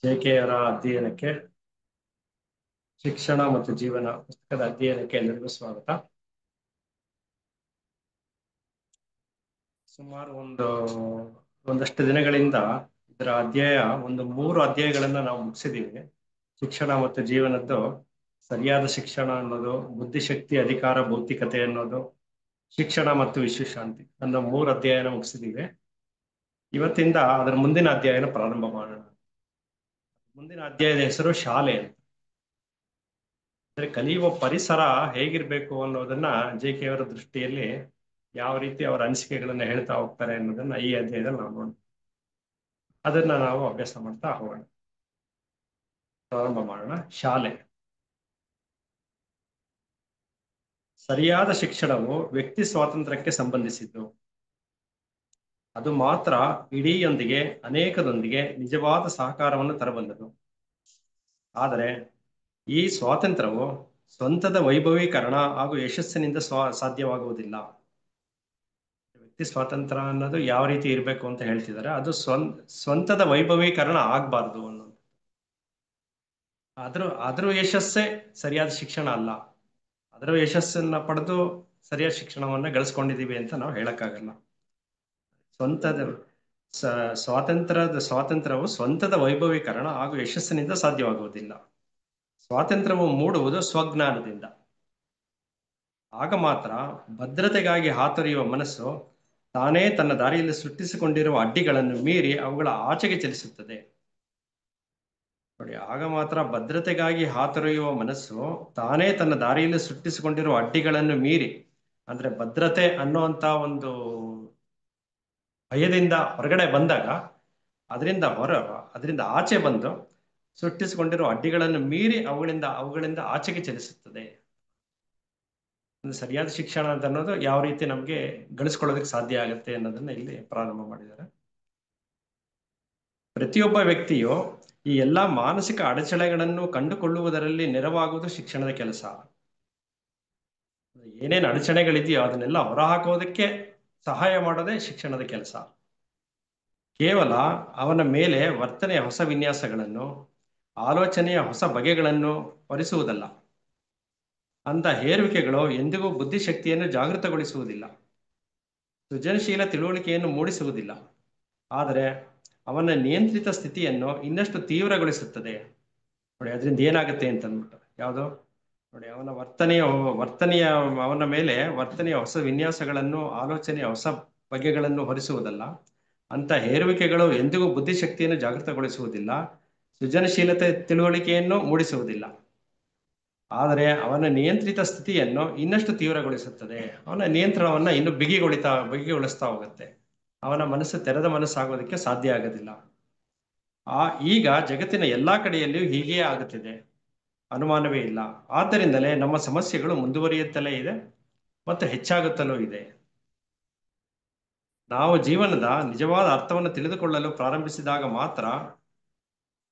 ಜೆಕೆಯವರ ಅಧ್ಯಯನಕ್ಕೆ ಶಿಕ್ಷಣ ಮತ್ತು ಜೀವನ ಪುಸ್ತಕದ ಅಧ್ಯಯನಕ್ಕೆ ಎಲ್ಲರಿಗೂ ಸ್ವಾಗತ. ಸುಮಾರು ಒಂದಷ್ಟು ದಿನಗಳಿಂದ ಇದರ ಒಂದು 3 ಅಧ್ಯಾಯಗಳನ್ನ ನಾವು ಮುಗಿಸಿದ್ದೀವಿ. ಶಿಕ್ಷಣ ಮತ್ತು ಜೀವನದ್ದು ಸರಿಯಾದ ಶಿಕ್ಷಣ ಅನ್ನೋದು, ಬುದ್ಧಿಶಕ್ತಿ, ಅಧಿಕಾರ, ಭೌತಿಕತೆ ಅನ್ನೋದು, ಶಿಕ್ಷಣ ಮತ್ತು ವಿಶ್ವಶಾಂತಿ ಅನ್ನೋ 3 ಅಧ್ಯಾಯನ ಮುಗಿಸಿದ್ದೀವಿ. ಇವತ್ತಿಂದ ಅದರ ಮುಂದಿನ ಅಧ್ಯಾಯನ ಪ್ರಾರಂಭ ಮಾಡೋಣ. ಮುಂದಿನ ಅಧ್ಯಾಯದ ಹೆಸರು ಶಾಲೆ ಅಂತ. ಅಂದ್ರೆ ಕಲಿಯುವ ಪರಿಸರ ಹೇಗಿರ್ಬೇಕು ಅನ್ನೋದನ್ನ ಜೆ.ಕೆ. ಅವರ ದೃಷ್ಟಿಯಲ್ಲಿ ಯಾವ ರೀತಿ ಅವರ ಅನಿಸಿಕೆಗಳನ್ನ ಹೇಳ್ತಾ ಹೋಗ್ತಾರೆ ಅನ್ನೋದನ್ನ ಈ ಅಧ್ಯಾಯದಲ್ಲಿ ನಾವು ನೋಡೋಣ. ಅದನ್ನ ನಾವು ಅಭ್ಯಾಸ ಮಾಡ್ತಾ ಹೋಗೋಣ. ಪ್ರಾರಂಭ ಮಾಡೋಣ. ಶಾಲೆ. ಸರಿಯಾದ ಶಿಕ್ಷಣವು ವ್ಯಕ್ತಿ ಸ್ವಾತಂತ್ರ್ಯಕ್ಕೆ ಸಂಬಂಧಿಸಿದ್ದು. ಅದು ಮಾತ್ರ ಇಡೀಯೊಂದಿಗೆ ಅನೇಕದೊಂದಿಗೆ ನಿಜವಾದ ಸಹಕಾರವನ್ನು ತರಬಲ್ಲದು. ಆದರೆ ಈ ಸ್ವಾತಂತ್ರ್ಯವು ಸ್ವಂತದ ವೈಭವೀಕರಣ ಹಾಗೂ ಯಶಸ್ಸಿನಿಂದ ಸಾಧ್ಯವಾಗುವುದಿಲ್ಲ. ವ್ಯಕ್ತಿ ಸ್ವಾತಂತ್ರ್ಯ ಅನ್ನೋದು ಯಾವ ರೀತಿ ಇರಬೇಕು ಅಂತ ಹೇಳ್ತಿದ್ದಾರೆ. ಅದು ಸ್ವಂತದ ವೈಭವೀಕರಣ ಆಗ್ಬಾರ್ದು ಅನ್ನೋದು. ಅದ್ರ ಯಶಸ್ಸೇ ಸರಿಯಾದ ಶಿಕ್ಷಣ ಅಲ್ಲ. ಅದರ ಯಶಸ್ಸನ್ನ ಪಡೆದು ಸರಿಯಾದ ಶಿಕ್ಷಣವನ್ನ ಗಳಿಸ್ಕೊಂಡಿದೀವಿ ಅಂತ ನಾವು ಹೇಳಕ್ಕಾಗಲ್ಲ. ಸ್ವಾತಂತ್ರ್ಯವು ಸ್ವಂತದ ವೈಭವೀಕರಣ ಹಾಗೂ ಯಶಸ್ಸಿನಿಂದ ಸಾಧ್ಯವಾಗುವುದಿಲ್ಲ. ಸ್ವಾತಂತ್ರ್ಯವು ಮೂಡುವುದು ಸ್ವಜ್ಞಾನದಿಂದ. ಆಗ ಮಾತ್ರ ಭದ್ರತೆಗಾಗಿ ಹಾತೊರೆಯುವ ಮನಸ್ಸು ತಾನೇ ತನ್ನ ದಾರಿಯಲ್ಲಿ ಸೃಷ್ಟಿಸಿಕೊಂಡಿರುವ ಅಡ್ಡಿಗಳನ್ನು ಮೀರಿ ಅವುಗಳ ಆಚೆಗೆ ಚಲಿಸುತ್ತದೆ. ನೋಡಿ, ಆಗ ಮಾತ್ರ ಭದ್ರತೆಗಾಗಿ ಹಾತೊರೆಯುವ ಮನಸ್ಸು ತಾನೇ ತನ್ನ ದಾರಿಯಲ್ಲಿ ಸೃಷ್ಟಿಸಿಕೊಂಡಿರುವ ಅಡ್ಡಿಗಳನ್ನು ಮೀರಿ, ಅಂದ್ರೆ ಭದ್ರತೆ ಅನ್ನುವಂತ ಒಂದು ಭಯದಿಂದ ಹೊರಗಡೆ ಬಂದಾಗ ಅದರಿಂದ ಆಚೆ ಬಂದು ಸೃಷ್ಟಿಸಿಕೊಂಡಿರುವ ಅಡ್ಡಿಗಳನ್ನು ಮೀರಿ ಅವುಗಳಿಂದ ಆಚೆಗೆ ಚಲಿಸುತ್ತದೆ. ಸರಿಯಾದ ಶಿಕ್ಷಣ ಅಂತ ಅನ್ನೋದು ಯಾವ ರೀತಿ ನಮ್ಗೆ ಗಳಿಸ್ಕೊಳ್ಳೋದಕ್ಕೆ ಸಾಧ್ಯ ಆಗುತ್ತೆ ಅನ್ನೋದನ್ನ ಇಲ್ಲಿ ಪ್ರಾರಂಭ ಮಾಡಿದ್ದಾರೆ. ಪ್ರತಿಯೊಬ್ಬ ವ್ಯಕ್ತಿಯು ಈ ಎಲ್ಲಾ ಮಾನಸಿಕ ಅಡಚಣೆಗಳನ್ನು ಕಂಡುಕೊಳ್ಳುವುದರಲ್ಲಿ ನೆರವಾಗುವುದು ಶಿಕ್ಷಣದ ಕೆಲಸ. ಏನೇನು ಅಡಚಣೆಗಳಿದೆಯೋ ಅದನ್ನೆಲ್ಲ ಹೊರಹಾಕೋದಕ್ಕೆ ಸಹಾಯ ಮಾಡೋದೇ ಶಿಕ್ಷಣದ ಕೆಲಸ. ಕೇವಲ ಅವನ ಮೇಲೆ ವರ್ತನೆಯ ಹೊಸ ವಿನ್ಯಾಸಗಳನ್ನು, ಆಲೋಚನೆಯ ಹೊಸ ಬಗೆಗಳನ್ನು ಹೊರಿಸುವುದಲ್ಲ. ಅಂತ ಹೇರುವಿಕೆಗಳು ಎಂದಿಗೂ ಬುದ್ಧಿಶಕ್ತಿಯನ್ನು ಜಾಗೃತಗೊಳಿಸುವುದಿಲ್ಲ, ಸೃಜನಶೀಲ ತಿಳುವಳಿಕೆಯನ್ನು ಮೂಡಿಸುವುದಿಲ್ಲ. ಆದರೆ ಅವನ ನಿಯಂತ್ರಿತ ಸ್ಥಿತಿಯನ್ನು ಇನ್ನಷ್ಟು ತೀವ್ರಗೊಳಿಸುತ್ತದೆ. ನೋಡಿ, ಅದರಿಂದ ಏನಾಗುತ್ತೆ ಅಂತಂದ್ಬಿಟ್ಟು ಯಾವುದು ನೋಡಿ, ಅವನ ಮೇಲೆ ವರ್ತನೆಯ ಹೊಸ ವಿನ್ಯಾಸಗಳನ್ನು, ಆಲೋಚನೆಯ ಹೊಸ ಬಗೆಗಳನ್ನು ಹೊರಿಸುವುದಲ್ಲ. ಅಂತ ಹೇರುವಿಕೆಗಳು ಎಂದಿಗೂ ಬುದ್ಧಿಶಕ್ತಿಯನ್ನು ಜಾಗೃತಗೊಳಿಸುವುದಿಲ್ಲ, ಸೃಜನಶೀಲತೆ ತಿಳುವಳಿಕೆಯನ್ನು ಮೂಡಿಸುವುದಿಲ್ಲ. ಆದರೆ ಅವನ ನಿಯಂತ್ರಿತ ಸ್ಥಿತಿಯನ್ನು ಇನ್ನಷ್ಟು ತೀವ್ರಗೊಳಿಸುತ್ತದೆ. ಅವನ ನಿಯಂತ್ರಣವನ್ನ ಇನ್ನು ಬಿಗಿಗೊಳಿಸ್ತಾ ಹೋಗುತ್ತೆ. ಅವನ ಮನಸ್ಸು ತೆರೆದ ಮನಸ್ಸಾಗೋದಕ್ಕೆ ಸಾಧ್ಯ ಆಗೋದಿಲ್ಲ. ಈಗ ಜಗತ್ತಿನ ಎಲ್ಲಾ ಕಡೆಯಲ್ಲಿಯೂ ಹೀಗೆಯೇ ಆಗುತ್ತಿದೆ, ಅನುಮಾನವೇ ಇಲ್ಲ. ಆದ್ದರಿಂದಲೇ ನಮ್ಮ ಸಮಸ್ಯೆಗಳು ಮುಂದುವರಿಯುತ್ತಲೇ ಇದೆ ಮತ್ತು ಹೆಚ್ಚಾಗುತ್ತಲೂ ಇದೆ. ನಾವು ಜೀವನದ ನಿಜವಾದ ಅರ್ಥವನ್ನು ತಿಳಿದುಕೊಳ್ಳಲು ಪ್ರಾರಂಭಿಸಿದಾಗ ಮಾತ್ರ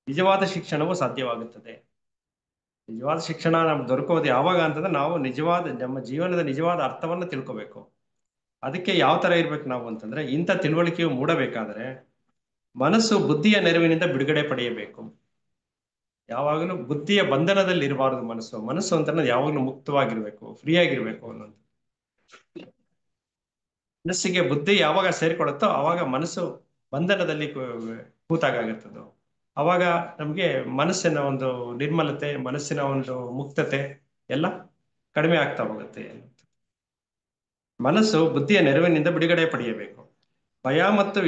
ನಿಜವಾದ ಶಿಕ್ಷಣವು ಸಾಧ್ಯವಾಗುತ್ತದೆ. ನಿಜವಾದ ಶಿಕ್ಷಣ ನಮ್ಗೆ ದೊರಕೋದು ಯಾವಾಗ ಅಂತಂದ್ರೆ ನಾವು ನಮ್ಮ ಜೀವನದ ನಿಜವಾದ ಅರ್ಥವನ್ನು ತಿಳ್ಕೋಬೇಕು. ಅದಕ್ಕೆ ಯಾವ ತರ ಇರ್ಬೇಕು ನಾವು ಅಂತಂದ್ರೆ, ಇಂಥ ತಿಳುವಳಿಕೆಯು ಮೂಡಬೇಕಾದ್ರೆ ಮನಸ್ಸು ಬುದ್ಧಿಯ ನೆರವಿನಿಂದ ಬಿಡುಗಡೆ ಪಡೆಯಬೇಕು. ಯಾವಾಗಲೂ ಬುದ್ಧಿಯ ಬಂಧನದಲ್ಲಿ ಇರಬಾರದು. ಮನಸ್ಸು ಅಂತ ಯಾವಾಗಲೂ ಮುಕ್ತವಾಗಿರ್ಬೇಕು, ಫ್ರೀ ಆಗಿರ್ಬೇಕು ಅನ್ನೋದು. ಮನಸ್ಸಿಗೆ ಬುದ್ಧಿ ಯಾವಾಗ ಸೇರಿಕೊಳ್ಳುತ್ತೋ ಅವಾಗ ಮನಸ್ಸು ಬಂಧನದಲ್ಲಿ ಕೂತಾಗತ್ತದು. ಅವಾಗ ನಮ್ಗೆ ಮನಸ್ಸಿನ ಒಂದು ನಿರ್ಮಲತೆ, ಮನಸ್ಸಿನ ಒಂದು ಮುಕ್ತತೆ ಎಲ್ಲ ಕಡಿಮೆ ಆಗ್ತಾ ಹೋಗುತ್ತೆ. ಮನಸ್ಸು ಬುದ್ಧಿಯ ನೆರವಿನಿಂದ ಬಿಡುಗಡೆ ಪಡೆಯಬೇಕು. ಭಯ ಮತ್ತು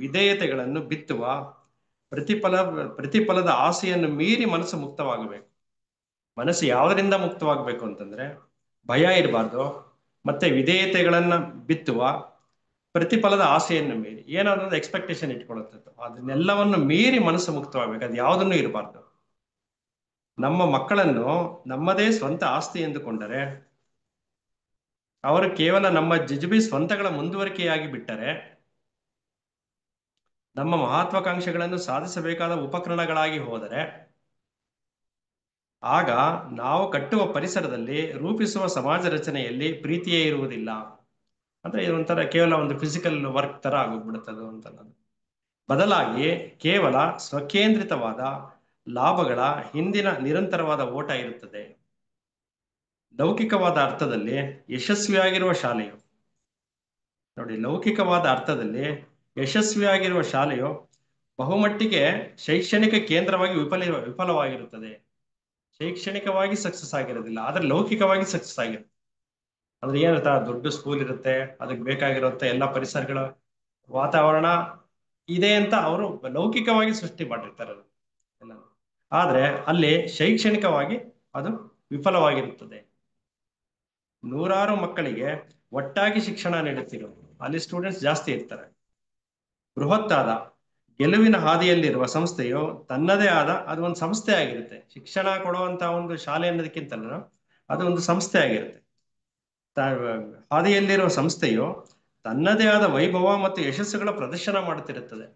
ವಿಧೇಯತೆಗಳನ್ನು ಬಿತ್ತುವ ಪ್ರತಿಫಲದ ಆಸೆಯನ್ನು ಮೀರಿ ಮನಸ್ಸು ಮುಕ್ತವಾಗಬೇಕು. ಮನಸ್ಸು ಯಾವುದರಿಂದ ಮುಕ್ತವಾಗಬೇಕು ಅಂತಂದ್ರೆ, ಭಯ ಇರಬಾರ್ದು, ಮತ್ತೆ ವಿಧೇಯತೆಗಳನ್ನ ಬಿತ್ತುವ ಪ್ರತಿಫಲದ ಆಸೆಯನ್ನು ಮೀರಿ, ಏನಾದ್ರು ಎಕ್ಸ್ಪೆಕ್ಟೇಷನ್ ಇಟ್ಕೊಳ್ಳುತ್ತೆ, ಅದನ್ನೆಲ್ಲವನ್ನು ಮೀರಿ ಮನಸ್ಸು ಮುಕ್ತವಾಗಬೇಕು. ಅದು ಯಾವುದನ್ನು ಇರಬಾರ್ದು. ನಮ್ಮ ಮಕ್ಕಳನ್ನು ನಮ್ಮದೇ ಸ್ವಂತ ಆಸ್ತಿ ಎಂದುಕೊಂಡರೆ, ಅವರು ಕೇವಲ ನಮ್ಮ ಜಿಜುಬಿ ಸ್ವಂತಗಳ ಮುಂದುವರಿಕೆಯಾಗಿ ಬಿಟ್ಟರೆ, ನಮ್ಮ ಮಹತ್ವಾಕಾಂಕ್ಷೆಗಳನ್ನು ಸಾಧಿಸಬೇಕಾದ ಉಪಕರಣಗಳಾಗಿ ಹೋದರೆ, ಆಗ ನಾವು ಕಟ್ಟುವ ಪರಿಸರದಲ್ಲಿ, ರೂಪಿಸುವ ಸಮಾಜ ರಚನೆಯಲ್ಲಿ ಪ್ರೀತಿಯೇ ಇರುವುದಿಲ್ಲ. ಅಂದ್ರೆ ಇದೊಂಥರ ಕೇವಲ ಒಂದು ಫಿಸಿಕಲ್ ವರ್ಕ್ ತರ ಆಗೋಗ್ಬಿಡುತ್ತದು ಅಂತ. ಬದಲಾಗಿ ಕೇವಲ ಸ್ವಕೇಂದ್ರಿತವಾದ ಲಾಭಗಳ ಹಿಂದಿನ ನಿರಂತರವಾದ ಓಟ ಇರುತ್ತದೆ. ಲೌಕಿಕವಾದ ಅರ್ಥದಲ್ಲಿ ಯಶಸ್ವಿಯಾಗಿರುವ ಶಾಲೆಯು, ನೋಡಿ, ಲೌಕಿಕವಾದ ಅರ್ಥದಲ್ಲಿ ಯಶಸ್ವಿಯಾಗಿರುವ ಶಾಲೆಯು ಬಹುಮಟ್ಟಿಗೆ ಶೈಕ್ಷಣಿಕ ಕೇಂದ್ರವಾಗಿ ವಿಫಲವಾಗಿರುತ್ತದೆ. ಶೈಕ್ಷಣಿಕವಾಗಿ ಸಕ್ಸಸ್ ಆಗಿರೋದಿಲ್ಲ, ಆದ್ರೆ ಲೌಕಿಕವಾಗಿ ಸಕ್ಸಸ್ ಆಗಿರುತ್ತೆ. ಅಂದ್ರೆ ಏನಂತ, ದೊಡ್ಡ ಸ್ಕೂಲ್ ಇರುತ್ತೆ, ಅದಕ್ಕೆ ಬೇಕಾಗಿರುವಂತ ಎಲ್ಲ ಪರಿಸರಗಳ ವಾತಾವರಣ ಇದೆ ಅಂತ ಅವರು ಲೌಕಿಕವಾಗಿ ಸೃಷ್ಟಿ ಮಾಡಿರ್ತಾರೆ ಎಲ್ಲ. ಆದ್ರೆ ಅಲ್ಲಿ ಶೈಕ್ಷಣಿಕವಾಗಿ ಅದು ವಿಫಲವಾಗಿರುತ್ತದೆ. ನೂರಾರು ಮಕ್ಕಳಿಗೆ ಒಟ್ಟಾಗಿ ಶಿಕ್ಷಣ ನೀಡುತ್ತಿರೋ ಅಲ್ಲಿ ಸ್ಟೂಡೆಂಟ್ಸ್ ಜಾಸ್ತಿ ಇರ್ತಾರೆ. ಬೃಹತ್ತಾದ ಗೆಲುವಿನ ಹಾದಿಯಲ್ಲಿರುವ ಸಂಸ್ಥೆಯು ತನ್ನದೇ ಆದ ಅದು ಒಂದು ಸಂಸ್ಥೆ ಆಗಿರುತ್ತೆ. ಶಿಕ್ಷಣ ಕೊಡುವಂತ ಒಂದು ಶಾಲೆ ಅನ್ನೋದಕ್ಕಿಂತಲೂ ಅದು ಒಂದು ಸಂಸ್ಥೆ ಆಗಿರುತ್ತೆ. ಹಾದಿಯಲ್ಲಿರುವ ಸಂಸ್ಥೆಯು ತನ್ನದೇ ಆದ ವೈಭವ ಮತ್ತು ಯಶಸ್ಸುಗಳ ಪ್ರದರ್ಶನ ಮಾಡುತ್ತಿರುತ್ತದೆ.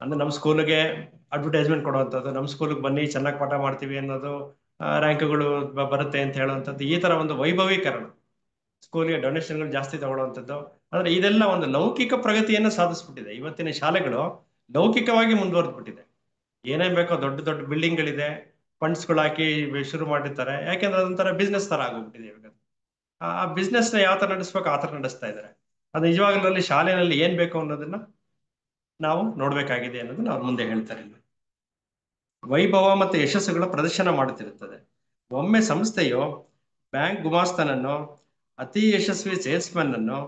ಅಂದ್ರೆ ನಮ್ಮ ಸ್ಕೂಲ್ಗೆ ಅಡ್ವರ್ಟೈಸ್ಮೆಂಟ್ ಕೊಡುವಂಥದ್ದು, ನಮ್ಮ ಸ್ಕೂಲ್ಗೆ ಬನ್ನಿ ಚೆನ್ನಾಗಿ ಪಾಠ ಮಾಡ್ತೀವಿ ಅನ್ನೋದು, ರ್ಯಾಂಕ್ಗಳು ಬರುತ್ತೆ ಅಂತ ಹೇಳುವಂಥದ್ದು, ಈ ತರ ಒಂದು ವೈಭವೀಕರಣ, ಸ್ಕೂಲ್ಗೆ ಡೊನೇಷನ್ಗಳು ಜಾಸ್ತಿ ತಗೊಳ್ಳುವಂಥದ್ದು. ಅಂದ್ರೆ ಇದೆಲ್ಲ ಒಂದು ಲೌಕಿಕ ಪ್ರಗತಿಯನ್ನು ಸಾಧಿಸ್ಬಿಟ್ಟಿದೆ. ಇವತ್ತಿನ ಶಾಲೆಗಳು ಲೌಕಿಕವಾಗಿ ಮುಂದುವರೆದ್ಬಿಟ್ಟಿದೆ. ಏನೇನ್ ಬೇಕೋ ದೊಡ್ಡ ದೊಡ್ಡ ಬಿಲ್ಡಿಂಗ್ಗಳಿದೆ, ಫಂಡ್ಸ್ಗಳು ಹಾಕಿ ಶುರು ಮಾಡಿರ್ತಾರೆ. ಯಾಕೆಂದ್ರೆ ಅದೊಂಥರ ಬಿಸ್ನೆಸ್ ತರ ಆಗೋಗ್ಬಿಟ್ಟಿದೆ ಇವಾಗ. ಆ ಬಿಸ್ನೆಸ್ ನ ಯಾವ ತರ ನಡೆಸ್ಬೇಕು ಆ ತರ ನಡೆಸ್ತಾ ಇದ್ದಾರೆ. ಅದು ನಿಜವಾಗ್ಲೂ ಶಾಲೆಯಲ್ಲಿ ಏನ್ ಬೇಕು ಅನ್ನೋದನ್ನ ನಾವು ನೋಡ್ಬೇಕಾಗಿದೆ ಅನ್ನೋದನ್ನ ಅವ್ರ ಮುಂದೆ ಹೇಳ್ತಾರೆ. ವೈಭವ ಮತ್ತು ಯಶಸ್ಸುಗಳ ಪ್ರದರ್ಶನ ಮಾಡುತ್ತಿರುತ್ತದೆ. ಒಮ್ಮೆ ಸಂಸ್ಥೆಯು ಬ್ಯಾಂಕ್ ಗುಮಾಸ್ತನನ್ನು, ಅತಿ ಯಶಸ್ವಿ ಸೇಲ್ಸ್ಮನ್ ಅನ್ನು,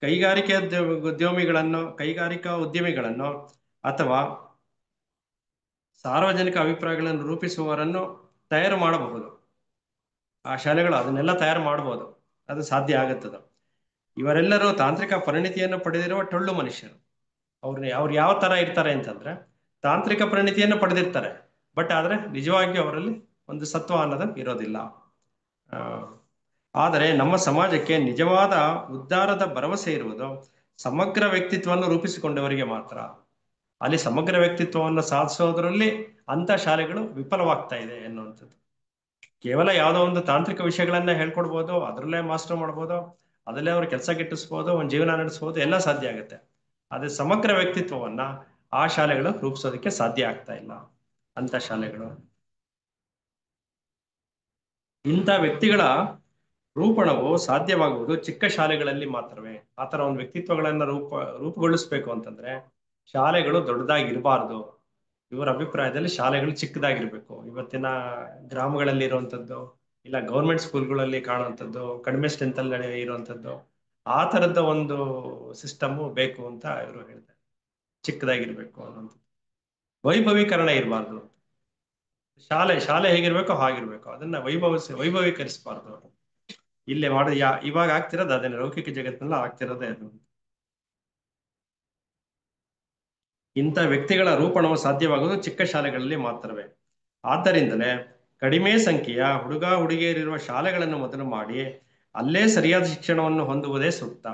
ಕೈಗಾರಿಕಾ ಉದ್ಯಮಿಗಳನ್ನು ಅಥವಾ ಸಾರ್ವಜನಿಕ ಅಭಿಪ್ರಾಯಗಳನ್ನು ರೂಪಿಸುವವರನ್ನು ತಯಾರು ಮಾಡಬಹುದು. ಆ ಶಾಲೆಗಳು ಅದನ್ನೆಲ್ಲ ತಯಾರು ಮಾಡಬಹುದು, ಅದು ಸಾಧ್ಯ ಆಗುತ್ತದೆ. ಇವರೆಲ್ಲರೂ ತಾಂತ್ರಿಕ ಪರಿಣಿತಿಯನ್ನು ಪಡೆದಿರುವ ಟೊಳ್ಳು ಮನುಷ್ಯರು. ಅವ್ರು ಯಾವ ತರ ಇರ್ತಾರೆ ಅಂತಂದ್ರೆ ತಾಂತ್ರಿಕ ಪರಿಣಿತಿಯನ್ನು ಪಡೆದಿರ್ತಾರೆ, ಬಟ್ ಆದ್ರೆ ನಿಜವಾಗಿಯೂ ಅವರಲ್ಲಿ ಒಂದು ಸತ್ವ ಅನ್ನೋದು ಇರೋದಿಲ್ಲ. ಆದರೆ ನಮ್ಮ ಸಮಾಜಕ್ಕೆ ನಿಜವಾದ ಉದ್ಧಾರದ ಭರವಸೆ ಇರುವುದು ಸಮಗ್ರ ವ್ಯಕ್ತಿತ್ವವನ್ನು ರೂಪಿಸಿಕೊಂಡವರಿಗೆ ಮಾತ್ರ. ಅಲ್ಲಿ ಸಮಗ್ರ ವ್ಯಕ್ತಿತ್ವವನ್ನು ಸಾಧಿಸೋದ್ರಲ್ಲಿ ಅಂತ ಶಾಲೆಗಳು ವಿಫಲವಾಗ್ತಾ ಇದೆ ಎನ್ನುವಂಥದ್ದು. ಕೇವಲ ಯಾವುದೋ ಒಂದು ತಾಂತ್ರಿಕ ವಿಷಯಗಳನ್ನ ಹೇಳ್ಕೊಡ್ಬೋದು, ಅದರಲ್ಲೇ ಮಾಸ್ಟರ್ ಮಾಡ್ಬೋದು, ಅದರಲ್ಲೇ ಅವ್ರ ಕೆಲಸ ಗಿಟ್ಟಿಸ್ಬೋದು, ಒಂದು ಜೀವನ ನಡೆಸ್ಬೋದು, ಎಲ್ಲ ಸಾಧ್ಯ ಆಗುತ್ತೆ. ಆದ್ರೆ ಸಮಗ್ರ ವ್ಯಕ್ತಿತ್ವವನ್ನ ಆ ಶಾಲೆಗಳು ರೂಪಿಸೋದಕ್ಕೆ ಸಾಧ್ಯ ಆಗ್ತಾ ಇಲ್ಲ, ಅಂತ ಶಾಲೆಗಳು. ಇಂಥ ವ್ಯಕ್ತಿಗಳ ರೂಪಣವು ಸಾಧ್ಯವಾಗುವುದು ಚಿಕ್ಕ ಶಾಲೆಗಳಲ್ಲಿ ಮಾತ್ರವೇ. ಆತರ ಒಂದು ವ್ಯಕ್ತಿತ್ವಗಳನ್ನ ರೂಪುಗೊಳಿಸ್ಬೇಕು ಅಂತಂದ್ರೆ ಶಾಲೆಗಳು ದೊಡ್ಡದಾಗಿರಬಾರ್ದು. ಇವರ ಅಭಿಪ್ರಾಯದಲ್ಲಿ ಶಾಲೆಗಳು ಚಿಕ್ಕದಾಗಿರ್ಬೇಕು. ಇವತ್ತಿನ ಗ್ರಾಮಗಳಲ್ಲಿ ಇರುವಂತದ್ದು, ಇಲ್ಲ ಗೌರ್ಮೆಂಟ್ ಸ್ಕೂಲ್ಗಳಲ್ಲಿ ಕಾಣುವಂಥದ್ದು, ಕಡಿಮೆ ಸ್ಟ್ರೆಂತ್ ಅಲ್ಲಿ ಇರುವಂತದ್ದು, ಆ ತರದ ಒಂದು ಸಿಸ್ಟಮ್ ಬೇಕು ಅಂತ ಇವರು ಹೇಳ್ತಾರೆ. ಚಿಕ್ಕದಾಗಿರ್ಬೇಕು ಅನ್ನೋದು, ವೈಭವೀಕರಣ ಇರಬಾರ್ದು. ಶಾಲೆ ಹೇಗಿರ್ಬೇಕು ಹಾಗಿರ್ಬೇಕು, ಅದನ್ನ ವೈಭವೀಕರಿಸಬಾರ್ದು. ಇಲ್ಲೇ ಇವಾಗ ಆಗ್ತಿರೋದು ಅದೇನೆ, ಲೌಕಿಕ ಜಗತ್ತಿನೆಲ್ಲ ಆಗ್ತಿರೋದೇ ಅದು. ಇಂಥ ವ್ಯಕ್ತಿಗಳ ರೂಪಣವು ಸಾಧ್ಯವಾಗುವುದು ಚಿಕ್ಕ ಶಾಲೆಗಳಲ್ಲಿ ಮಾತ್ರವೇ. ಆದ್ದರಿಂದಲೇ ಕಡಿಮೆ ಸಂಖ್ಯೆಯ ಹುಡುಗಿಯರಿರುವ ಶಾಲೆಗಳನ್ನು ಮೊದಲು ಮಾಡಿ ಅಲ್ಲೇ ಸರಿಯಾದ ಶಿಕ್ಷಣವನ್ನು ಹೊಂದುವುದೇ ಸೂಕ್ತ.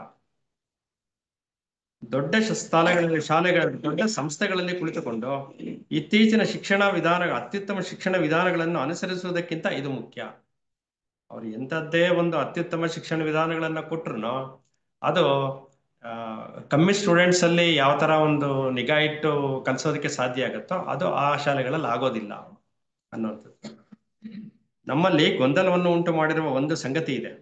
ದೊಡ್ಡ ದೊಡ್ಡ ಸಂಸ್ಥೆಗಳಲ್ಲಿ ಕುಳಿತುಕೊಂಡು ಇತ್ತೀಚಿನ ಅತ್ಯುತ್ತಮ ಶಿಕ್ಷಣ ವಿಧಾನಗಳನ್ನು ಅನುಸರಿಸುವುದಕ್ಕಿಂತ ಇದು ಮುಖ್ಯ. ಅವ್ರು ಎಂಥದ್ದೇ ಒಂದು ಅತ್ಯುತ್ತಮ ಶಿಕ್ಷಣ ವಿಧಾನಗಳನ್ನ ಕೊಟ್ರು ಅದು ಕಮ್ಮಿ ಸ್ಟೂಡೆಂಟ್ಸ್ ಅಲ್ಲಿ ಯಾವ ತರ ಒಂದು ನಿಗಾ ಇಟ್ಟು ಕಲಿಸೋದಕ್ಕೆ ಸಾಧ್ಯ ಆಗುತ್ತೋ ಅದು ಆ ಶಾಲೆಗಳಲ್ಲಿ ಆಗೋದಿಲ್ಲ ಅನ್ನುವಂಥದ್ದು. ನಮ್ಮಲ್ಲಿ ಗೊಂದಲವನ್ನು ಉಂಟು ಮಾಡಿರುವ ಒಂದು ಸಂಗತಿ ಇದೆ.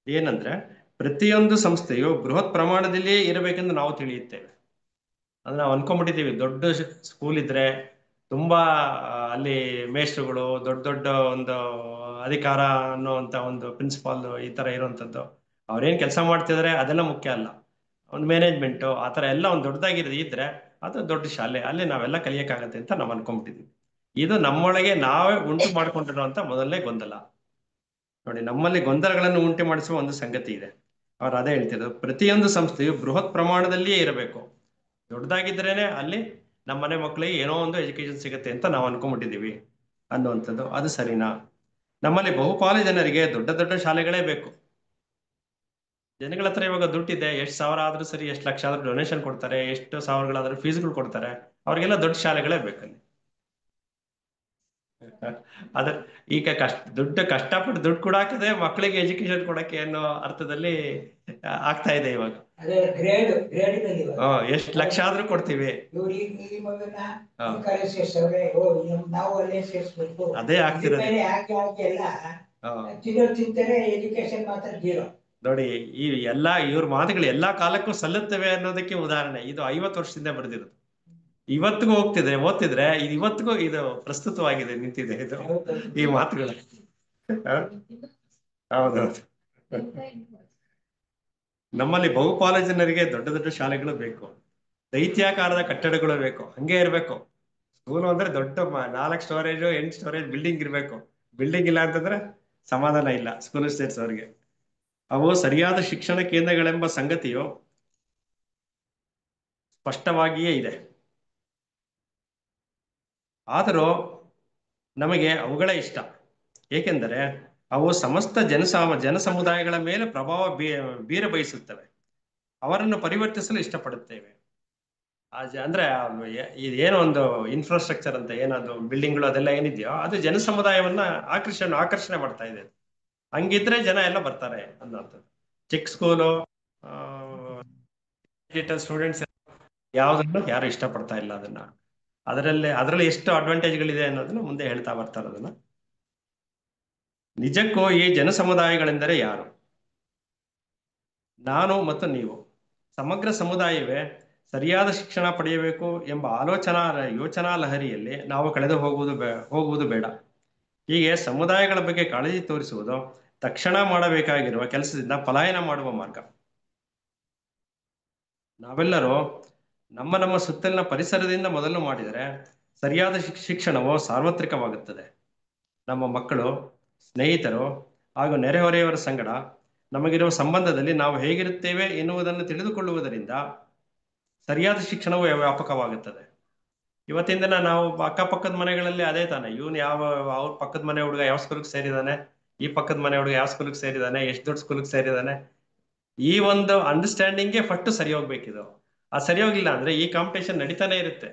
ಏನಂದ್ರೆ ಪ್ರತಿಯೊಂದು ಸಂಸ್ಥೆಯು ಬೃಹತ್ ಪ್ರಮಾಣದಲ್ಲಿಯೇ ಇರಬೇಕೆಂದು ನಾವು ತಿಳಿಯುತ್ತೇವೆ. ಅಂದ್ರೆ ನಾವು ಅನ್ಕೊಂಡ್ಬಿಟ್ಟಿದ್ದೀವಿ, ದೊಡ್ಡ ಸ್ಕೂಲ್ ಇದ್ರೆ ತುಂಬಾ ಅಲ್ಲಿ ಮೇಷ್ಟ್ರುಗಳು, ದೊಡ್ಡ ದೊಡ್ಡ ಒಂದು ಅಧಿಕಾರ ಅನ್ನುವಂತ ಒಂದು ಪ್ರಿನ್ಸಿಪಾಲ್ ಈ ತರ ಇರುವಂತದ್ದು, ಅವ್ರೇನ್ ಕೆಲಸ ಮಾಡ್ತಿದ್ರೆ ಅದೆಲ್ಲ ಮುಖ್ಯ ಅಲ್ಲ. ಒಂದು ಮ್ಯಾನೇಜ್ಮೆಂಟ್ ಆ ತರ ಎಲ್ಲ ಒಂದು ಇದ್ರೆ ಅದು ದೊಡ್ಡ ಶಾಲೆ, ಅಲ್ಲಿ ನಾವೆಲ್ಲ ಕಲಿಯಕ್ಕಾಗತ್ತೆ ಅಂತ ನಾವು ಅನ್ಕೊಂಡ್ಬಿಟ್ಟಿದ್ವಿ. ಇದು ನಮ್ಮೊಳಗೆ ನಾವೇ ಉಂಟು ಮಾಡ್ಕೊಂಡಿರುವಂತ ಮೊದಲನೇ ಗೊಂದಲ. ನೋಡಿ, ನಮ್ಮಲ್ಲಿ ಗೊಂದಲಗಳನ್ನು ಉಂಟು ಮಾಡಿಸುವ ಒಂದು ಸಂಗತಿ ಇದೆ. ಅವ್ರು ಅದೇ ಹೇಳ್ತಿರೋದು, ಪ್ರತಿಯೊಂದು ಸಂಸ್ಥೆಯು ಬೃಹತ್ ಪ್ರಮಾಣದಲ್ಲಿಯೇ ಇರಬೇಕು. ದೊಡ್ಡದಾಗಿದ್ರೇನೆ ಅಲ್ಲಿ ನಮ್ಮ ಮನೆ ಮಕ್ಕಳಿಗೆ ಏನೋ ಒಂದು ಎಜುಕೇಶನ್ ಸಿಗುತ್ತೆ ಅಂತ ನಾವು ಅನ್ಕೊಂಡ್ಬಿಟ್ಟಿದೀವಿ ಅನ್ನುವಂಥದ್ದು. ಅದು ಸರಿನಾ? ನಮ್ಮಲ್ಲಿ ಬಹುಪಾಲು ಜನರಿಗೆ ದೊಡ್ಡ ದೊಡ್ಡ ಶಾಲೆಗಳೇ ಬೇಕು. ಜನಗಳ ಹತ್ರ ಇವಾಗ ದುಡ್ಡಿದೆ, ಎಷ್ಟು ಸಾವಿರ ಆದ್ರೂ ಸರಿ, ಎಷ್ಟು ಲಕ್ಷ ಆದ್ರೂ ಡೊನೇಷನ್ ಕೊಡ್ತಾರೆ, ಎಷ್ಟು ಸಾವಿರಗಳಾದ್ರೂ ಫೀಸ್ಗಳು ಕೊಡ್ತಾರೆ, ಅವ್ರಿಗೆಲ್ಲ ದೊಡ್ಡ ಶಾಲೆಗಳೇ ಬೇಕಲ್ಲಿ. ಅದ ಈಗ ಕಷ್ಟಪಟ್ಟು ದುಡ್ಡು ಕೊಡಾಕದೆ ಮಕ್ಕಳಿಗೆ ಎಜುಕೇಶನ್ ಕೊಡಕ್ಕೆ ಅನ್ನೋ ಅರ್ಥದಲ್ಲಿ ಆಗ್ತಾ ಇದೆ ಇವಾಗ. ಅದೇ ಗ್ರೇಡ್ ಎಷ್ಟು ಲಕ್ಷ ಆದ್ರೂ ಕೊಡ್ತೀವಿ. ಇವ್ರು ಈ ಮಗನ್ನ ಈ ಕಡೆ ಸೇರ್ಸವ್ರೆ, ನಾವು ಅಲ್ಲೇ ಸೇರ್ಸ್ಬೇಕು, ಅದೇ ಆಗ್ತಿರೋದು. ಯಾಕೆ ಎಲ್ಲ ತಿಂತಾರೆ, ಎಜುಕೇಶನ್ ಮಾತ್ರ ಜೀರೋ. ನೋಡಿ, ಈ ಇವ್ರ ಮಾತುಗಳು ಎಲ್ಲಾ ಕಾಲಕ್ಕೂ ಸಲ್ಲುತ್ತವೆ ಅನ್ನೋದಕ್ಕೆ ಉದಾಹರಣೆ ಇದು 50 ವರ್ಷದಿಂದ ಬರೆದಿರೋದು. ಇವತ್ತಿಗೂ ಓದ್ತಿದ್ರೆ ಇದು ಇವತ್ತಿಗೂ ಇದು ಪ್ರಸ್ತುತವಾಗಿದೆ, ನಿಂತಿದೆ ಇದು ಈ ಮಾತುಗಳು. ಹೌದೌದು. ನಮ್ಮಲ್ಲಿ ಬಹುಪಾಲು ಜನರಿಗೆ ದೊಡ್ಡ ದೊಡ್ಡ ಶಾಲೆಗಳು ಬೇಕು, ದೈತ್ಯಾಕಾರದ ಕಟ್ಟಡಗಳು ಬೇಕು, ಹಂಗೆ ಇರ್ಬೇಕು. ಸ್ಕೂಲ್ ಅಂದ್ರೆ ದೊಡ್ಡ 4 ಸ್ಟೋರೇಜ್ 8 ಸ್ಟೋರೇಜ್ ಬಿಲ್ಡಿಂಗ್ ಇರ್ಬೇಕು. ಬಿಲ್ಡಿಂಗ್ ಇಲ್ಲ ಅಂತಂದ್ರೆ ಸಮಾಧಾನ ಇಲ್ಲ ಸ್ಕೂಲ್ ಸೇರ್ಸೋರಿಗೆ. ಅವು ಸರಿಯಾದ ಶಿಕ್ಷಣ ಕೇಂದ್ರಗಳೆಂಬ ಸಂಗತಿಯು ಸ್ಪಷ್ಟವಾಗಿಯೇ ಇದೆ. ಆದರೂ ನಮಗೆ ಅವುಗಳೇ ಇಷ್ಟ, ಏಕೆಂದರೆ ಅವು ಸಮಸ್ತ ಜನ ಸಮುದಾಯಗಳ ಮೇಲೆ ಪ್ರಭಾವ ಬೀರ ಬಯಸುತ್ತವೆ. ಅವರನ್ನು ಪರಿವರ್ತಿಸಲು ಇಷ್ಟಪಡುತ್ತೇವೆ. ಅಂದ್ರೆ ಇದೇನೋ ಒಂದು ಇನ್ಫ್ರಾಸ್ಟ್ರಕ್ಚರ್ ಅಂತ ಏನದು ಬಿಲ್ಡಿಂಗ್ಗಳು ಅದೆಲ್ಲ ಏನಿದೆಯೋ ಅದು ಜನ ಸಮುದಾಯವನ್ನ ಆಕರ್ಷಣೆ ಮಾಡ್ತಾ ಇದೆ. ಹಂಗಿದ್ರೆ ಜನ ಎಲ್ಲ ಬರ್ತಾರೆ ಅನ್ನೋಂಥದ್ದು. ಚಿಕ್ಕ ಸ್ಕೂಲು ಸ್ಟೂಡೆಂಟ್ಸ್ ಯಾವ್ದನ್ನು ಯಾರು ಇಷ್ಟಪಡ್ತಾ ಇಲ್ಲ ಅದನ್ನ. ಅದರಲ್ಲಿ ಎಷ್ಟು ಅಡ್ವಾಂಟೇಜ್ಗಳಿದೆ ಅನ್ನೋದನ್ನ ಮುಂದೆ ಹೇಳ್ತಾ ಬರ್ತಾರೆ ಅದನ್ನ. ನಿಜಕ್ಕೂ ಈ ಜನ ಸಮುದಾಯಗಳೆಂದರೆ ಯಾರು? ನಾನು ಮತ್ತು ನೀವು. ಸಮಗ್ರ ಸಮುದಾಯವೇ ಸರಿಯಾದ ಶಿಕ್ಷಣ ಪಡೆಯಬೇಕು ಎಂಬ ಯೋಚನಾ ಲಹರಿಯಲ್ಲಿ ನಾವು ಕಳೆದು ಹೋಗುವುದು ಬೇಡ. ಹೀಗೆ ಸಮುದಾಯಗಳ ಬಗ್ಗೆ ಕಾಳಜಿ ತೋರಿಸುವುದು ತಕ್ಷಣ ಮಾಡಬೇಕಾಗಿರುವ ಕೆಲಸದಿಂದ ಪಲಾಯನ ಮಾಡುವ ಮಾರ್ಗ. ನಾವೆಲ್ಲರೂ ನಮ್ಮ ಸುತ್ತಲಿನ ಪರಿಸರದಿಂದ ಮೊದಲು ಮಾಡಿದರೆ ಸರಿಯಾದ ಶಿಕ್ಷಣವು ಸಾರ್ವತ್ರಿಕವಾಗುತ್ತದೆ. ನಮ್ಮ ಮಕ್ಕಳು, ಸ್ನೇಹಿತರು ಹಾಗೂ ನೆರೆಹೊರೆಯವರ ಸಂಗಡ ನಮಗಿರುವ ಸಂಬಂಧದಲ್ಲಿ ನಾವು ಹೇಗಿರುತ್ತೇವೆ ಎನ್ನುವುದನ್ನು ತಿಳಿದುಕೊಳ್ಳುವುದರಿಂದ ಸರಿಯಾದ ಶಿಕ್ಷಣವು ವ್ಯಾಪಕವಾಗುತ್ತದೆ. ಇವತ್ತಿನ ದಿನ ನಾವು ಅಕ್ಕಪಕ್ಕದ ಮನೆಗಳಲ್ಲಿ ಅದೇ ತಾನೆ, ಅವ್ರ ಪಕ್ಕದ ಮನೆ ಹುಡುಗ ಯಾವ ಸ್ಕೂಲ್ಗೆ ಸೇರಿದಾನೆ, ಈ ಪಕ್ಕದ ಮನೆ ಹುಡುಗ ಯಾವ ಸ್ಕೂಲ್ಗೆ ಸೇರಿದಾನೆ, ಎಷ್ಟು ದೊಡ್ಡ ಸ್ಕೂಲ್ಗೆ ಸೇರಿದಾನೆ, ಈ ಒಂದು ಅಂಡರ್ಸ್ಟ್ಯಾಂಡಿಂಗ್ಗೆ ಫಸ್ಟ್ ಸರಿ ಹೋಗ್ಬೇಕಿದು. ಆ ಸರಿ ಹೋಗಿಲ್ಲ ಅಂದ್ರೆ ಈ ಕಾಂಪಿಟೇಷನ್ ನಡೀತಾನೆ ಇರುತ್ತೆ,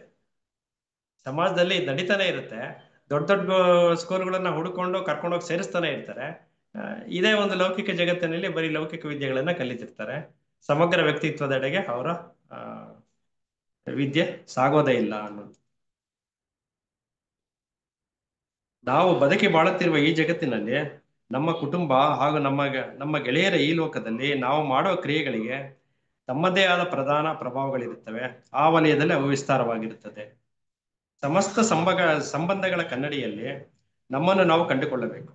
ಸಮಾಜದಲ್ಲಿ ನಡೀತಾನೆ ಇರುತ್ತೆ. ದೊಡ್ಡ ದೊಡ್ಡ ಸ್ಕೂಲ್ಗಳನ್ನ ಹುಡುಕೊಂಡು ಕರ್ಕೊಂಡೋಗಿ ಸೇರಿಸ್ತಾನೆ ಇರ್ತಾರೆ. ಇದೇ ಒಂದು ಲೌಕಿಕ ಜಗತ್ತಿನಲ್ಲಿ ಬರೀ ಲೌಕಿಕ ವಿದ್ಯೆಗಳನ್ನ ಕಲಿತಿರ್ತಾರೆ. ಸಮಗ್ರ ವ್ಯಕ್ತಿತ್ವದೆಡೆಗೆ ಅವರ ವಿದ್ಯೆ ಸಾಗೋದೇ ಇಲ್ಲ ಅನ್ನೋದು. ನಾವು ಬದುಕಿ ಬಾಳುತ್ತಿರುವ ಈ ಜಗತ್ತಿನಲ್ಲಿ ನಮ್ಮ ಕುಟುಂಬ ಹಾಗೂ ನಮ್ಮ ಗೆಳೆಯರ ಈ ಲೋಕದಲ್ಲಿ ನಾವು ಮಾಡುವ ಕ್ರಿಯೆಗಳಿಗೆ ತಮ್ಮದೇ ಆದ ಪ್ರಧಾನ ಪ್ರಭಾವಗಳಿರುತ್ತವೆ. ಆ ವಲಯದಲ್ಲಿ ಅವು ವಿಸ್ತಾರವಾಗಿರುತ್ತದೆ. ಸಮಸ್ತ ಸಂಬಂಧಗಳ ಕನ್ನಡಿಯಲ್ಲಿ ನಮ್ಮನ್ನು ನಾವು ಕಂಡುಕೊಳ್ಳಬೇಕು.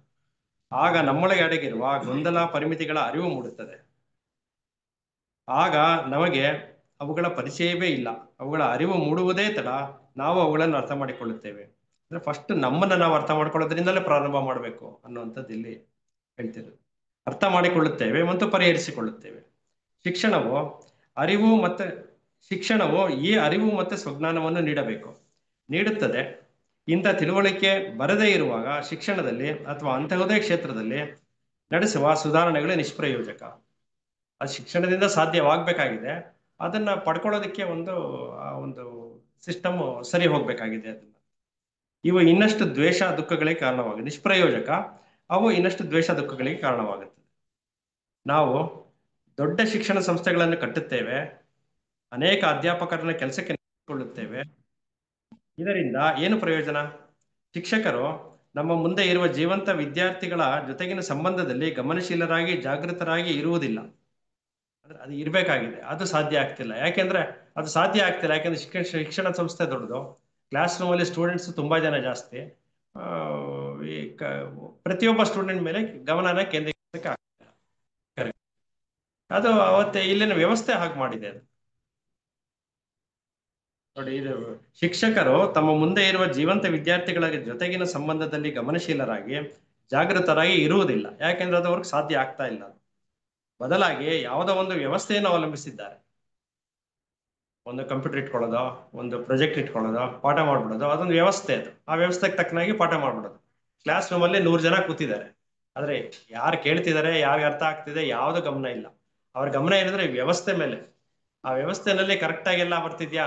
ಆಗ ನಮ್ಮೊಳಗೆ ಅಡಗಿರುವ ಗೊಂದಲ ಪರಿಮಿತಿಗಳ ಅರಿವು ಮೂಡುತ್ತದೆ. ಆಗ ನಮಗೆ ಅವುಗಳ ಪರಿಚಯವೇ ಇಲ್ಲ. ಅವುಗಳ ಅರಿವು ಮೂಡುವುದೇ ತಡ ನಾವು ಅವುಗಳನ್ನು ಅರ್ಥ ಮಾಡಿಕೊಳ್ಳುತ್ತೇವೆ. ಅಂದ್ರೆ ಫಸ್ಟ್ ನಮ್ಮನ್ನ ನಾವು ಅರ್ಥ ಮಾಡ್ಕೊಳ್ಳೋದ್ರಿಂದಲೇ ಪ್ರಾರಂಭ ಮಾಡಬೇಕು ಅನ್ನುವಂಥದ್ದು ಇಲ್ಲಿ ಹೇಳ್ತಿರೋದು. ಅರ್ಥ ಮಾಡಿಕೊಳ್ಳುತ್ತೇವೆ ಮತ್ತು ಪರಿಹರಿಸಿಕೊಳ್ಳುತ್ತೇವೆ. ಶಿಕ್ಷಣವು ಈ ಅರಿವು ಮತ್ತು ಸ್ವಜ್ಞಾನವನ್ನು ನೀಡುತ್ತದೆ. ಇಂಥ ತಿಳುವಳಿಕೆ ಬರದೇ ಇರುವಾಗ ಶಿಕ್ಷಣದಲ್ಲಿ ಅಥವಾ ಅಂತಹುದೇ ಕ್ಷೇತ್ರದಲ್ಲಿ ನಡೆಸುವ ಸುಧಾರಣೆಗಳು ನಿಷ್ಪ್ರಯೋಜಕ. ಅದು ಶಿಕ್ಷಣದಿಂದ ಸಾಧ್ಯವಾಗಬೇಕಾಗಿದೆ, ಅದನ್ನ ಪಡ್ಕೊಳ್ಳೋದಕ್ಕೆ ಒಂದು ಸಿಸ್ಟಮ್ ಸರಿ ಹೋಗ್ಬೇಕಾಗಿದೆ. ಇವು ಇನ್ನಷ್ಟು ದ್ವೇಷ ದುಃಖಗಳಿಗೆ ಕಾರಣವಾಗುತ್ತೆ. ನಿಷ್ಪ್ರಯೋಜಕ, ಅವು ಇನ್ನಷ್ಟು ದ್ವೇಷ ದುಃಖಗಳಿಗೆ ಕಾರಣವಾಗುತ್ತದೆ. ನಾವು ದೊಡ್ಡ ಶಿಕ್ಷಣ ಸಂಸ್ಥೆಗಳನ್ನು ಕಟ್ಟುತ್ತೇವೆ, ಅನೇಕ ಅಧ್ಯಾಪಕರನ್ನ ಕೆಲಸಕ್ಕೆ ಕೊಳ್ಳುತ್ತೇವೆ. ಇದರಿಂದ ಏನು ಪ್ರಯೋಜನ? ಶಿಕ್ಷಕರು ನಮ್ಮ ಮುಂದೆ ಇರುವ ಜೀವಂತ ವಿದ್ಯಾರ್ಥಿಗಳ ಜೊತೆಗಿನ ಸಂಬಂಧದಲ್ಲಿ ಗಮನಶೀಲರಾಗಿ ಜಾಗೃತರಾಗಿ ಇರುವುದಿಲ್ಲ. ಅಂದ್ರೆ ಅದು ಇರಬೇಕಾಗಿದೆ, ಅದು ಸಾಧ್ಯ ಆಗ್ತಿಲ್ಲ. ಯಾಕೆಂದ್ರೆ ಶಿಕ್ಷಣ ಸಂಸ್ಥೆ ದೊಡ್ಡದು, ಕ್ಲಾಸ್ ರೂಮ್ ಅಲ್ಲಿ ಸ್ಟೂಡೆಂಟ್ಸ್ ತುಂಬಾ ಜನ ಜಾಸ್ತಿ. ಪ್ರತಿಯೊಬ್ಬ ಸ್ಟೂಡೆಂಟ್ ಮೇಲೆ ಗಮನನ ಕೇಂದ್ರೀಕರಿಸಕ್ಕೆ ಆಗ್ತದೆ. ಅದು ಅವತ್ತೆ ಇಲ್ಲಿನ ವ್ಯವಸ್ಥೆ ಹಾಗೆ ಮಾಡಿದೆ. ಅದು ನೋಡಿ, ಇದು ಶಿಕ್ಷಕರು ತಮ್ಮ ಮುಂದೆ ಇರುವ ಜೀವಂತ ವಿದ್ಯಾರ್ಥಿಗಳ ಜೊತೆಗಿನ ಸಂಬಂಧದಲ್ಲಿ ಗಮನಶೀಲರಾಗಿ ಜಾಗೃತರಾಗಿ ಇರುವುದಿಲ್ಲ. ಯಾಕೆಂದ್ರೆ ಅದು ಅವ್ರಿಗೆ ಸಾಧ್ಯ ಆಗ್ತಾ ಇಲ್ಲ. ಬದಲಾಗಿ ಯಾವುದೋ ಒಂದು ವ್ಯವಸ್ಥೆಯನ್ನು ಅವಲಂಬಿಸಿದ್ದಾರೆ. ಒಂದು ಕಂಪ್ಯೂಟರ್ ಇಟ್ಕೊಳ್ಳೋದು, ಒಂದು ಪ್ರಾಜೆಕ್ಟ್ ಇಟ್ಕೊಳ್ಳೋದು, ಪಾಠ ಮಾಡ್ಬಿಡೋದು, ಅದೊಂದು ವ್ಯವಸ್ಥೆ. ಅದು ಆ ವ್ಯವಸ್ಥೆಗೆ ತಕ್ಕನಾಗಿ ಪಾಠ ಮಾಡ್ಬಿಡೋದು. ಕ್ಲಾಸ್ ರೂಮ್ ಅಲ್ಲಿ 100 ಜನ ಕೂತಿದ್ದಾರೆ, ಆದ್ರೆ ಯಾರು ಕೇಳ್ತಿದ್ದಾರೆ, ಯಾರಿಗೆ ಅರ್ಥ ಆಗ್ತಿದೆ, ಯಾವ್ದು ಗಮನ ಇಲ್ಲ. ಅವ್ರ ಗಮನ ಏನಂದ್ರೆ ವ್ಯವಸ್ಥೆ ಮೇಲೆ. ಆ ವ್ಯವಸ್ಥೆನಲ್ಲಿ ಕರೆಕ್ಟಾಗಿ ಎಲ್ಲ ಬರ್ತಿದ್ಯಾ,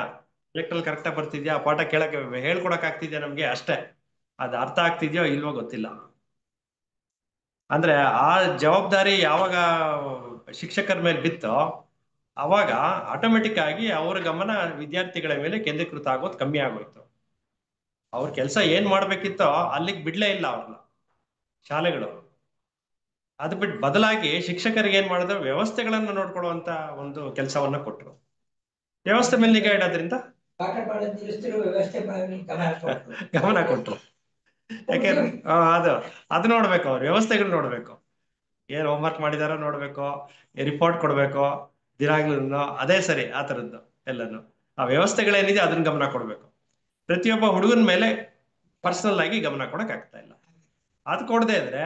ಪ್ರಾಜೆಕ್ಟ್ ಅಲ್ಲಿ ಕರೆಕ್ಟಾಗಿ ಬರ್ತಿದ್ಯಾ, ಪಾಠ ಕೇಳಕ್ಕೆ ಹೇಳ್ಕೊಡಕ್ ಆಗ್ತಿದ್ಯಾ ನಮ್ಗೆ, ಅಷ್ಟೇ. ಅದು ಅರ್ಥ ಆಗ್ತಿದ್ಯೋ ಇಲ್ವೋ ಗೊತ್ತಿಲ್ಲ. ಅಂದ್ರೆ ಆ ಜವಾಬ್ದಾರಿ ಯಾವಾಗ ಶಿಕ್ಷಕರ ಮೇಲೆ ಬಿತ್ತೋ ಅವಾಗ ಆಟೋಮೆಟಿಕ್ ಆಗಿ ಅವರ ಗಮನ ವಿದ್ಯಾರ್ಥಿಗಳ ಮೇಲೆ ಕೇಂದ್ರೀಕೃತ ಆಗೋದು ಕಮ್ಮಿ ಆಗೋಯ್ತು. ಅವ್ರ ಕೆಲಸ ಏನ್ ಮಾಡ್ಬೇಕಿತ್ತೋ ಅಲ್ಲಿಗೆ ಬಿಡ್ಲೇ ಇಲ್ಲ ಅವ್ರನ್ನ ಶಾಲೆಗಳು. ಅದು ಬಿಟ್ಟು ಬದಲಾಗಿ ಶಿಕ್ಷಕರಿಗೆ ಏನ್ ಮಾಡಿದ್ರು, ವ್ಯವಸ್ಥೆಗಳನ್ನ ನೋಡ್ಕೊಳ್ಳುವಂತ ಒಂದು ಕೆಲಸವನ್ನ ಕೊಟ್ರು. ವ್ಯವಸ್ಥೆ ಮೇಲೆ ನಿಗಾ ಇಡೋದ್ರಿಂದ ಪಾಠ ಮಾಡೋದು ನಿಲ್ಲಿಸ್ತಿರೋ ವ್ಯವಸ್ಥೆ ಮಾಡಿ ಗಮನ ಕೊಟ್ರು. ಯಾಕೆಂದ್ರೆ ಅದು ನೋಡ್ಬೇಕು, ಅವ್ರು ವ್ಯವಸ್ಥೆಗಳು ನೋಡ್ಬೇಕು. ಏನ್ ಹೋಮ್ವರ್ಕ್ ಮಾಡಿದಾರೋ ನೋಡ್ಬೇಕು, ರಿಪೋರ್ಟ್ ಕೊಡ್ಬೇಕು ದಿನಾಗ್ಲೂ, ಅದೇ ಸರಿ ಆ ತರದ್ದು ಎಲ್ಲನು. ಆ ವ್ಯವಸ್ಥೆಗಳೇನಿದೆ ಅದನ್ನ ಗಮನ ಕೊಡ್ಬೇಕು. ಪ್ರತಿಯೊಬ್ಬ ಹುಡುಗನ ಮೇಲೆ ಪರ್ಸನಲ್ ಆಗಿ ಗಮನ ಕೊಡಕ್ ಆಗ್ತಾ ಇಲ್ಲ. ಅದು ಕೊಡದೆ ಇದ್ರೆ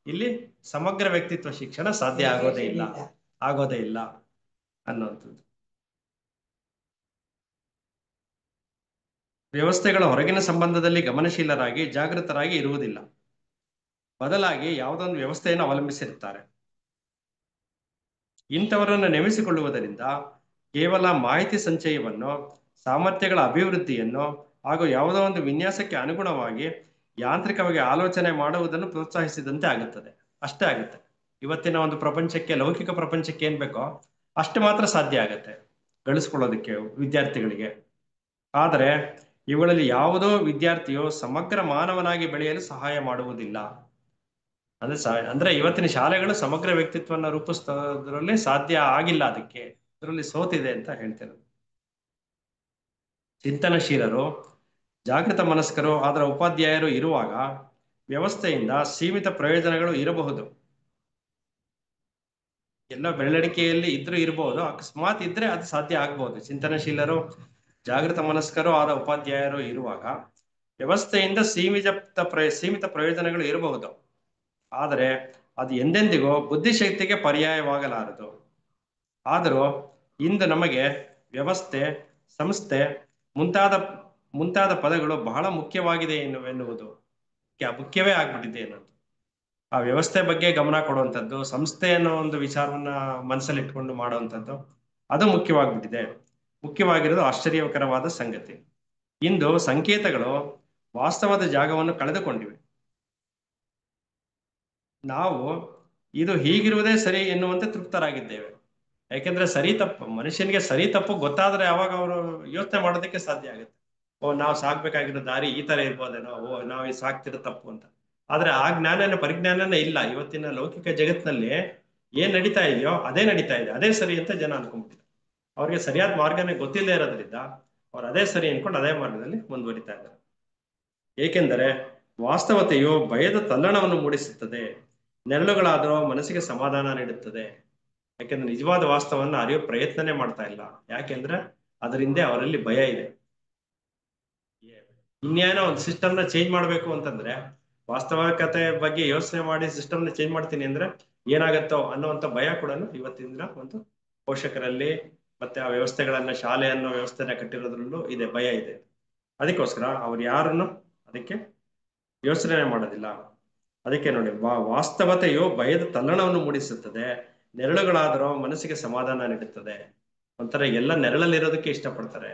ಇಲ್ಲಿ ಸಮಗ್ರ ವ್ಯಕ್ತಿತ್ವ ಶಿಕ್ಷಣ ಸಾಧ್ಯ ಆಗೋದೇ ಇಲ್ಲ ಅನ್ನೋಂಥದ್ದು. ವ್ಯವಸ್ಥೆಗಳ ಹೊರಗಿನ ಸಂಬಂಧದಲ್ಲಿ ಗಮನಶೀಲರಾಗಿ ಜಾಗೃತರಾಗಿ ಇರುವುದಿಲ್ಲ, ಬದಲಾಗಿ ಯಾವುದೊಂದು ವ್ಯವಸ್ಥೆಯನ್ನು ಅವಲಂಬಿಸಿರುತ್ತಾರೆ. ಇಂಥವರನ್ನು ನೇಮಿಸಿಕೊಳ್ಳುವುದರಿಂದ ಕೇವಲ ಮಾಹಿತಿ ಸಂಚಯವನ್ನು, ಸಾಮರ್ಥ್ಯಗಳ ಅಭಿವೃದ್ಧಿಯನ್ನು ಹಾಗೂ ಯಾವುದೋ ಒಂದು ವಿನ್ಯಾಸಕ್ಕೆ ಅನುಗುಣವಾಗಿ ಯಾಂತ್ರಿಕವಾಗಿ ಆಲೋಚನೆ ಮಾಡುವುದನ್ನು ಪ್ರೋತ್ಸಾಹಿಸಿದಂತೆ ಆಗುತ್ತದೆ. ಅಷ್ಟೇ ಆಗುತ್ತೆ. ಇವತ್ತಿನ ಒಂದು ಪ್ರಪಂಚಕ್ಕೆ, ಲೌಕಿಕ ಪ್ರಪಂಚಕ್ಕೆ ಏನ್ ಬೇಕೋ ಅಷ್ಟು ಮಾತ್ರ ಸಾಧ್ಯ ಆಗತ್ತೆ ಗಳಿಸ್ಕೊಳ್ಳೋದಕ್ಕೆ ವಿದ್ಯಾರ್ಥಿಗಳಿಗೆ. ಆದರೆ ಇವುಗಳಲ್ಲಿ ಯಾವುದೋ ವಿದ್ಯಾರ್ಥಿಯು ಸಮಗ್ರ ಮಾನವನಾಗಿ ಬೆಳೆಯಲು ಸಹಾಯ ಮಾಡುವುದಿಲ್ಲ. ಅಂದ್ರೆ ಇವತ್ತಿನ ಶಾಲೆಗಳು ಸಮಗ್ರ ವ್ಯಕ್ತಿತ್ವವನ್ನು ರೂಪಿಸೋದ್ರಲ್ಲಿ ಸಾಧ್ಯ ಆಗಿಲ್ಲ, ಅದರಲ್ಲಿ ಸೋತಿದೆ ಅಂತ ಹೇಳ್ತಾರೆ. ಚಿಂತನಶೀಲರು, ಜಾಗೃತ ಮನಸ್ಕರು ಅದರ ಉಪಾಧ್ಯಾಯರು ಇರುವಾಗ ವ್ಯವಸ್ಥೆಯಿಂದ ಸೀಮಿತ ಪ್ರಯೋಜನಗಳು ಇರಬಹುದು. ಎಲ್ಲ ಬೆರಳಿಕೆಯಲ್ಲಿ ಇದ್ರೂ ಇರಬಹುದು, ಅಕಸ್ಮಾತ್ ಇದ್ರೆ ಅದು ಸಾಧ್ಯ ಆಗ್ಬಹುದು. ಚಿಂತನಶೀಲರು, ಜಾಗೃತ ಮನಸ್ಕರು ಆದ ಉಪಾಧ್ಯಾಯರು ಇರುವಾಗ ವ್ಯವಸ್ಥೆಯಿಂದ ಸೀಮಿತ ಪ್ರಯೋಜನಗಳು ಇರಬಹುದು. ಆದರೆ ಅದು ಎಂದೆಂದಿಗೂ ಬುದ್ಧಿಶಕ್ತಿಗೆ ಪರ್ಯಾಯವಾಗಲಾರದು. ಆದರೂ ಇಂದು ನಮಗೆ ವ್ಯವಸ್ಥೆ, ಸಂಸ್ಥೆ ಮುಂತಾದ ಪದಗಳು ಬಹಳ ಮುಖ್ಯವಾಗಿದೆ ಎನ್ನುವುದು ಮುಖ್ಯವೇ ಆಗ್ಬಿಟ್ಟಿದೆ ಅನ್ನೋದು. ಆ ವ್ಯವಸ್ಥೆ ಬಗ್ಗೆ ಗಮನ ಕೊಡುವಂಥದ್ದು, ಸಂಸ್ಥೆ ಅನ್ನೋ ಒಂದು ವಿಚಾರವನ್ನ ಮನಸ್ಸಲ್ಲಿ ಇಟ್ಕೊಂಡು ಮಾಡುವಂಥದ್ದು, ಅದು ಮುಖ್ಯವಾಗ್ಬಿಟ್ಟಿದೆ. ಮುಖ್ಯವಾಗಿರೋದು ಆಶ್ಚರ್ಯಕರವಾದ ಸಂಗತಿ, ಇಂದು ಸಂಕೇತಗಳು ವಾಸ್ತವದ ಜಾಗವನ್ನು ಕಳೆದುಕೊಂಡಿವೆ. ನಾವು ಇದು ಹೀಗಿರುವುದೇ ಸರಿ ಎನ್ನುವಂತೆ ತೃಪ್ತರಾಗಿದ್ದೇವೆ. ಯಾಕೆಂದ್ರೆ ಸರಿ ತಪ್ಪು, ಮನುಷ್ಯನಿಗೆ ಸರಿ ತಪ್ಪು ಗೊತ್ತಾದ್ರೆ ಯಾವಾಗ ಅವರು ಯೋಚನೆ ಮಾಡೋದಕ್ಕೆ ಸಾಧ್ಯ ಆಗುತ್ತೆ. ನಾವು ಸಾಕ್ಬೇಕಾಗಿರೋ ದಾರಿ ಈ ತರ ಇರ್ಬೋದೇನೋ, ನಾವು ಈ ಸಾಕ್ತಿರೋ ತಪ್ಪು ಅಂತ. ಆದ್ರೆ ಆ ಪರಿಜ್ಞಾನನೇ ಇಲ್ಲ. ಇವತ್ತಿನ ಲೌಕಿಕ ಜಗತ್ತಿನಲ್ಲಿ ಏನ್ ನಡೀತಾ ಇದೆಯೋ ಅದೇ ನಡೀತಾ ಇದೆ, ಅದೇ ಸರಿ ಅಂತ ಜನ ಅನ್ಕೊಂಡ್ಬಿಟ್ಟಿದ್ದಾರೆ. ಅವ್ರಿಗೆ ಸರಿಯಾದ ಮಾರ್ಗನೇ ಗೊತ್ತಿಲ್ಲದೆ ಇರೋದ್ರಿಂದ ಅವ್ರು ಅದೇ ಸರಿ ಅನ್ಕೊಂಡು ಅದೇ ಮಾರ್ಗದಲ್ಲಿ ಮುಂದುವರಿತಾ ಇದ್ದಾರೆ. ಏಕೆಂದರೆ ವಾಸ್ತವತೆಯು ಭಯದ ತಲ್ಲಣವನ್ನು ಮೂಡಿಸುತ್ತದೆ, ನೆರಳುಗಳಾದರೂ ಮನಸ್ಸಿಗೆ ಸಮಾಧಾನ ನೀಡುತ್ತದೆ. ಯಾಕೆಂದ್ರೆ ನಿಜವಾದ ವಾಸ್ತವವನ್ನು ಅರಿಯೋ ಪ್ರಯತ್ನನೇ ಮಾಡ್ತಾ ಇಲ್ಲ. ಯಾಕೆಂದ್ರೆ ಅದರಿಂದ ಅವರಲ್ಲಿ ಭಯ ಇದೆ. ಇನ್ನೇನೋ ಒಂದು ಸಿಸ್ಟಮ್ನ ಚೇಂಜ್ ಮಾಡ್ಬೇಕು ಅಂತಂದ್ರೆ, ವಾಸ್ತವಿಕತೆ ಬಗ್ಗೆ ಯೋಚನೆ ಮಾಡಿ ಸಿಸ್ಟಮ್ನ ಚೇಂಜ್ ಮಾಡ್ತೀನಿ ಅಂದ್ರೆ ಏನಾಗತ್ತೋ ಅನ್ನುವಂಥ ಭಯ ಕೂಡ ಇವತ್ತಿನ ಒಂದು ಪೋಷಕರಲ್ಲಿ ಮತ್ತೆ ಆ ವ್ಯವಸ್ಥೆಗಳನ್ನ, ಶಾಲೆ ಅನ್ನೋ ವ್ಯವಸ್ಥೆನ ಕಟ್ಟಿರೋದ್ರಲ್ಲೂ ಇದೆ, ಭಯ ಇದೆ. ಅದಕ್ಕೋಸ್ಕರ ಅವ್ರು ಯಾರನ್ನು ಅದಕ್ಕೆ ಯೋಚನೆ ಮಾಡೋದಿಲ್ಲ. ಅದಕ್ಕೆ ನೋಡಿ, ವಾಸ್ತವತೆಯು ಭಯದ ತಲ್ಲಣವನ್ನು ಮೂಡಿಸುತ್ತದೆ, ನೆರಳುಗಳಾದರೂ ಮನಸ್ಸಿಗೆ ಸಮಾಧಾನ ನೀಡುತ್ತದೆ. ಒಂಥರ ಎಲ್ಲ ನೆರಳಲ್ಲಿರೋದಕ್ಕೆ ಇಷ್ಟಪಡ್ತಾರೆ.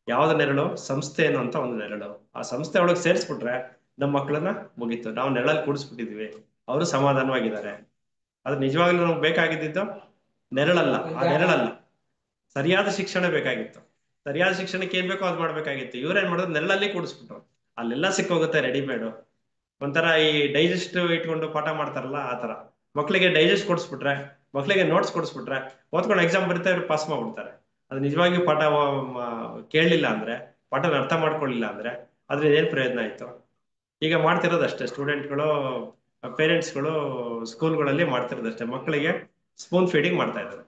ಯಾವ್ದು ನೆರಳು? ಸಂಸ್ಥೆ ಅನ್ನುವಂತ ಒಂದು ನೆರಳು. ಆ ಸಂಸ್ಥೆ ಒಳಗೆ ಸೇರಿಸ್ಬಿಟ್ರೆ ನಮ್ಮ ಮಕ್ಕಳನ್ನ ಮುಗೀತು, ನಾವು ನೆರಳಲ್ಲಿ ಕೂಡಿಸ್ಬಿಟ್ಟಿದ್ವಿ, ಅವರು ಸಮಾಧಾನವಾಗಿದ್ದಾರೆ. ಅದು ನಿಜವಾಗ್ಲೂ ನಮ್ಗೆ ಬೇಕಾಗಿದ್ದು ನೆರಳಲ್ಲ, ಆ ನೆರಳಲ್ಲ, ಸರಿಯಾದ ಶಿಕ್ಷಣ ಬೇಕಾಗಿತ್ತು. ಸರಿಯಾದ ಶಿಕ್ಷಣಕ್ಕೆ ಏನ್ ಬೇಕೋ ಅದು ಮಾಡ್ಬೇಕಾಗಿತ್ತು. ಇವ್ರೇನ್ ಮಾಡೋದು, ನೆರಳಲ್ಲಿ ಕೂಡಿಸ್ಬಿಟ್ರು. ಅಲ್ಲೆಲ್ಲ ಸಿಕ್ಕೋಗುತ್ತೆ ರೆಡಿಮೇಡು. ಒಂಥರ ಈ ಡೈಜೆಸ್ಟ್ ಇಟ್ಕೊಂಡು ಪಾಠ ಮಾಡ್ತಾರಲ್ಲ ಆ ತರ. ಮಕ್ಳಿಗೆ ಡೈಜೆಸ್ಟ್ ಕೊಡಿಸ್ಬಿಟ್ರೆ, ಮಕ್ಳಿಗೆ ನೋಟ್ಸ್ ಕೊಡಿಸ್ಬಿಟ್ರೆ ಓದ್ಕೊಂಡು ಎಕ್ಸಾಮ್ ಬರೀತಾ ಇವ್ರು ಪಾಸ್ ಮಾಡ್ಬಿಡ್ತಾರೆ. ಅದು ನಿಜವಾಗಿಯೂ ಪಾಠ ಕೇಳಲಿಲ್ಲ ಅಂದ್ರೆ, ಪಾಠನ ಅರ್ಥ ಮಾಡ್ಕೊಳ್ಳಿಲ್ಲ ಅಂದ್ರೆ ಅದ್ರಿಂದ ಏನ್ ಪ್ರಯೋಜನ ಆಯ್ತು? ಈಗ ಮಾಡ್ತಿರೋದಷ್ಟೇ ಸ್ಟೂಡೆಂಟ್ಗಳು, ಪೇರೆಂಟ್ಸ್ಗಳು ಸ್ಕೂಲ್ಗಳಲ್ಲಿ ಮಾಡ್ತಿರೋದಷ್ಟೇ, ಮಕ್ಕಳಿಗೆ ಸ್ಪೂನ್ ಫೀಡಿಂಗ್ ಮಾಡ್ತಾ ಇದ್ದಾರೆ.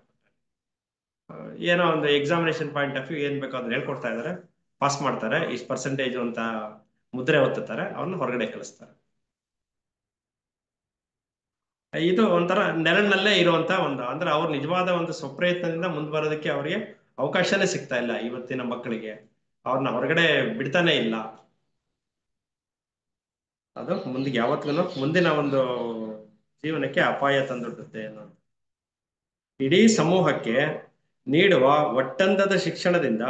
ಏನೋ ಒಂದು ಎಕ್ಸಾಮಿನೇಷನ್ ಪಾಯಿಂಟ್ ಆಫ್ ವ್ಯೂ ಏನ್ ಬೇಕೋ ಅದನ್ನ ಹೇಳ್ಕೊಡ್ತಾ ಇದಾರೆ, ಪಾಸ್ ಮಾಡ್ತಾರೆ, ಇಷ್ಟು ಪರ್ಸೆಂಟೇಜ್ ಅಂತ ಮುದ್ರೆ ಒತ್ತುತ್ತಾರೆ, ಅವ್ರನ್ನ ಹೊರಗಡೆ ಕಳಿಸ್ತಾರೆ. ಇದು ಒಂಥರ ನೆರಳಿನಲ್ಲೇ ಇರುವಂತ ಒಂದು, ಅಂದ್ರೆ ಅವ್ರು ನಿಜವಾದ ಒಂದು ಸ್ವಪ್ರಯತ್ನದಿಂದ ಮುಂದೆ ಬರೋದಕ್ಕೆ ಅವರಿಗೆ ಅವಕಾಶನೇ ಸಿಗ್ತಾ ಇಲ್ಲ ಇವತ್ತಿನ ಮಕ್ಕಳಿಗೆ. ಅವ್ರನ್ನ ಹೊರಗಡೆ ಬಿಡ್ತಾನೆ ಇಲ್ಲ. ಅದು ಮುಂದಿಗೆ ಯಾವತ್ತಿಗೂ ಮುಂದಿನ ಒಂದು ಜೀವನಕ್ಕೆ ಅಪಾಯ ತಂದೊಡ್ಡುತ್ತೆ ಅನ್ನೋದು. ಇಡೀ ಸಮೂಹಕ್ಕೆ ನೀಡುವ ಒಟ್ಟಂದದ ಶಿಕ್ಷಣದಿಂದ,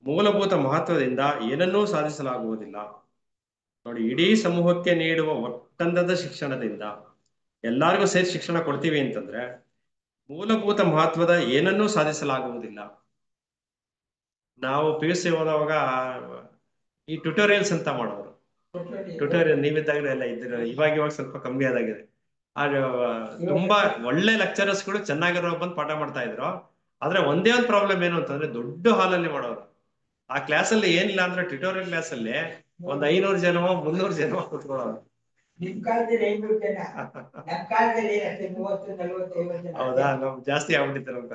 ಮೂಲಭೂತ ಮಹತ್ವದಿಂದ ಏನನ್ನೂ ಸಾಧಿಸಲಾಗುವುದಿಲ್ಲ. ನೋಡಿ, ಇಡೀ ಸಮೂಹಕ್ಕೆ ನೀಡುವ ಒಪ್ಪಂದದ ಶಿಕ್ಷಣದಿಂದ ಎಲ್ಲರಿಗೂ ಸೇರಿ ಶಿಕ್ಷಣ ಕೊಡ್ತೀವಿ ಅಂತಂದ್ರೆ ಮೂಲಭೂತ ಮಹತ್ವದ ಏನನ್ನೂ ಸಾಧಿಸಲಾಗುವುದಿಲ್ಲ. ನಾವು PUC ಓದುವಾಗ ಈ ಟ್ಯುಟೋರಿಯಲ್ಸ್ ಅಂತ ಮಾಡೋರು. ಟ್ಯುಟೋರಿಯಲ್ ನೀವಿದ್ದಾಗಲೂ ಎಲ್ಲ ಇದ್ದೀರ, ಇವಾಗ ಸ್ವಲ್ಪ ಕಮ್ಮಿ ಆದಾಗಿದೆ. ಆದ್ರೆ ತುಂಬಾ ಒಳ್ಳೆ ಲೆಕ್ಚರರ್ಸ್ಗಳು ಚೆನ್ನಾಗಿರೋ ಬಂದು ಪಾಠ ಮಾಡ್ತಾ ಇದ್ರು. ಆದ್ರೆ ಒಂದೇ ಒಂದು ಪ್ರಾಬ್ಲಮ್ ಏನು ಅಂತಂದ್ರೆ ದೊಡ್ಡ ಹಾಲಲ್ಲಿ ಮಾಡೋರು. ಆ ಕ್ಲಾಸಲ್ಲಿ ಏನಿಲ್ಲ ಅಂದ್ರೆ ಟ್ಯುಟೋರಿಯಲ್ ಕ್ಲಾಸಲ್ಲಿ ಒಂದ್ 500 ಜನವೋ 300 ಜನವೋ ಕೂತ್ಕೊಳ್ಳೋರು. ನಿಮ್ ಕಾಲದಲ್ಲಿ 500 ಜನ, ನಮ್ ಕಾಲದಲ್ಲಿ ಅಷ್ಟೇ 30, 40, 50 ಜನ. ಹೌದಾ, ನಾವು ಜಾಸ್ತಿ ಆಗ್ಬಿಟ್ಟಿದ್ರು ಅಂತ.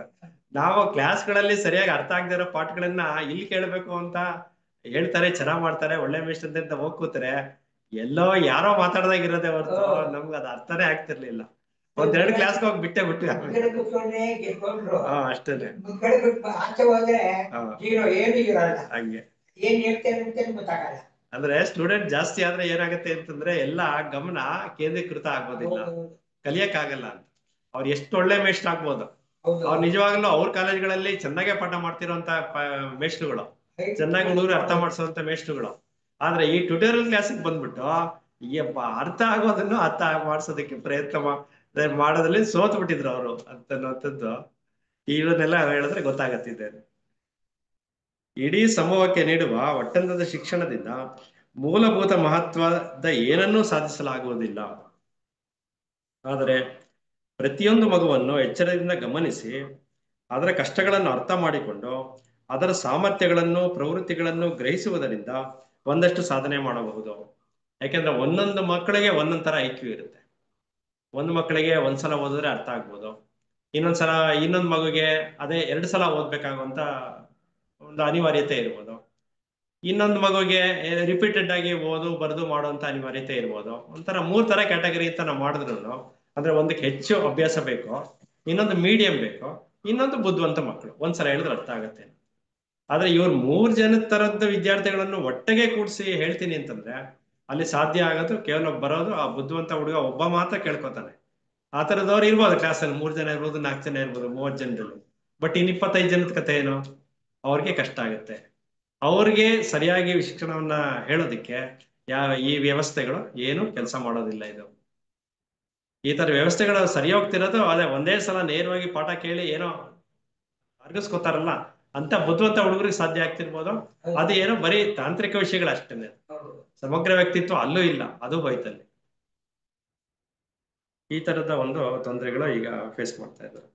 ನಾವು ಕ್ಲಾಸ್ಗಳಲ್ಲಿ ಸರಿಯಾಗಿ ಅರ್ಥ ಆಗದೆ ಇರೋ ಪಾಠಗಳನ್ನ ಇಲ್ಲಿ ಕೇಳಬೇಕು ಅಂತ ಹೇಳ್ತಾರೆ, ಚೆನ್ನಾಗ್ ಮಾಡ್ತಾರೆ, ಒಳ್ಳೆ ಮೇಷ್ಟ್ರ ಅಂತ ಹೋಗ್ ಕೂತಾರೆ. ಎಲ್ಲೋ ಯಾರೋ ಮಾತಾಡ್ದಾಗ ಇರೋದೇ ಹೊರತು ನಮ್ಗೆ ಅದು ಅರ್ಥನೇ ಆಗ್ತಿರ್ಲಿಲ್ಲ. ಒಂದೆರಡು ಕ್ಲಾಸ್ಗೆ ಹೋಗಿ ಬಿಟ್ಟೆ ಬಿಟ್ಟು ಹಾ ಅಷ್ಟೇ. ಆಚೆ ಹೋದ್ರೆ ಏನು ಇರಲ್ಲ, ಹಂಗೆ ಏನ್ ಹೇಳ್ತೇನೆ ಅಂತ ಗೊತ್ತಾಗಲ್ಲ. ಅಂದ್ರೆ ಸ್ಟೂಡೆಂಟ್ ಜಾಸ್ತಿ ಆದ್ರೆ ಏನಾಗುತ್ತೆ ಅಂತಂದ್ರೆ ಎಲ್ಲ ಗಮನ ಕೇಂದ್ರೀಕೃತ ಆಗೋದಿಲ್ಲ, ಕಲಿಯಕ್ ಆಗಲ್ಲ ಅಂತ. ಅವ್ರು ಎಷ್ಟು ಒಳ್ಳೆ ಮೇಷ್ಟ್ರು ಆಗ್ಬೋದು, ಅವ್ರು ನಿಜವಾಗ್ಲೂ ಅವ್ರ ಕಾಲೇಜ್ಗಳಲ್ಲಿ ಚೆನ್ನಾಗೆ ಪಾಠ ಮಾಡ್ತಿರೋಂತ ಮೇಷ್ಟ್ರುಗಳು, ಚೆನ್ನಾಗಿ ಹುಡುಗರು ಅರ್ಥ ಮಾಡಿಸುವಂತ ಮೇಷ್ಟ್ರುಗಳು. ಆದ್ರೆ ಈ ಟ್ಯುಟೋರಿಯಲ್ ಕ್ಲಾಸಿಗೆ ಬಂದ್ಬಿಟ್ಟು ಅರ್ಥ ಆಗೋದನ್ನು ಅರ್ಥ ಮಾಡಿಸೋದಕ್ಕೆ ಪ್ರಯತ್ನ ಮಾಡೋದ್ರಲ್ಲಿ ಸೋತ್ ಬಿಟ್ಟಿದ್ರು ಅವರು ಅಂತನ್ನುವಂಥದ್ದು ಇವನ್ನೆಲ್ಲ ಹೇಳಿದ್ರೆ ಗೊತ್ತಾಗತ್ತಿದೆ. ಇಡೀ ಸಮೂಹಕ್ಕೆ ನೀಡುವ ಒಟ್ಟಂದದ ಶಿಕ್ಷಣದಿಂದ ಮೂಲಭೂತ ಮಹತ್ವದ ಏನನ್ನೂ ಸಾಧಿಸಲಾಗುವುದಿಲ್ಲ. ಆದರೆ ಪ್ರತಿಯೊಂದು ಮಗುವನ್ನು ಎಚ್ಚರದಿಂದ ಗಮನಿಸಿ ಅದರ ಕಷ್ಟಗಳನ್ನು ಅರ್ಥ ಮಾಡಿಕೊಂಡು ಅದರ ಸಾಮರ್ಥ್ಯಗಳನ್ನು ಪ್ರವೃತ್ತಿಗಳನ್ನು ಗ್ರಹಿಸುವುದರಿಂದ ಒಂದಷ್ಟು ಸಾಧನೆ ಮಾಡಬಹುದು. ಯಾಕೆಂದ್ರೆ ಒಂದೊಂದು ಮಕ್ಕಳಿಗೆ ಒಂದೊಂದ್ ತರ IQ ಇರುತ್ತೆ. ಒಂದು ಮಕ್ಕಳಿಗೆ ಒಂದ್ಸಲ ಓದಿದ್ರೆ ಅರ್ಥ ಆಗ್ಬೋದು, ಇನ್ನೊಂದು ಮಗುಗೆ ಅದೇ 2 ಸಲ ಓದ್ಬೇಕಾಗುವಂತ ಒಂದು ಅನಿವಾರ್ಯತೆ ಇರ್ಬೋದು, ಇನ್ನೊಂದು ಮಗುಗೆ ರಿಪೀಟೆಡ್ ಆಗಿ ಓದು ಬರೆದು ಮಾಡುವಂತ ಅನಿವಾರ್ಯತೆ ಇರ್ಬೋದು. ಒಂಥರ 3 ತರ ಕ್ಯಾಟಗರಿ ಅಂತ ನಾವು ಮಾಡಿದ್ರು ಅಂದ್ರೆ ಒಂದಕ್ಕೆ ಹೆಚ್ಚು ಅಭ್ಯಾಸ ಬೇಕು, ಇನ್ನೊಂದು ಮೀಡಿಯಂ ಬೇಕು, ಇನ್ನೊಂದು ಬುದ್ಧಿವಂತ ಮಕ್ಕಳು. ಒಂದ್ಸಲ ಹೇಳಿದ್ರೆ ಅರ್ಥ ಆಗತ್ತೆ. ಆದ್ರೆ ಇವ್ರು 3 ಜನದ ತರದ ವಿದ್ಯಾರ್ಥಿಗಳನ್ನು ಒಟ್ಟಿಗೆ ಕೂಡಿಸಿ ಹೇಳ್ತೀನಿ ಅಂತಂದ್ರೆ ಅಲ್ಲಿ ಸಾಧ್ಯ ಆಗೋದು ಕೇವಲ ಬರೋದು ಆ ಬುದ್ಧಿವಂತ ಹುಡುಗ ಒಬ್ಬ ಮಾತ್ರ ಕೇಳ್ಕೊತಾನೆ. ಆ ತರದವ್ರು ಇರ್ಬೋದು ಕ್ಲಾಸಲ್ಲಿ, 3 ಜನ ಇರ್ಬೋದು, 4 ಜನ ಇರ್ಬೋದು, 30 ಜನರಲ್ಲಿ. ಬಟ್ ಇನ್ 25 ಜನದ ಕತೆ ಏನು, ಅವ್ರಿಗೆ ಕಷ್ಟ ಆಗುತ್ತೆ. ಅವ್ರಿಗೆ ಸರಿಯಾಗಿ ಶಿಕ್ಷಣವನ್ನ ಹೇಳೋದಿಕ್ಕೆ ಈ ವ್ಯವಸ್ಥೆಗಳು ಏನು ಕೆಲಸ ಮಾಡೋದಿಲ್ಲ. ಇದು ಈ ತರ ವ್ಯವಸ್ಥೆಗಳು ಸರಿ ಹೋಗ್ತಿರೋದು ಅದೇ ಒಂದೇ ಸಲ ನೇರವಾಗಿ ಪಾಠ ಕೇಳಿ ಏನೋ ಅರ್ಗಿಸ್ಕೊತಾರಲ್ಲ ಅಂತ ಬುದ್ಧಿವಂತ ಹುಡುಗರಿಗೆ ಸಾಧ್ಯ ಆಗ್ತಿರ್ಬೋದು. ಅದು ಏನೋ ಬರೀ ತಾಂತ್ರಿಕ ವಿಷಯಗಳಷ್ಟೇನೆ, ಸಮಗ್ರ ವ್ಯಕ್ತಿತ್ವ ಅಲ್ಲೂ ಇಲ್ಲ, ಅದು ಹೋಯ್ತಲ್ಲಿ. ಈ ತರದ ಒಂದು ತೊಂದರೆಗಳು ಈಗ ಫೇಸ್ ಮಾಡ್ತಾ ಇದ್ದಾರೆ.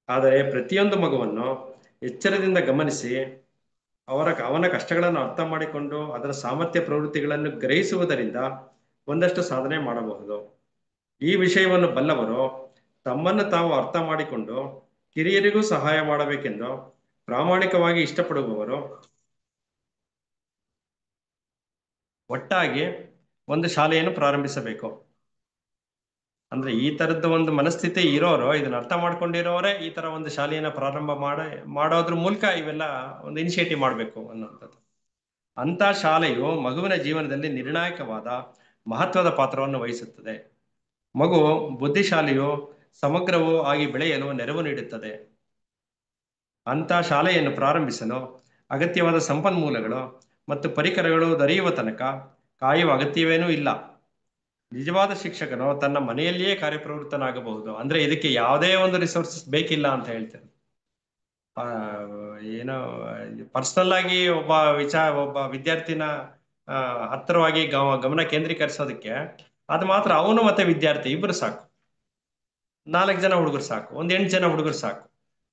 ಆದರೆ ಪ್ರತಿಯೊಂದು ಮಗುವನ್ನು ಎಚ್ಚರದಿಂದ ಗಮನಿಸಿ ಅವನ ಕಷ್ಟಗಳನ್ನು ಅರ್ಥ ಮಾಡಿಕೊಂಡು ಅದರ ಸಾಮರ್ಥ್ಯ ಪ್ರವೃತ್ತಿಗಳನ್ನು ಗ್ರಹಿಸುವುದರಿಂದ ಒಂದಷ್ಟು ಸಾಧನೆ ಮಾಡಬಹುದು. ಈ ವಿಷಯವನ್ನು ಬಲ್ಲವರು ತಮ್ಮನ್ನು ತಾವು ಅರ್ಥ ಮಾಡಿಕೊಂಡು ಕಿರಿಯರಿಗೂ ಸಹಾಯ ಮಾಡಬೇಕೆಂದು ಪ್ರಾಮಾಣಿಕವಾಗಿ ಇಷ್ಟಪಡುವವರು ಒಟ್ಟಾಗಿ ಒಂದು ಶಾಲೆಯನ್ನು ಪ್ರಾರಂಭಿಸಬೇಕು. ಅಂದ್ರೆ ಈ ತರದ ಒಂದು ಮನಸ್ಥಿತಿ ಇರೋರು, ಇದನ್ನ ಅರ್ಥ ಮಾಡ್ಕೊಂಡಿರೋರೇ ಈ ತರ ಒಂದು ಶಾಲೆಯನ್ನ ಪ್ರಾರಂಭ ಮಾಡೋದ್ರ ಮೂಲಕ ಇವೆಲ್ಲ ಒಂದು ಇನಿಷಿಯೇಟಿವ್ ಮಾಡಬೇಕು ಅನ್ನೋಂಥದ್ದು. ಅಂತ ಶಾಲೆಯು ಮಗುವಿನ ಜೀವನದಲ್ಲಿ ನಿರ್ಣಾಯಕವಾದ ಮಹತ್ವದ ಪಾತ್ರವನ್ನು ವಹಿಸುತ್ತದೆ. ಮಗು ಬುದ್ಧಿಶಾಲಿಯು ಸಮಗ್ರವೂ ಆಗಿ ಬೆಳೆಯಲು ನೆರವು ನೀಡುತ್ತದೆ. ಅಂತ ಶಾಲೆಯನ್ನು ಪ್ರಾರಂಭಿಸಲು ಅಗತ್ಯವಾದ ಸಂಪನ್ಮೂಲಗಳು ಮತ್ತು ಪರಿಕರಗಳು ದೊರೆಯುವ ತನಕ ಕಾಯುವ ಅಗತ್ಯವೇನೂ ಇಲ್ಲ. ನಿಜವಾದ ಶಿಕ್ಷಕನು ತನ್ನ ಮನೆಯಲ್ಲಿಯೇ ಕಾರ್ಯಪ್ರವೃತ್ತನಾಗಬಹುದು. ಅಂದ್ರೆ ಇದಕ್ಕೆ ಯಾವುದೇ ಒಂದು ರಿಸೋರ್ಸಸ್ ಬೇಕಿಲ್ಲ ಅಂತ ಹೇಳ್ತಾರೆ. ಏನೋ ಪರ್ಸನಲ್ ಆಗಿ ಒಬ್ಬ ವಿದ್ಯಾರ್ಥಿನ ಹತ್ತಿರವಾಗಿ ಗಮನ ಕೇಂದ್ರೀಕರಿಸೋದಕ್ಕೆ ಅದು ಮಾತ್ರ ಅವನು ಮತ್ತೆ ವಿದ್ಯಾರ್ಥಿ ಇಬ್ಬರು ಸಾಕು, 4 ಜನ ಹುಡುಗರು ಸಾಕು, 8 ಜನ ಹುಡುಗರು ಸಾಕು.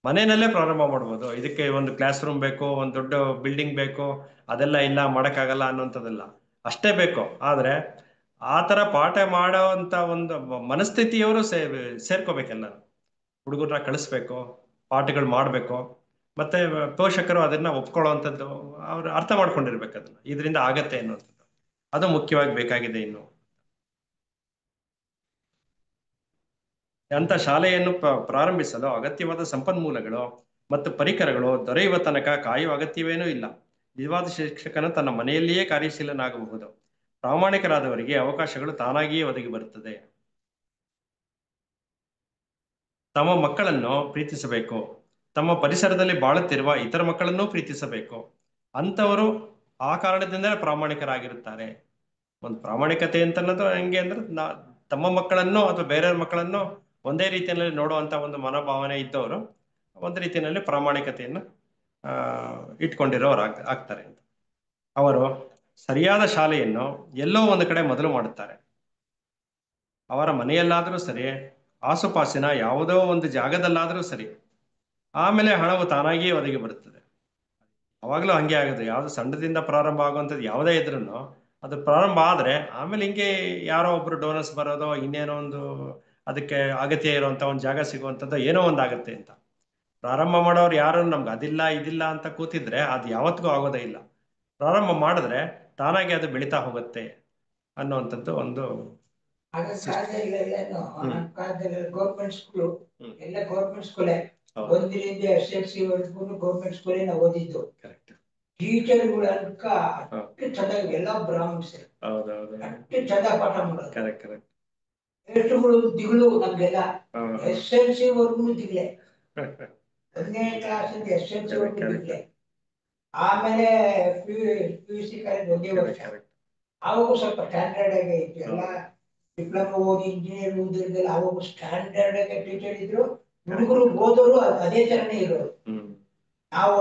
ಮನೆಯಲ್ಲೇ ಪ್ರಾರಂಭ ಮಾಡ್ಬೋದು. ಇದಕ್ಕೆ ಒಂದು ಕ್ಲಾಸ್ ರೂಮ್ ಬೇಕು, ಒಂದು ದೊಡ್ಡ ಬಿಲ್ಡಿಂಗ್ ಬೇಕು, ಅದೆಲ್ಲ ಇಲ್ಲ, ಮಾಡೋಕ್ಕಾಗಲ್ಲ ಅನ್ನೋಂಥದ್ದೆಲ್ಲ. ಅಷ್ಟೇ ಬೇಕು. ಆದ್ರೆ ಆ ತರ ಪಾಠ ಮಾಡೋವಂಥ ಒಂದು ಮನಸ್ಥಿತಿಯವರು ಸೇರ್ಕೋಬೇಕೆಲ್ಲ. ಹುಡುಗರನ್ನ ಕಳಿಸ್ಬೇಕು, ಪಾಠಗಳು ಮಾಡಬೇಕು, ಮತ್ತೆ ಪೋಷಕರು ಅದನ್ನ ಒಪ್ಕೊಳ್ಳುವಂಥದ್ದು ಅವ್ರು ಅರ್ಥ ಮಾಡ್ಕೊಂಡಿರ್ಬೇಕು. ಅದನ್ನ ಇದರಿಂದ ಆಗತ್ತೆ ಅನ್ನೋಂಥದ್ದು ಅದು ಮುಖ್ಯವಾಗಿ ಬೇಕಾಗಿದೆ. ಇನ್ನು ಅಂತ ಶಾಲೆಯನ್ನು ಪ್ರಾರಂಭಿಸಲು ಅಗತ್ಯವಾದ ಸಂಪನ್ಮೂಲಗಳು ಮತ್ತು ಪರಿಕರಗಳು ದೊರೆಯುವ ತನಕ ಕಾಯುವ ಅಗತ್ಯವೇನೂ ಇಲ್ಲ. ನಿಜವಾದ ಶಿಕ್ಷಕನು ತನ್ನ ಮನೆಯಲ್ಲಿಯೇ ಕಾರ್ಯಶೀಲನಾಗಬಹುದು. ಪ್ರಾಮಾಣಿಕರಾದವರಿಗೆ ಅವಕಾಶಗಳು ತಾನಾಗಿಯೇ ಒದಗಿ ಬರುತ್ತದೆ. ತಮ್ಮ ಮಕ್ಕಳನ್ನು ಪ್ರೀತಿಸಬೇಕು, ತಮ್ಮ ಪರಿಸರದಲ್ಲಿ ಬಾಳುತ್ತಿರುವ ಇತರ ಮಕ್ಕಳನ್ನೂ ಪ್ರೀತಿಸಬೇಕು. ಅಂಥವರು ಆ ಕಾರಣದಿಂದ ಪ್ರಾಮಾಣಿಕರಾಗಿರುತ್ತಾರೆ. ಒಂದು ಪ್ರಾಮಾಣಿಕತೆ ಅಂತ ಅನ್ನೋದು ಹೆಂಗೆ ಅಂದ್ರೆ ತಮ್ಮ ಮಕ್ಕಳನ್ನು ಅಥವಾ ಬೇರೆಯವ್ರ ಮಕ್ಕಳನ್ನು ಒಂದೇ ರೀತಿಯಲ್ಲಿ ನೋಡುವಂತ ಒಂದು ಮನೋಭಾವನೆ ಇದ್ದವರು ಒಂದು ರೀತಿಯಲ್ಲಿ ಪ್ರಾಮಾಣಿಕತೆಯನ್ನು ಆ ಇಟ್ಕೊಂಡಿರೋರು ಆಗ್ತಾರೆ ಅಂತ. ಅವರು ಸರಿಯಾದ ಶಾಲೆಯನ್ನು ಎಲ್ಲೋ ಒಂದು ಕಡೆ ಮೊದಲು ಮಾಡುತ್ತಾರೆ. ಅವರ ಮನೆಯಲ್ಲಾದರೂ ಸರಿ, ಆಸುಪಾಸಿನ ಯಾವುದೋ ಒಂದು ಜಾಗದಲ್ಲಾದರೂ ಸರಿ, ಆಮೇಲೆ ಹಣವು ತಾನಾಗಿಯೇ ಒದಗಿ ಬರುತ್ತದೆ. ಅವಾಗಲೂ ಹಂಗೆ ಆಗುತ್ತೆ. ಯಾವ್ದು ಸಣ್ಣದಿಂದ ಪ್ರಾರಂಭ ಆಗುವಂಥದ್ದು ಯಾವುದೇ ಇದ್ರೂ ಅದು ಪ್ರಾರಂಭ ಆದ್ರೆ ಆಮೇಲೆ ಹಿಂಗೆ ಯಾರೋ ಒಬ್ರು ಡೋನರ್ಸ್ ಬರೋದೋ ಇನ್ನೇನೋ ಒಂದು ಅದಕ್ಕೆ ಅಗತ್ಯ ಇರುವಂತ ಒಂದು ಜಾಗ ಸಿಗುವಂಥದ್ದು ಏನೋ ಒಂದಾಗತ್ತೆ ಅಂತ. ಪ್ರಾರಂಭ ಮಾಡೋರು ಯಾರು ನಮ್ಗೆ ಅದಿಲ್ಲ ಇದಿಲ್ಲ ಅಂತ ಕೂತಿದ್ರೆ ಅದು ಯಾವತ್ತಿಗೂ ಆಗೋದೇ ಇಲ್ಲ. ಪ್ರಾರಂಭ ಮಾಡಿದ್ರೆ ತಾನಾಗಿ ಅದು ಬೆಳೀತಾ ಹೋಗುತ್ತೆ ಅನ್ನುವಂಥದ್ದು ಒಂದು ಆಗ ಕಾಲದಲ್ಲೆಲ್ಲ ನಮ್ಮ ಕಾಲದಲ್ಲಿ ಗೌರ್ಮೆಂಟ್ ಸ್ಕೂಲು ಎಲ್ಲ ಗೌರ್ಮೆಂಟ್ ಸ್ಕೂಲೇ. ಒಂದರಿಂದ SSLC ವರೆಗೂ ಗೌರ್ಮೆಂಟ್ ಸ್ಕೂಲೇ ನಾವು ಓದಿದ್ದು. ಟೀಚರ್ಗಳು ಅನ್ಕ ಅಷ್ಟು ಚೆನ್ನಾಗಿ ಎಲ್ಲ ಬ್ರಾಹ್ಮಣ್ಸ್ ಅಷ್ಟು ಚಂದ ಪಾಠ ಮಾಡೋದು. ಎಷ್ಟುಗಳು ದಿಗಳು ನಮ್ಗೆಲ್ಲ SSLC ವರ್ಗು ದಿಗ್ಲೆ. 1ನೇ ಕ್ಲಾಸಿಂದ SSLC ವರ್ಗು ದಿಗ್ಲೆ. ಆಮೇಲೆ PUC ಕಾಲೇಜ್ ಒಂದೇ ವರ್ಷ. ಆವಾಗ ಸ್ವಲ್ಪ ಸ್ಟ್ಯಾಂಡರ್ಡ್ ಆಗಿ ಇತ್ತು. ಎಲ್ಲ ಡಿಪ್ಲೊಮಾ ಓದಿ ಇಂಜಿನಿಯರ್ ಓದಿದ್ದೆಲ್ಲ ಅವಾಗ ಸ್ಟ್ಯಾಂಡರ್ಡ್ ಆಗಿ ಟೀಚರ್ ಇದ್ರು. ಹುಡುಗರು ಓದೋರು ಅದೇ ತರನೇ ಇರೋರು. ನಾವು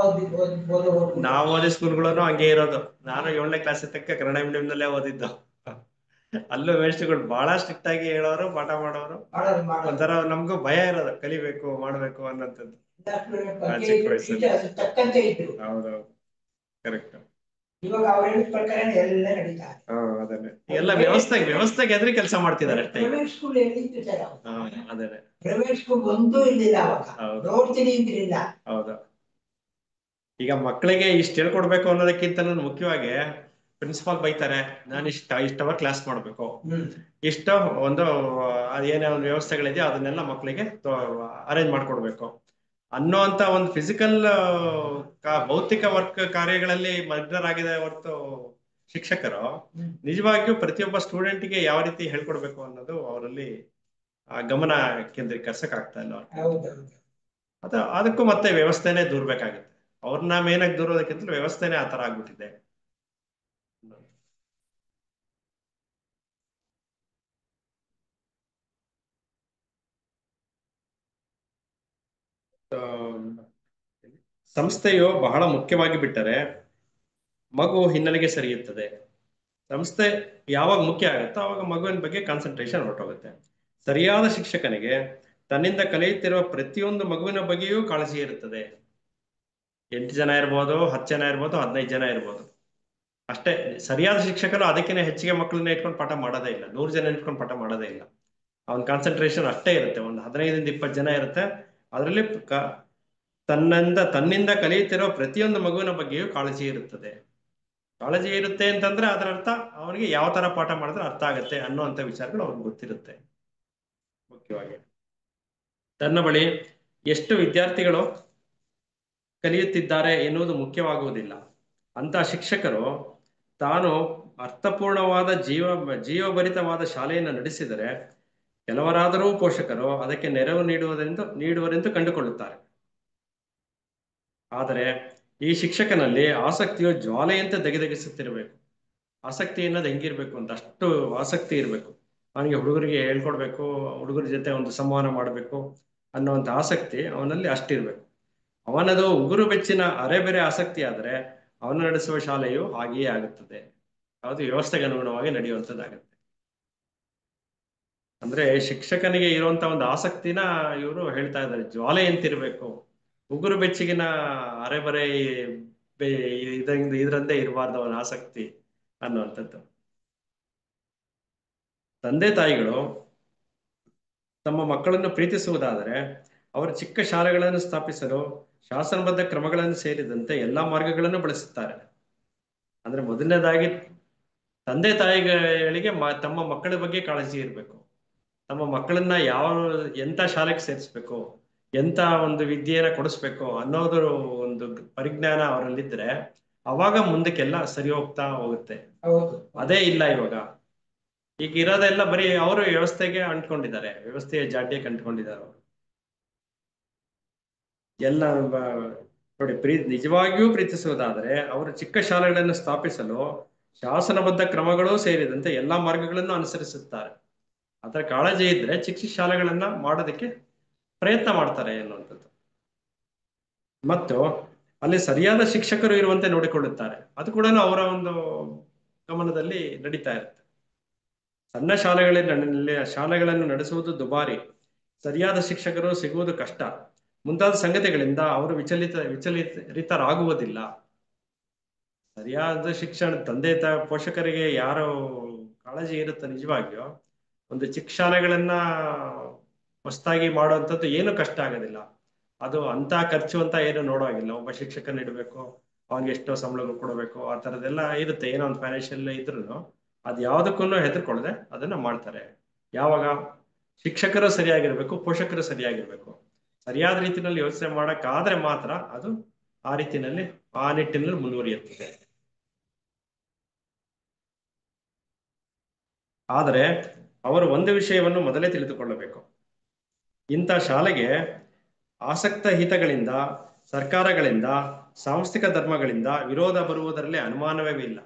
ಓದಿ ಸ್ಕೂಲ್ಗಳನ್ನು ಹಂಗೆ ಇರೋದು. ನಾನು 7ನೇ ಕ್ಲಾಸ್ ತನಕ ಕನ್ನಡ ಮೀಡಿಯಂನಲ್ಲೇ ಓದಿದ್ದು. ಅಲ್ಲೂ ವೇಸ್ಟ್ಗಳು ಬಹಳ ಸ್ಟ್ರಿಕ್ಟ್ ಆಗಿ ಹೇಳೋರು, ಪಾಠ ಮಾಡೋರು. ಒಂಥರ ನಮ್ಗೂ ಭಯ ಇರೋದು, ಕಲಿಬೇಕು ಮಾಡ್ಬೇಕು ಅನ್ನೋಂಥದ್ದು. ಹೌದೌದು, ಕರೆಕ್ಟ್. ಇವಾಗ ಅವ್ರ ಹೇಳಿದ ಪ್ರಕಾರ ಎಲ್ಲ ನಡೀತಾ ಎಲ್ಲ ವ್ಯವಸ್ಥೆಗೆ ಎದ್ರಿ ಕೆಲಸ ಮಾಡ್ತಿದ್ದಾರೆ ಅಷ್ಟೇ. ಪ್ರೈವೇಟ್ ಸ್ಕೂಲ್ ಎಲ್ಲಿತ್ತು ಸರ್? ಅದೇ ಪ್ರೈವೇಟ್ ಸ್ಕೂಲ್ ಒಂದೂ ಇರ್ಲಿಲ್ಲ ಅವಾಗ. ನೋಡ್ತೀನಿ ಇದ್ರಿಲ್ಲ. ಹೌದು. ಈಗ ಮಕ್ಕಳಿಗೆ ಇಷ್ಟು ಹೇಳ್ಕೊಡ್ಬೇಕು ಅನ್ನೋದಕ್ಕಿಂತ ಮುಖ್ಯವಾಗಿ ಪ್ರಿನ್ಸಿಪಾಲ್ ಬೈತಾರೆ, ನಾನು ಇಷ್ಟು ಅವರ್ ಕ್ಲಾಸ್ ಮಾಡ್ಬೇಕು, ಇಷ್ಟು ಒಂದು ಅದೇನೇ ಒಂದು ವ್ಯವಸ್ಥೆಗಳಿದೆಯೋ ಅದನ್ನೆಲ್ಲ ಮಕ್ಕಳಿಗೆ ಅರೇಂಜ್ ಮಾಡ್ಕೊಡ್ಬೇಕು ಅನ್ನೋಂತ ಒಂದು ಫಿಸಿಕಲ್ ಭೌತಿಕ ವರ್ಕ್ ಕಾರ್ಯಗಳಲ್ಲಿ ಮಗ್ನರಾಗಿದೆ ಹೊರತು ಶಿಕ್ಷಕರು ನಿಜವಾಗಿಯೂ ಪ್ರತಿಯೊಬ್ಬ ಸ್ಟೂಡೆಂಟ್ಗೆ ಯಾವ ರೀತಿ ಹೇಳ್ಕೊಡ್ಬೇಕು ಅನ್ನೋದು ಅವರಲ್ಲಿ ಗಮನ ಕೇಂದ್ರೀಕರಿಸಕ್ ಆಗ್ತಾ ಇಲ್ಲ. ಅದಕ್ಕೂ ಮತ್ತೆ ವ್ಯವಸ್ಥೆನೇ ದೂರ್ಬೇಕಾಗುತ್ತೆ. ಅವ್ರನ್ನ ಮೇನಾಗಿ ದೂರೋದಕ್ಕಿಂತ ವ್ಯವಸ್ಥೆನೇ ಆ ತರ ಆಗ್ಬಿಟ್ಟಿದೆ. ಸಂಸ್ಥೆಯು ಬಹಳ ಮುಖ್ಯವಾಗಿ ಬಿಟ್ಟರೆ ಮಗು ಹಿನ್ನೆಲೆಗೆ ಸರಿಯುತ್ತದೆ. ಸಂಸ್ಥೆ ಯಾವಾಗ ಮುಖ್ಯ ಆಗುತ್ತೋ ಆವಾಗ ಮಗುವಿನ ಬಗ್ಗೆ ಕಾನ್ಸಂಟ್ರೇಷನ್ ಹೊರಟೋಗುತ್ತೆ. ಸರಿಯಾದ ಶಿಕ್ಷಕನಿಗೆ ತನ್ನಿಂದ ಕಲಿಯುತ್ತಿರುವ ಪ್ರತಿಯೊಂದು ಮಗುವಿನ ಬಗ್ಗೆಯೂ ಕಾಳಜಿ ಇರುತ್ತದೆ. 8 ಜನ ಇರ್ಬೋದು, 10 ಜನ ಇರ್ಬೋದು, 15 ಜನ ಇರ್ಬೋದು, ಅಷ್ಟೇ. ಸರಿಯಾದ ಶಿಕ್ಷಕರು ಅದಕ್ಕಿಂತ ಹೆಚ್ಚಿಗೆ ಮಕ್ಕಳನ್ನ ಇಟ್ಕೊಂಡು ಪಾಠ ಮಾಡೋದೇ ಇಲ್ಲ. 100 ಜನ ಇಟ್ಕೊಂಡು ಪಾಠ ಮಾಡೋದೇ ಇಲ್ಲ. ಅವನ ಕಾನ್ಸಂಟ್ರೇಷನ್ ಅಷ್ಟೇ ಇರುತ್ತೆ. ಒಂದು 15ರಿಂದ 20 ಜನ ಇರುತ್ತೆ. ಅದರಲ್ಲಿ ತನ್ನಿಂದ ಕಲಿಯುತ್ತಿರೋ ಪ್ರತಿಯೊಂದು ಮಗುವಿನ ಬಗ್ಗೆಯೂ ಕಾಳಜಿ ಇರುತ್ತದೆ. ಕಾಳಜಿ ಇರುತ್ತೆ ಅಂತಂದ್ರೆ ಅದರ ಅರ್ಥ ಅವನಿಗೆ ಯಾವ ತರ ಪಾಠ ಮಾಡಿದ್ರೆ ಅರ್ಥ ಆಗತ್ತೆ ಅನ್ನುವಂಥ ವಿಚಾರಗಳು ಅವ್ರಿಗೆ ಗೊತ್ತಿರುತ್ತೆ. ಮುಖ್ಯವಾಗಿ ತನ್ನ ಬಳಿ ಎಷ್ಟು ವಿದ್ಯಾರ್ಥಿಗಳು ಕಲಿಯುತ್ತಿದ್ದಾರೆ ಎನ್ನುವುದು ಮುಖ್ಯವಾಗುವುದಿಲ್ಲ. ಅಂತ ಶಿಕ್ಷಕರು ತಾನು ಅರ್ಥಪೂರ್ಣವಾದ ಜೀವಭರಿತವಾದ ಶಾಲೆಯನ್ನು ನಡೆಸಿದರೆ ಕೆಲವರಾದರೂ ಪೋಷಕರು ಅದಕ್ಕೆ ನೆರವು ನೀಡುವರೆಂದು ಕಂಡುಕೊಳ್ಳುತ್ತಾರೆ. ಆದರೆ ಈ ಶಿಕ್ಷಕನಲ್ಲಿ ಆಸಕ್ತಿಯು ಜ್ವಾಲೆಯಂತೆ ದಗಿದಗಿಸುತ್ತಿರಬೇಕು. ಆಸಕ್ತಿ ಅನ್ನೋದು ಹೆಂಗಿರ್ಬೇಕು ಅಂತ ಅಷ್ಟು ಆಸಕ್ತಿ ಇರಬೇಕು. ಅವನಿಗೆ ಹುಡುಗರಿಗೆ ಹೇಳ್ಕೊಡ್ಬೇಕು, ಹುಡುಗರ ಜೊತೆ ಒಂದು ಸಂವಹನ ಮಾಡಬೇಕು ಅನ್ನುವಂಥ ಆಸಕ್ತಿ ಅವನಲ್ಲಿ ಅಷ್ಟಿರ್ಬೇಕು. ಅವನದು ಉಗುರು ಬೆಚ್ಚಿನ ಅರೆಬೆರೆ ಆಸಕ್ತಿ ಆದರೆ ಅವನು ನಡೆಸುವ ಶಾಲೆಯು ಹಾಗೆಯೇ ಆಗುತ್ತದೆ. ಯಾವುದು ವ್ಯವಸ್ಥೆಗೆ ಅನುಗುಣವಾಗಿ ನಡೆಯುವಂಥದ್ದಾಗುತ್ತೆ. ಅಂದ್ರೆ ಶಿಕ್ಷಕನಿಗೆ ಇರುವಂತ ಒಂದು ಆಸಕ್ತಿನ ಇವರು ಹೇಳ್ತಾ ಇದ್ದಾರೆ, ಜ್ವಾಲೆ ಎಂತಿರ್ಬೇಕು, ಉಗುರು ಬೆಚ್ಚಗಿನ ಅರೆಬರೆ ಇದರಂದೇ ಇರಬಾರ್ದು ಅವನ ಆಸಕ್ತಿ ಅನ್ನುವಂಥದ್ದು. ತಂದೆ ತಾಯಿಗಳು ತಮ್ಮ ಮಕ್ಕಳನ್ನು ಪ್ರೀತಿಸುವುದಾದರೆ ಅವರು ಚಿಕ್ಕ ಶಾಲೆಗಳನ್ನು ಸ್ಥಾಪಿಸಲು ಶಾಸನಬದ್ಧ ಕ್ರಮಗಳನ್ನು ಸೇರಿದಂತೆ ಎಲ್ಲಾ ಮಾರ್ಗಗಳನ್ನು ಬಳಸುತ್ತಾರೆ. ಅಂದ್ರೆ ಮೊದಲನೇದಾಗಿ ತಂದೆ ತಾಯಿಗಳಿಗೆ ತಮ್ಮ ಮಕ್ಕಳ ಬಗ್ಗೆ ಕಾಳಜಿ ಇರಬೇಕು. ತಮ್ಮ ಮಕ್ಕಳನ್ನ ಎಂತ ಶಾಲೆಗೆ ಸೇರಿಸ್ಬೇಕು, ಎಂತ ಒಂದು ವಿದ್ಯೆಯನ್ನ ಕೊಡಿಸ್ಬೇಕು ಅನ್ನೋದ್ರ ಒಂದು ಪರಿಜ್ಞಾನ ಅವರಲ್ಲಿದ್ರೆ ಅವಾಗ ಮುಂದಕ್ಕೆಲ್ಲ ಸರಿ ಹೋಗ್ತಾ ಹೋಗುತ್ತೆ. ಅದೇ ಇಲ್ಲ ಇವಾಗ. ಈಗ ಇರೋದೆಲ್ಲ ಬರೀ ಅವರು ವ್ಯವಸ್ಥೆಗೆ ಅಂಟ್ಕೊಂಡಿದ್ದಾರೆ, ವ್ಯವಸ್ಥೆಯ ಜಾಡ್ಯಕ್ಕೆ ಅಂಟ್ಕೊಂಡಿದ್ದಾರೆ. ಅವರು ಎಲ್ಲ ನೋಡಿ, ನಿಜವಾಗಿಯೂ ಪ್ರೀತಿಸುವುದಾದರೆ ಅವರು ಚಿಕ್ಕ ಶಾಲೆಗಳನ್ನು ಸ್ಥಾಪಿಸಲು ಶಾಸನಬದ್ಧ ಕ್ರಮಗಳೂ ಸೇರಿದಂತೆ ಎಲ್ಲಾ ಮಾರ್ಗಗಳನ್ನು ಅನುಸರಿಸುತ್ತಾರೆ. ಅದರ ಕಾಳಜಿ ಇದ್ರೆ ಚಿಕ್ಕ ಶಾಲೆಗಳನ್ನ ಮಾಡೋದಕ್ಕೆ ಪ್ರಯತ್ನ ಮಾಡ್ತಾರೆ ಎನ್ನುವಂಥದ್ದು. ಮತ್ತು ಅಲ್ಲಿ ಸರಿಯಾದ ಶಿಕ್ಷಕರು ಇರುವಂತೆ ನೋಡಿಕೊಳ್ಳುತ್ತಾರೆ. ಅದು ಕೂಡ ಅವರ ಒಂದು ಗಮನದಲ್ಲಿ ನಡೀತಾ ಇರುತ್ತೆ. ಸಣ್ಣ ಶಾಲೆಗಳನ್ನು ನಡೆಸುವುದು ದುಬಾರಿ, ಸರಿಯಾದ ಶಿಕ್ಷಕರು ಸಿಗುವುದು ಕಷ್ಟ, ಮುಂತಾದ ಸಂಗತಿಗಳಿಂದ ಅವರು ವಿಚಲಿತರಾಗುವುದಿಲ್ಲ. ಸರಿಯಾದ ಶಿಕ್ಷಣ ತಂದೆ ಪೋಷಕರಿಗೆ ಯಾರು ಕಾಳಜಿ ಇರುತ್ತೆ ನಿಜವಾಗಿಯೋ, ಒಂದು ಚಿಕ್ಕ ಶಾಲೆಗಳನ್ನ ಹೊಸದಾಗಿ ಮಾಡುವಂಥದ್ದು ಏನು ಕಷ್ಟ ಆಗೋದಿಲ್ಲ. ಅದು ಅಂತ ಖರ್ಚು ಅಂತ ಏನು ನೋಡುವಾಗಿಲ್ಲ. ಒಬ್ಬ ಶಿಕ್ಷಕನ ಇಡಬೇಕು, ಅವನಿಗೆ ಎಷ್ಟೋ ಸಂಬಳಗಳು ಕೊಡಬೇಕು, ಆ ಥರದ್ದೆಲ್ಲ ಇರುತ್ತೆ. ಏನೋ ಒಂದು ಫೈನಾನ್ಷಿಯಲ್ ಇದ್ರು ಅದು ಯಾವುದಕ್ಕೂ ಹೆದರ್ಕೊಳ್ಳದೆ ಅದನ್ನ ಮಾಡ್ತಾರೆ. ಯಾವಾಗ ಶಿಕ್ಷಕರು ಸರಿಯಾಗಿರ್ಬೇಕು, ಪೋಷಕರು ಸರಿಯಾಗಿರ್ಬೇಕು, ಸರಿಯಾದ ರೀತಿಯಲ್ಲಿ ಯೋಚನೆ ಮಾಡಕ್ಕಾದ್ರೆ ಮಾತ್ರ ಅದು ಆ ನಿಟ್ಟಿನಲ್ಲಿ ಮುಂದುವರಿಯುತ್ತದೆ. ಆದರೆ ಅವರು ಒಂದು ವಿಷಯವನ್ನು ಮೊದಲೇ ತಿಳಿದುಕೊಳ್ಳಬೇಕು. ಇಂಥ ಶಾಲೆಗೆ ಆಸಕ್ತ ಹಿತಗಳಿಂದ, ಸರ್ಕಾರಗಳಿಂದ, ಸಾಂಸ್ಥಿಕ ಧರ್ಮಗಳಿಂದ ವಿರೋಧ ಬರುವುದರಲ್ಲಿ ಅನುಮಾನವೇ ಇಲ್ಲ.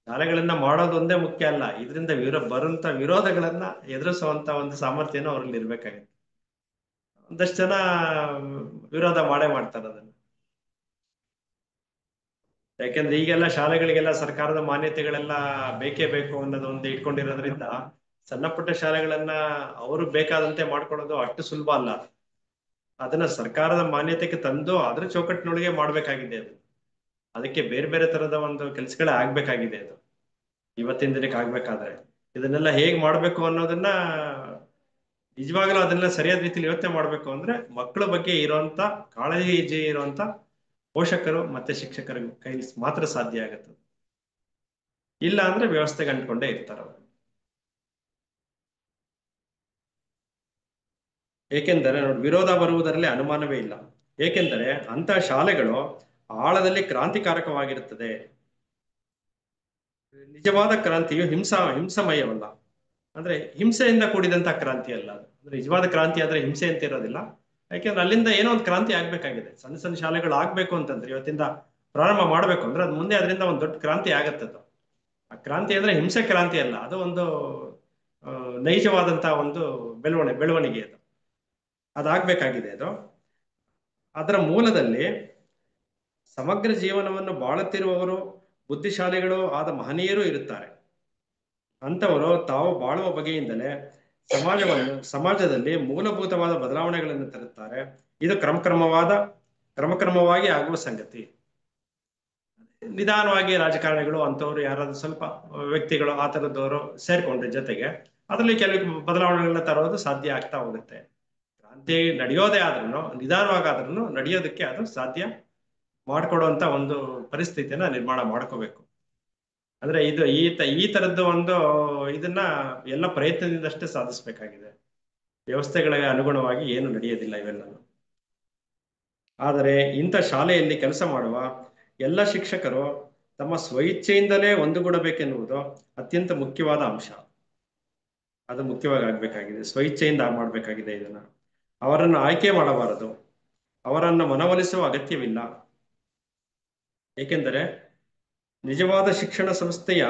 ಶಾಲೆಗಳನ್ನ ಮಾಡೋದೊಂದೇ ಮುಖ್ಯ ಅಲ್ಲ, ಇದರಿಂದ ಬರುವಂತ ವಿರೋಧಗಳನ್ನ ಎದುರಿಸುವಂತ ಒಂದು ಸಾಮರ್ಥ್ಯನೂ ಅವರಲ್ಲಿ ಇರ್ಬೇಕಾಗುತ್ತೆ. ಒಂದಷ್ಟು ಜನ ವಿರೋಧ ಮಾಡ್ತಾರೆ ಅದನ್ನು. ಯಾಕೆಂದ್ರೆ ಈಗೆಲ್ಲ ಶಾಲೆಗಳಿಗೆಲ್ಲ ಸರ್ಕಾರದ ಮಾನ್ಯತೆಗಳೆಲ್ಲ ಬೇಕೇ ಬೇಕು ಅನ್ನೋದು ಒಂದು ಇಟ್ಕೊಂಡಿರೋದ್ರಿಂದ ಸಣ್ಣ ಪುಟ್ಟ ಶಾಲೆಗಳನ್ನ ಅವರು ಬೇಕಾದಂತೆ ಮಾಡ್ಕೊಳ್ಳೋದು ಅಷ್ಟು ಸುಲಭ ಅಲ್ಲ. ಅದನ್ನ ಸರ್ಕಾರದ ಮಾನ್ಯತೆಗೆ ತಂದು ಅದ್ರ ಚೌಕಟ್ಟಿನೊಳಗೆ ಮಾಡ್ಬೇಕಾಗಿದೆ. ಅದಕ್ಕೆ ಬೇರೆ ಬೇರೆ ತರದ ಒಂದು ಕೆಲಸಗಳೇ ಆಗ್ಬೇಕಾಗಿದೆ. ಅದು ಇವತ್ತಿನ ದಿನಕ್ಕೆ ಆಗ್ಬೇಕಾದ್ರೆ ಇದನ್ನೆಲ್ಲ ಹೇಗ್ ಮಾಡ್ಬೇಕು ಅನ್ನೋದನ್ನ ನಿಜವಾಗ್ಲೂ ಅದನ್ನೆಲ್ಲ ಸರಿಯಾದ ರೀತಿಯಲ್ಲಿ ಯೋಚನೆ ಮಾಡ್ಬೇಕು. ಅಂದ್ರೆ ಮಕ್ಕಳ ಬಗ್ಗೆ ಇರುವಂತ ಕಾಳಜಿ ಇರುವಂತ ಪೋಷಕರು ಮತ್ತೆ ಶಿಕ್ಷಕರ ಕೈಲಿ ಮಾತ್ರ ಸಾಧ್ಯ ಆಗತ್ತೆ. ಇಲ್ಲ ಅಂದ್ರೆ ವ್ಯವಸ್ಥೆಗೆ ಅಂಟ್ಕೊಂಡೇ ಇರ್ತಾರ. ಏಕೆಂದರೆ ನೋಡಿ, ವಿರೋಧ ಬರುವುದರಲ್ಲಿ ಅನುಮಾನವೇ ಇಲ್ಲ. ಏಕೆಂದರೆ ಅಂತ ಶಾಲೆಗಳು ಆಳದಲ್ಲಿ ಕ್ರಾಂತಿಕಾರಕವಾಗಿರುತ್ತದೆ. ನಿಜವಾದ ಕ್ರಾಂತಿಯು ಹಿಂಸಮಯವಲ್ಲ, ಅಂದ್ರೆ ಹಿಂಸೆಯಿಂದ ಕೂಡಿದಂತ ಕ್ರಾಂತಿ ಅಲ್ಲ. ಅಂದ್ರೆ ನಿಜವಾದ ಕ್ರಾಂತಿ ಆದ್ರೆ ಹಿಂಸೆ ಅಂತ ಇರೋದಿಲ್ಲ. ಯಾಕೆಂದ್ರೆ ಅಲ್ಲಿಂದ ಏನೋ ಒಂದು ಕ್ರಾಂತಿ ಆಗ್ಬೇಕಾಗಿದೆ. ಸಣ್ಣ ಸಣ್ಣ ಶಾಲೆಗಳು ಆಗ್ಬೇಕು ಅಂತಂದ್ರೆ, ಇವತ್ತಿಂದ ಪ್ರಾರಂಭ ಮಾಡ್ಬೇಕು ಅಂದ್ರೆ ಅದು ಮುಂದೆ ಅದರಿಂದ ಒಂದು ದೊಡ್ಡ ಕ್ರಾಂತಿ ಆಗತ್ತದು. ಆ ಕ್ರಾಂತಿ ಅಂದ್ರೆ ಹಿಂಸೆ ಕ್ರಾಂತಿ ಅಲ್ಲ, ಅದು ಒಂದು ನೈಜವಾದಂತಹ ಒಂದು ಬೆಳವಣಿಗೆ. ಅದಾಗ್ಬೇಕಾಗಿದೆ. ಅದರ ಮೂಲದಲ್ಲಿ ಸಮಗ್ರ ಜೀವನವನ್ನು ಬಾಳುತ್ತಿರುವವರು, ಬುದ್ಧಿಶಾಲಿಗಳು ಆದ ಮಹನೀಯರು ಇರುತ್ತಾರೆ. ಅಂತವರು ತಾವು ಬಾಳುವ ಬಗೆಯಿಂದಲೇ ಸಮಾಜದಲ್ಲಿ ಮೂಲಭೂತವಾದ ಬದಲಾವಣೆಗಳನ್ನು ತರುತ್ತಾರೆ. ಇದು ಕ್ರಮಕ್ರಮವಾಗಿ ಆಗುವ ಸಂಗತಿ. ನಿಧಾನವಾಗಿ ರಾಜಕಾರಣಿಗಳು ಅಂತವ್ರು ಯಾರಾದ್ರೂ ಸ್ವಲ್ಪ ವ್ಯಕ್ತಿಗಳು ಆ ತರದವರು ಸೇರ್ಕೊಂಡ್ರೆ ಜೊತೆಗೆ ಅದರಲ್ಲಿ ಕೆಲವು ಬದಲಾವಣೆಗಳನ್ನ ತರೋದು ಸಾಧ್ಯ ಆಗ್ತಾ ಹೋಗುತ್ತೆ. ಕ್ರಾಂತಿ ನಡೆಯೋದೇ ಆದ್ರೂ ನಿಧಾನವಾಗಾದ್ರೂ ನಡೆಯೋದಕ್ಕೆ ಅದು ಸಾಧ್ಯ ಮಾಡ್ಕೊಡುವಂತ ಒಂದು ಪರಿಸ್ಥಿತಿಯನ್ನ ನಿರ್ಮಾಣ ಮಾಡ್ಕೋಬೇಕು. ಅಂದ್ರೆ ಇದು ಈ ತರದ್ದು ಒಂದು ಇದನ್ನ ಎಲ್ಲ ಪ್ರಯತ್ನದಿಂದಷ್ಟೇ ಸಾಧಿಸಬೇಕಾಗಿದೆ. ವ್ಯವಸ್ಥೆಗಳಿಗೆ ಅನುಗುಣವಾಗಿ ಏನು ನಡೆಯೋದಿಲ್ಲ ಇವೆಲ್ಲ. ಆದರೆ ಇಂಥ ಶಾಲೆಯಲ್ಲಿ ಕೆಲಸ ಮಾಡುವ ಎಲ್ಲ ಶಿಕ್ಷಕರು ತಮ್ಮ ಸ್ವಇಚ್ಛೆಯಿಂದಲೇ ಒಂದುಗೂಡಬೇಕೆನ್ನುವುದು ಅತ್ಯಂತ ಮುಖ್ಯವಾದ ಅಂಶ. ಅದು ಮುಖ್ಯವಾಗಿ ಆಗ್ಬೇಕಾಗಿದೆ. ಸ್ವಇಚ್ಛೆಯಿಂದ ಮಾಡ್ಬೇಕಾಗಿದೆ. ಇದನ್ನ ಅವರನ್ನು ಆಯ್ಕೆ ಮಾಡಬಾರದು, ಅವರನ್ನು ಮನವೊಲಿಸುವ ಅಗತ್ಯವಿಲ್ಲ. ಏಕೆಂದರೆ ನಿಜವಾದ ಶಿಕ್ಷಣ ಸಂಸ್ಥೆಯ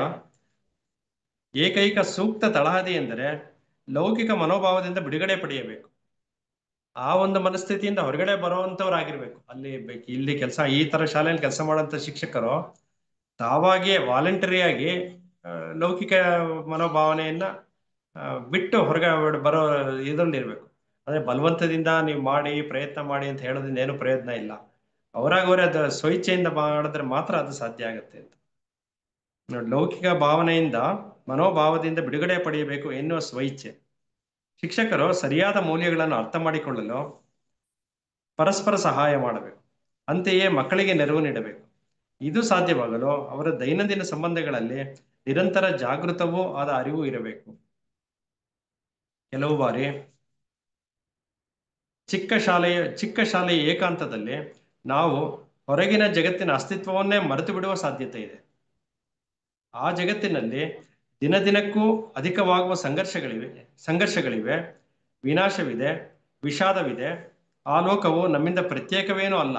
ಏಕೈಕ ಸೂಕ್ತ ತಳಹದಿ ಎಂದರೆ ಲೌಕಿಕ ಮನೋಭಾವದಿಂದ ಬಿಡುಗಡೆ ಪಡೆಯಬೇಕು. ಆ ಒಂದು ಮನಸ್ಥಿತಿಯಿಂದ ಹೊರಗಡೆ ಬರುವಂತವ್ರಾಗಿರ್ಬೇಕು. ಇಲ್ಲಿ ಈ ತರ ಶಾಲೆಯಲ್ಲಿ ಕೆಲಸ ಮಾಡುವಂತ ಶಿಕ್ಷಕರು ತಾವಾಗಿಯೇ ವಾಲಂಟರಿಯಾಗಿ ಲೌಕಿಕ ಮನೋಭಾವನೆಯನ್ನ ಬಿಟ್ಟು ಹೊರಗಡೆ ಬರೋ ಇದರಲ್ಲಿ ಇರ್ಬೇಕು. ಅಂದ್ರೆ ಬಲವಂತದಿಂದ ನೀವು ಪ್ರಯತ್ನ ಮಾಡಿ ಅಂತ ಹೇಳೋದ್ರಿಂದ ಏನು ಪ್ರಯೋಜನ ಇಲ್ಲ. ಅವರಾಗವರೇ ಅದು ಸ್ವಇಚ್ಛೆಯಿಂದ ಮಾಡಿದ್ರೆ ಮಾತ್ರ ಅದು ಸಾಧ್ಯ ಆಗುತ್ತೆ ಅಂತ. ಲೌಕಿಕ ಮನೋಭಾವದಿಂದ ಬಿಡುಗಡೆ ಪಡೆಯಬೇಕು ಎನ್ನುವ ಸ್ವಇಚ್ಛೆ. ಶಿಕ್ಷಕರು ಸರಿಯಾದ ಮೌಲ್ಯಗಳನ್ನು ಅರ್ಥ ಮಾಡಿಕೊಳ್ಳಲು ಪರಸ್ಪರ ಸಹಾಯ ಮಾಡಬೇಕು. ಅಂತೆಯೇ ಮಕ್ಕಳಿಗೆ ನೆರವು ನೀಡಬೇಕು. ಇದು ಸಾಧ್ಯವಾಗಲು ಅವರ ದೈನಂದಿನ ಸಂಬಂಧಗಳಲ್ಲಿ ನಿರಂತರ ಜಾಗೃತವೂ ಆದ ಅರಿವು ಇರಬೇಕು. ಕೆಲವು ಬಾರಿ ಚಿಕ್ಕ ಶಾಲೆಯ ಏಕಾಂತದಲ್ಲಿ ನಾವು ಹೊರಗಿನ ಜಗತ್ತಿನ ಅಸ್ತಿತ್ವವನ್ನೇ ಮರೆತು ಬಿಡುವ ಸಾಧ್ಯತೆ ಇದೆ. ಆ ಜಗತ್ತಿನಲ್ಲಿ ದಿನದಿನಕ್ಕೂ ಅಧಿಕವಾಗುವ ಸಂಘರ್ಷಗಳಿವೆ, ವಿನಾಶವಿದೆ, ವಿಷಾದವಿದೆ. ಆ ಲೋಕವು ನಮ್ಮಿಂದ ಪ್ರತ್ಯೇಕವೇನೂ ಅಲ್ಲ.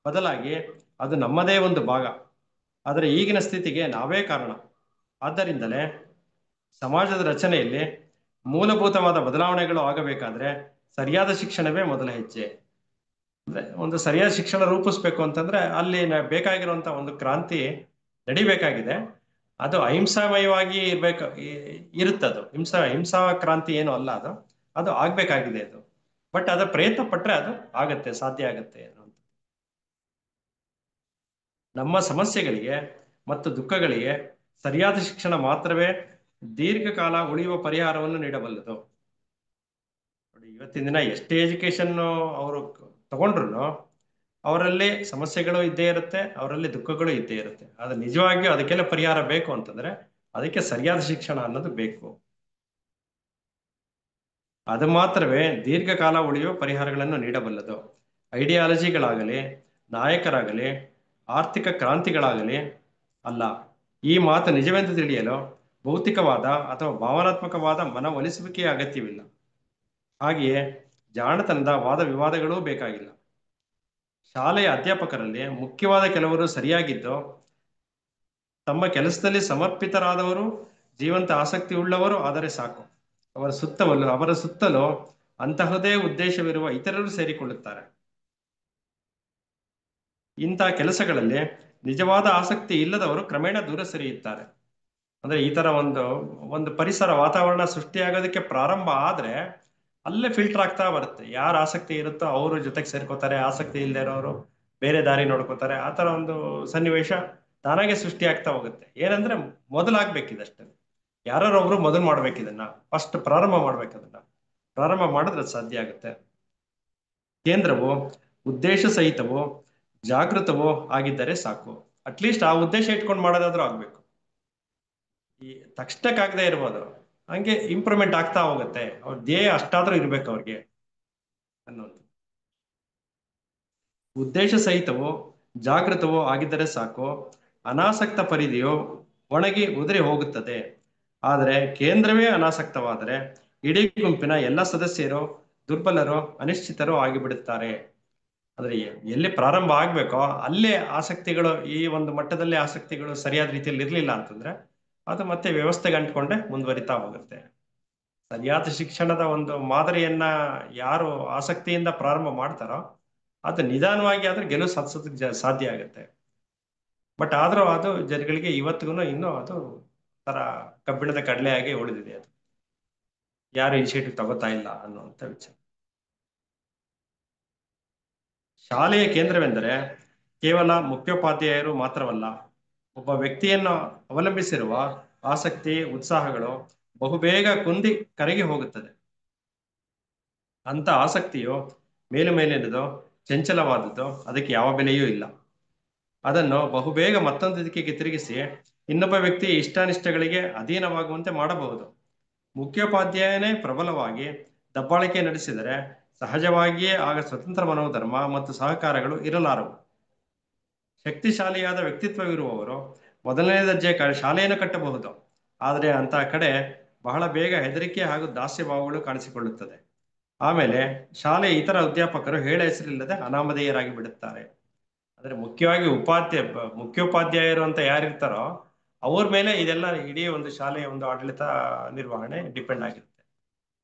ಬದಲಾಗಿ ಅದು ನಮ್ಮದೇ ಒಂದು ಭಾಗ. ಆದರೆ ಈಗಿನ ಸ್ಥಿತಿಗೆ ನಾವೇ ಕಾರಣ. ಆದ್ದರಿಂದಲೇ ಸಮಾಜದ ರಚನೆಯಲ್ಲಿ ಮೂಲಭೂತವಾದ ಬದಲಾವಣೆಗಳು ಆಗಬೇಕಾದ್ರೆ ಸರಿಯಾದ ಶಿಕ್ಷಣವೇ ಮೊದಲ ಹೆಜ್ಜೆ. ಅಂದ್ರೆ ಒಂದು ಸರಿಯಾದ ಶಿಕ್ಷಣ ರೂಪಿಸ್ಬೇಕು ಅಂತಂದ್ರೆ ಅಲ್ಲಿ ಬೇಕಾಗಿರುವಂತ ಒಂದು ಕ್ರಾಂತಿ ನಡಿಬೇಕಾಗಿದೆ. ಅದು ಅಹಿಂಸಾಮಯವಾಗಿ ಇರುತ್ತದು. ಹಿಂಸಾ ಕ್ರಾಂತಿ ಏನು ಅಲ್ಲ, ಅದು ಆಗ್ಬೇಕಾಗಿದೆ ಅದು. ಬಟ್ ಅದ ಪ್ರಯತ್ನ ಪಟ್ರೆ ಅದು ಆಗತ್ತೆ, ಸಾಧ್ಯ ಆಗತ್ತೆ ಅನ್ನುವಂಥ. ನಮ್ಮ ಸಮಸ್ಯೆಗಳಿಗೆ ಮತ್ತು ದುಃಖಗಳಿಗೆ ಸರಿಯಾದ ಶಿಕ್ಷಣ ಮಾತ್ರವೇ ದೀರ್ಘಕಾಲ ಉಳಿಯುವ ಪರಿಹಾರವನ್ನು ನೀಡಬಲ್ಲದು. ನೋಡಿ, ಇವತ್ತಿನ ದಿನ ಎಷ್ಟೇ ಎಜುಕೇಶನ್ ಅವರು ತಗೊಂಡ್ರು ಅವರಲ್ಲಿ ಸಮಸ್ಯೆಗಳು ಇದ್ದೇ ಇರುತ್ತೆ, ಅವರಲ್ಲಿ ದುಃಖಗಳು ಇದ್ದೇ ಇರುತ್ತೆ. ಆದ್ರೆ ನಿಜವಾಗಿಯೂ ಅದಕ್ಕೆಲ್ಲ ಪರಿಹಾರ ಬೇಕು ಅಂತಂದ್ರೆ ಅದಕ್ಕೆ ಸರಿಯಾದ ಶಿಕ್ಷಣ ಅನ್ನೋದು ಬೇಕು. ಅದು ಮಾತ್ರವೇ ದೀರ್ಘಕಾಲ ಉಳಿಯುವ ಪರಿಹಾರಗಳನ್ನು ನೀಡಬಲ್ಲದು. ಐಡಿಯಾಲಜಿಗಳಾಗಲಿ, ನಾಯಕರಾಗಲಿ, ಆರ್ಥಿಕ ಕ್ರಾಂತಿಗಳಾಗಲಿ ಅಲ್ಲ. ಈ ಮಾತು ನಿಜವೆಂದು ತಿಳಿಯಲು ಭೌತಿಕವಾದ ಅಥವಾ ಭಾವನಾತ್ಮಕವಾದ ಮನವೊಲಿಸುವಿಕೆಯ ಅಗತ್ಯವಿಲ್ಲ. ಹಾಗೆಯೇ ಜಾಣತನದ ವಾದ ವಿವಾದಗಳೂ ಬೇಕಾಗಿಲ್ಲ. ಶಾಲೆಯ ಅಧ್ಯಾಪಕರಲ್ಲಿ ಮುಖ್ಯವಾದ ಕೆಲವರು ಸರಿಯಾಗಿದ್ದು, ತಮ್ಮ ಕೆಲಸದಲ್ಲಿ ಸಮರ್ಪಿತರಾದವರು, ಜೀವಂತ ಆಸಕ್ತಿ ಉಳ್ಳವರು ಆದರೆ ಸಾಕು. ಅವರ ಸುತ್ತಲೂ ಅಂತಹದೇ ಉದ್ದೇಶವಿರುವ ಇತರರು ಸೇರಿಕೊಳ್ಳುತ್ತಾರೆ. ಇಂತಹ ಕೆಲಸಗಳಲ್ಲಿ ನಿಜವಾದ ಆಸಕ್ತಿ ಇಲ್ಲದವರು ಕ್ರಮೇಣ ದೂರ ಸರಿಯುತ್ತಾರೆ. ಅಂದ್ರೆ ಈ ತರ ಒಂದು ಪರಿಸರ ವಾತಾವರಣ ಸೃಷ್ಟಿಯಾಗೋದಕ್ಕೆ ಪ್ರಾರಂಭ ಆದ್ರೆ ಅಲ್ಲೇ ಫಿಲ್ಟರ್ ಆಗ್ತಾ ಬರುತ್ತೆ. ಯಾರು ಆಸಕ್ತಿ ಇರುತ್ತೋ ಅವರು ಜೊತೆಗೆ ಸೇರ್ಕೋತಾರೆ, ಆಸಕ್ತಿ ಇಲ್ಲದೆ ಇರೋರು ಬೇರೆ ದಾರಿ ನೋಡ್ಕೋತಾರೆ. ಆ ತರ ಒಂದು ಸನ್ನಿವೇಶ ತಾನಾಗೆ ಸೃಷ್ಟಿ ಆಗ್ತಾ ಹೋಗುತ್ತೆ. ಏನಂದ್ರೆ ಮೊದಲಾಗ್ಬೇಕಿದಷ್ಟೇ. ಯಾರೊಬ್ರು ಮೊದಲು ಮಾಡ್ಬೇಕಿದನ್ನ, ಫಸ್ಟ್ ಪ್ರಾರಂಭ ಮಾಡ್ಬೇಕದನ್ನ. ಪ್ರಾರಂಭ ಮಾಡಿದ್ರೆ ಸಾಧ್ಯ ಆಗುತ್ತೆ. ಕೇಂದ್ರವು ಉದ್ದೇಶ ಸಹಿತವೋ ಜಾಗೃತವೋ ಆಗಿದ್ದರೆ ಸಾಕು. ಅಟ್ಲೀಸ್ಟ್ ಆ ಉದ್ದೇಶ ಇಟ್ಕೊಂಡು ಮಾಡೋದಾದ್ರೂ ಆಗ್ಬೇಕು. ಈ ತಕ್ಷಣಕ್ಕಾಗದೇ ಇರ್ಬೋದು, ಹಂಗೆ ಇಂಪ್ರೂವ್ಮೆಂಟ್ ಆಗ್ತಾ ಹೋಗುತ್ತೆ. ಅವ್ರ ಧ್ಯೇಯ ಅಷ್ಟಾದ್ರೂ ಇರ್ಬೇಕು ಅವ್ರಿಗೆ ಅನ್ನೋದು. ಉದ್ದೇಶ ಸಹಿತವೋ ಜಾಗೃತವೋ ಆಗಿದ್ದರೆ ಸಾಕು. ಅನಾಸಕ್ತ ಪರಿಧಿಯು ಒಣಗಿ ಉದುರಿ ಹೋಗುತ್ತದೆ. ಆದರೆ ಕೇಂದ್ರವೇ ಅನಾಸಕ್ತವಾದರೆ ಇಡೀ ಗುಂಪಿನ ಎಲ್ಲ ಸದಸ್ಯರು ದುರ್ಬಲರು, ಅನಿಶ್ಚಿತರು ಆಗಿಬಿಡುತ್ತಾರೆ. ಅಂದ್ರೆ ಎಲ್ಲಿ ಪ್ರಾರಂಭ ಆಗ್ಬೇಕೋ ಅಲ್ಲೇ ಆಸಕ್ತಿಗಳು, ಈ ಒಂದು ಮಟ್ಟದಲ್ಲಿ ಆಸಕ್ತಿಗಳು ಸರಿಯಾದ ರೀತಿಯಲ್ಲಿ ಇರ್ಲಿಲ್ಲ ಅಂತಂದ್ರೆ ಅದು ಮತ್ತೆ ವ್ಯವಸ್ಥೆಗೆ ಅಂಟ್ಕೊಂಡೆ ಮುಂದುವರಿತಾ ಹೋಗುತ್ತೆ. ಸರಿಯಾದ ಶಿಕ್ಷಣದ ಒಂದು ಮಾದರಿಯನ್ನ ಯಾರು ಆಸಕ್ತಿಯಿಂದ ಪ್ರಾರಂಭ ಮಾಡ್ತಾರೋ ಅದು ನಿಧಾನವಾಗಿ ಆದ್ರೆ ಗೆಲುವು ಸಾಧಿಸೋದಕ್ಕೆ ಸಾಧ್ಯ ಆಗುತ್ತೆ. ಬಟ್ ಆದ್ರೂ ಅದು ಜನಗಳಿಗೆ ಇವತ್ತಿಗೂ ಇನ್ನೂ ಅದು ತರ ಕಬ್ಬಿಣದ ಕಡಲೆಯಾಗಿ ಉಳಿದಿದೆ. ಅದು ಯಾರು ಇನಿಷಿಯೇಟಿವ್ ತಗೋತಾ ಇಲ್ಲ ಅನ್ನುವಂಥ ವಿಚಾರ. ಶಾಲೆಯ ಕೇಂದ್ರವೆಂದರೆ ಕೇವಲ ಮುಖ್ಯೋಪಾಧ್ಯಾಯರು ಮಾತ್ರವಲ್ಲ. ಒಬ್ಬ ವ್ಯಕ್ತಿಯನ್ನು ಅವಲಂಬಿಸಿರುವ ಆಸಕ್ತಿ, ಉತ್ಸಾಹಗಳು ಬಹುಬೇಗ ಕುಂದಿ ಕರಗಿ ಹೋಗುತ್ತದೆ. ಅಂತ ಆಸಕ್ತಿಯು ಮೇಲಿನದು, ಚಂಚಲವಾದದ್ದು, ಅದಕ್ಕೆ ಯಾವ ಬೆಲೆಯೂ ಇಲ್ಲ. ಅದನ್ನು ಬಹುಬೇಗ ಮತ್ತೊಂದು ದಿಕ್ಕಿಗೆ ತಿರುಗಿಸಿ ಇನ್ನೊಬ್ಬ ವ್ಯಕ್ತಿ ಇಷ್ಟಾನಿಷ್ಟಗಳಿಗೆ ಅಧೀನವಾಗುವಂತೆ ಮಾಡಬಹುದು. ಮುಖ್ಯೋಪಾಧ್ಯಾಯನೇ ಪ್ರಬಲವಾಗಿ ದಬ್ಬಾಳಿಕೆ ನಡೆಸಿದರೆ ಸಹಜವಾಗಿಯೇ ಆಗ ಸ್ವತಂತ್ರ ಮನೋಧರ್ಮ ಮತ್ತು ಸಹಕಾರಗಳು ಇರಲಾರವು. ಶಕ್ತಿಶಾಲಿಯಾದ ವ್ಯಕ್ತಿತ್ವವಿರುವವರು ಮೊದಲನೇ ದರ್ಜೆ ಶಾಲೆಯನ್ನು ಕಟ್ಟಬಹುದು. ಆದರೆ ಅಂತಹ ಕಡೆ ಬಹಳ ಬೇಗ ಹೆದರಿಕೆ ಹಾಗೂ ದಾಸ್ಯ ಭಾವಗಳು ಕಾಣಿಸಿಕೊಳ್ಳುತ್ತದೆ. ಆಮೇಲೆ ಶಾಲೆಯ ಇತರ ಅಧ್ಯಾಪಕರು ಹೇಳ ಹೆಸರಿಲ್ಲದೆ ಅನಾಮಧೇಯರಾಗಿ ಬಿಡುತ್ತಾರೆ. ಅಂದ್ರೆ ಮುಖ್ಯವಾಗಿ ಮುಖ್ಯೋಪಾಧ್ಯಾಯರು ಅಂತ ಯಾರಿರ್ತಾರೋ ಅವ್ರ ಮೇಲೆ ಇದೆಲ್ಲ ಇಡೀ ಒಂದು ಶಾಲೆಯ ಒಂದು ಆಡಳಿತ ನಿರ್ವಹಣೆ ಡಿಪೆಂಡ್ ಆಗಿರುತ್ತೆ.